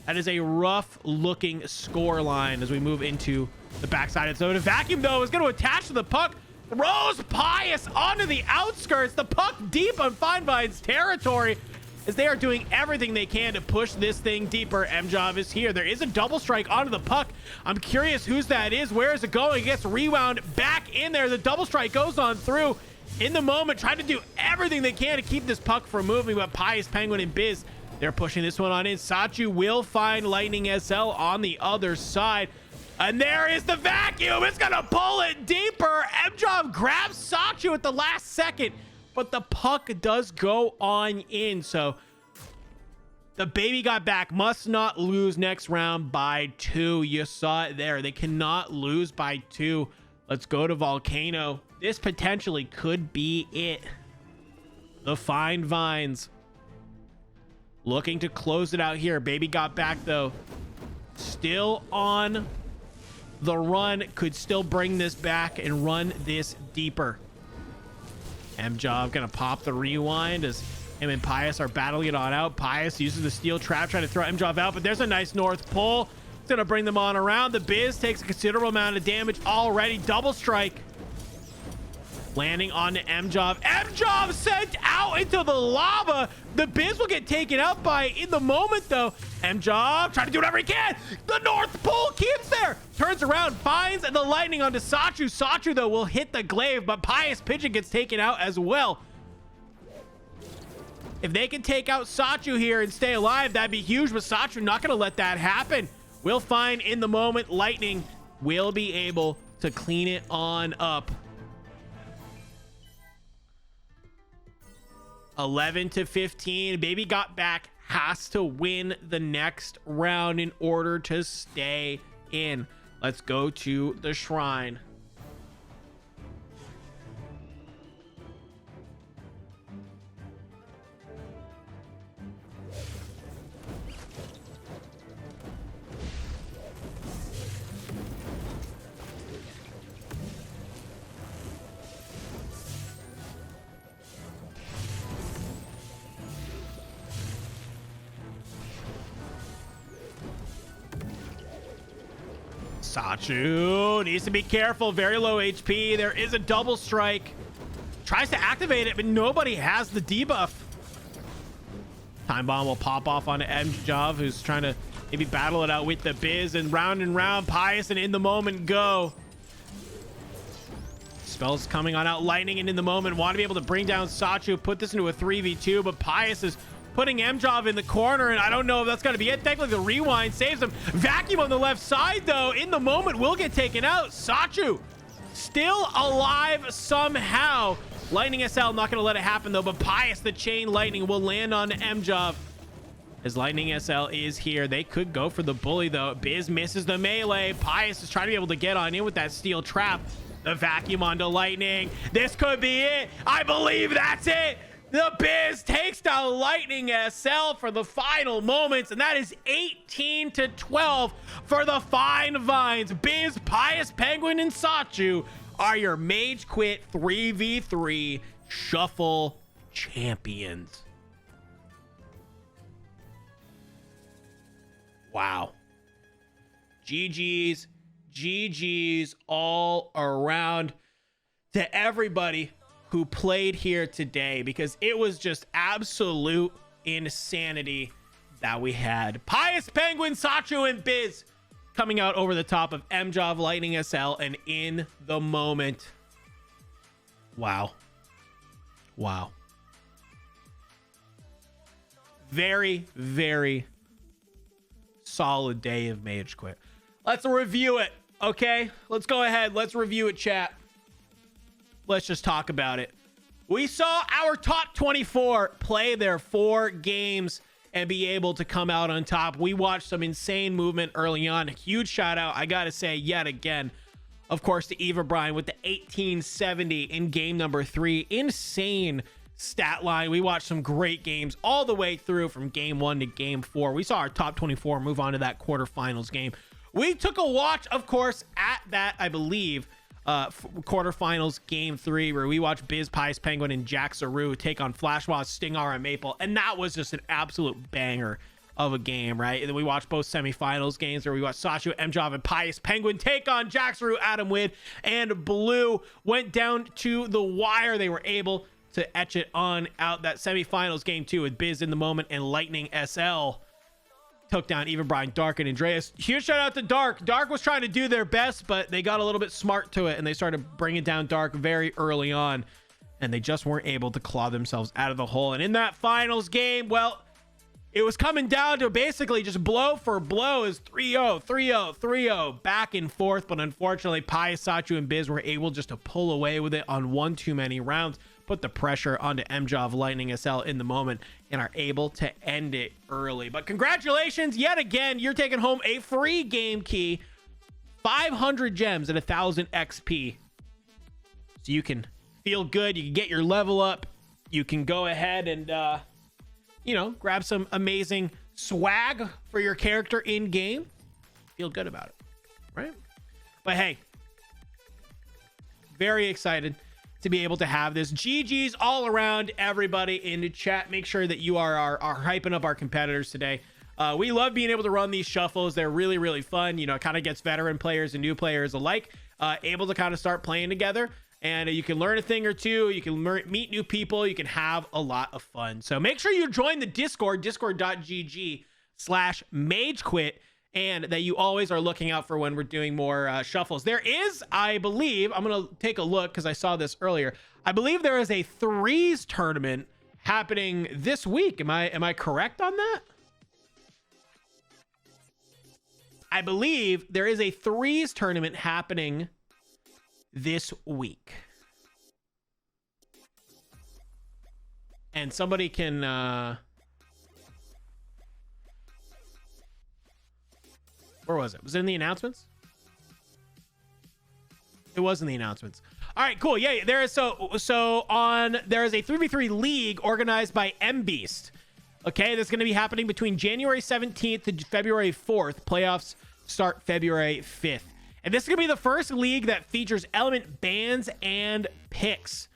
that is a rough looking score line as we move into the backside. So the vacuum, though, is going to attach to the puck. Throws Pious onto the outskirts. The puck deep on Fine Vines territory, as they are doing everything they can to push this thing deeper. MJob is here. There is a double strike onto the puck. I'm curious whose that is. Where is it going? It gets rewound back in there. The double strike goes on through in the moment, trying to do everything they can to keep this puck from moving. But Pious, Penguin, and Biz, they're pushing this one on in. Sachu will find Lightning SL on the other side. And there is the vacuum. It's going to pull it deeper. MJob grabs Sachu at the last second, but the puck does go on in. So the Baby Got Back must not lose next round by 2. You saw it there. They cannot lose by 2. Let's go to Volcano. This potentially could be it. The Fine Vines looking to close it out here. Baby got back though. Still on the run. Could still bring this back and run this deeper. M-Job gonna pop the rewind as him and Pius are battling it on out. Pius uses the steel trap trying to throw M-Job out, but there's a nice north pull. It's gonna bring them on around. The Biz takes a considerable amount of damage already. Double strike landing on the M-Job. M-Job sent out into the lava. The Biz will get taken out by in the moment though. M-Job trying to do whatever he can. The north pole keeps there. Turns around, finds the lightning onto Sachu. Sachu though will hit the glaive, but Pius Pigeon gets taken out as well. If they can take out Sachu here and stay alive, that'd be huge, but Sachu not gonna let that happen. We'll find in the moment lightning will be able to clean it on up. 11-15. Baby got back, has to win the next round in order to stay in. Let's go to the shrine. Sachu needs to be careful. Very low HP. There is a double strike. Tries to activate it, but nobody has the debuff. Time bomb will pop off on M-Job, who's trying to maybe battle it out with the Biz, and round Pius and in the moment go. Spells coming on out. Lightning and in the moment want to be able to bring down Sachu, put this into a 3v2, but Pius is putting M-Job in the corner, and I don't know if that's going to be it. Thankfully, the rewind saves him. Vacuum on the left side, though, in the moment will get taken out. Sachu still alive somehow. Lightning SL not going to let it happen, though, but Pius, the chain lightning, will land on M-Job. As Lightning SL is here. They could go for the bully, though. Biz misses the melee. Pius is trying to be able to get on in with that steel trap. The vacuum onto Lightning. This could be it. I believe that's it. The Biz takes down Lightning SL for the final moments, and that is 18-12 for the Fine Vines. Biz, Pius, Penguin, and Sachu are your MageQuit 3v3 Shuffle champions. Wow. GG's, GG's all around to everybody who played here today, because it was just absolute insanity that we had. Pius, Penguin, Sachu, and Biz coming out over the top of M-Job, Lightning SL, and in the moment. Wow. Wow. Very, very solid day of MageQuit. Let's review it, okay? Let's go ahead. Let's review it, chat. Let's just talk about it. We saw our top 24 play their 4 games and be able to come out on top. We watched some insane movement early on. A huge shout out, I gotta say yet again, of course, to Eva Bryan with the 1870 in game number 3. Insane stat line. We watched some great games all the way through from game 1 to game 4. We saw our top 24 move on to that quarterfinals game. We took a watch, of course, at that, I believe, quarterfinals game 3, where we watched Biz, Pius, Penguin, and Jack Saru take on Flashwaz, Stingara, and Maple, and that was just an absolute banger of a game, right? And then we watched both semifinals games where we watched Sachu, M-Job, and Pius Penguin take on Jack Saru, Adam Wid, and Blue. Went down to the wire. They were able to etch it on out. That semifinals game 2 with Biz in the moment and Lightning SL took down Eva Bryan, Dark, and Andreas. Huge shout out to Dark. Dark was trying to do their best, but they got a little bit smart to it, and they started bringing down Dark very early on, and they just weren't able to claw themselves out of the hole. And in that finals game, well, it was coming down to basically just blow for blow, as 3-0, 3-0, 3-0, back and forth. But unfortunately, Pius, Sachu, and Biz were able just to pull away with it on one too many rounds, put the pressure onto M-Job, Lightning SL in the moment, and are able to end it early. But congratulations yet again. You're taking home a free game key, 500 gems, and 1,000 XP. So you can feel good. You can get your level up you can go ahead and, you know, grab some amazing swag for your character in game. Feel good about it, right? But hey, very excited to be able to have this. GG's all around everybody in the chat. Make sure that you are hyping up our competitors today. We love being able to run these shuffles. They're really, really fun. You know, it kind of gets veteran players and new players alike able to kind of start playing together. And you can learn a thing or two. You can meet new people. You can have a lot of fun. So make sure you join the Discord, discord.gg/MageQuit, and that you always are looking out for when we're doing more shuffles. There is, I believe, I'm going to take a look because I saw this earlier. I believe there is a threes tournament happening this week. Am I correct on that? I believe there is a threes tournament happening this week. And somebody can where was it? Was it in the announcements? It was in the announcements. All right, cool. Yeah, there is there is a 3v3 league organized by MBeast. Okay, that's going to be happening between January 17th to February 4th. Playoffs start February 5th. And this is going to be the first league that features element bans and picks.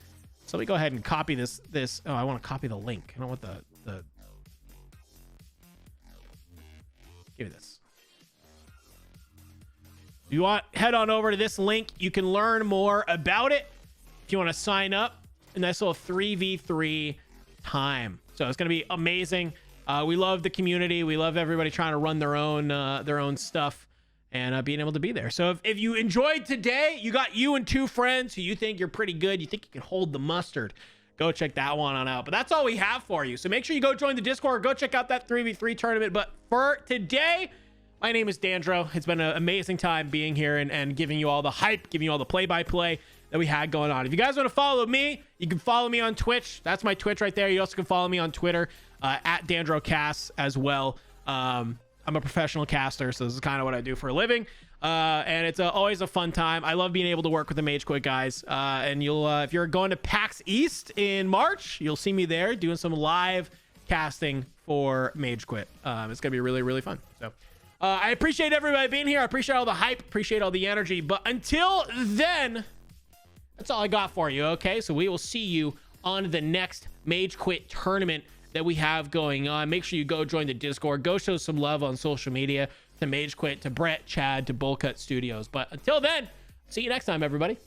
So let me go ahead and copy this. Oh, I want to copy the link. I don't want the give me this. If you want, head on over to this link. You can learn more about it. If you want to sign up, a nice little 3v3 time. So it's going to be amazing. We love the community. We love everybody trying to run their own stuff and being able to be there. So if you enjoyed today, you got you and two friends who you think you're pretty good, you think you can hold the mustard, go check that one on out. But that's all we have for you. So make sure you go join the Discord, go check out that 3v3 tournament. But for today, my name is Dandro. It's been an amazing time being here and giving you all the hype, giving you all the play-by-play that we had going on. If you guys want to follow me, you can follow me on Twitch. That's my Twitch right there. You also can follow me on Twitter at DandroCast as well. I'm a professional caster, so this is kind of what I do for a living. And it's always a fun time. I love being able to work with the MageQuit guys. And you'll, if you're going to PAX East in March, you'll see me there doing some live casting for MageQuit. It's gonna be really, really fun. So I appreciate everybody being here. I appreciate all the hype, appreciate all the energy. But until then, that's all I got for you. Okay, so we will see you on the next MageQuit tournament that we have going on. Make sure you go join the Discord, go show some love on social media to MageQuit, to Brett, Chad, to Bowlcut Studios. But until then, see you next time, everybody.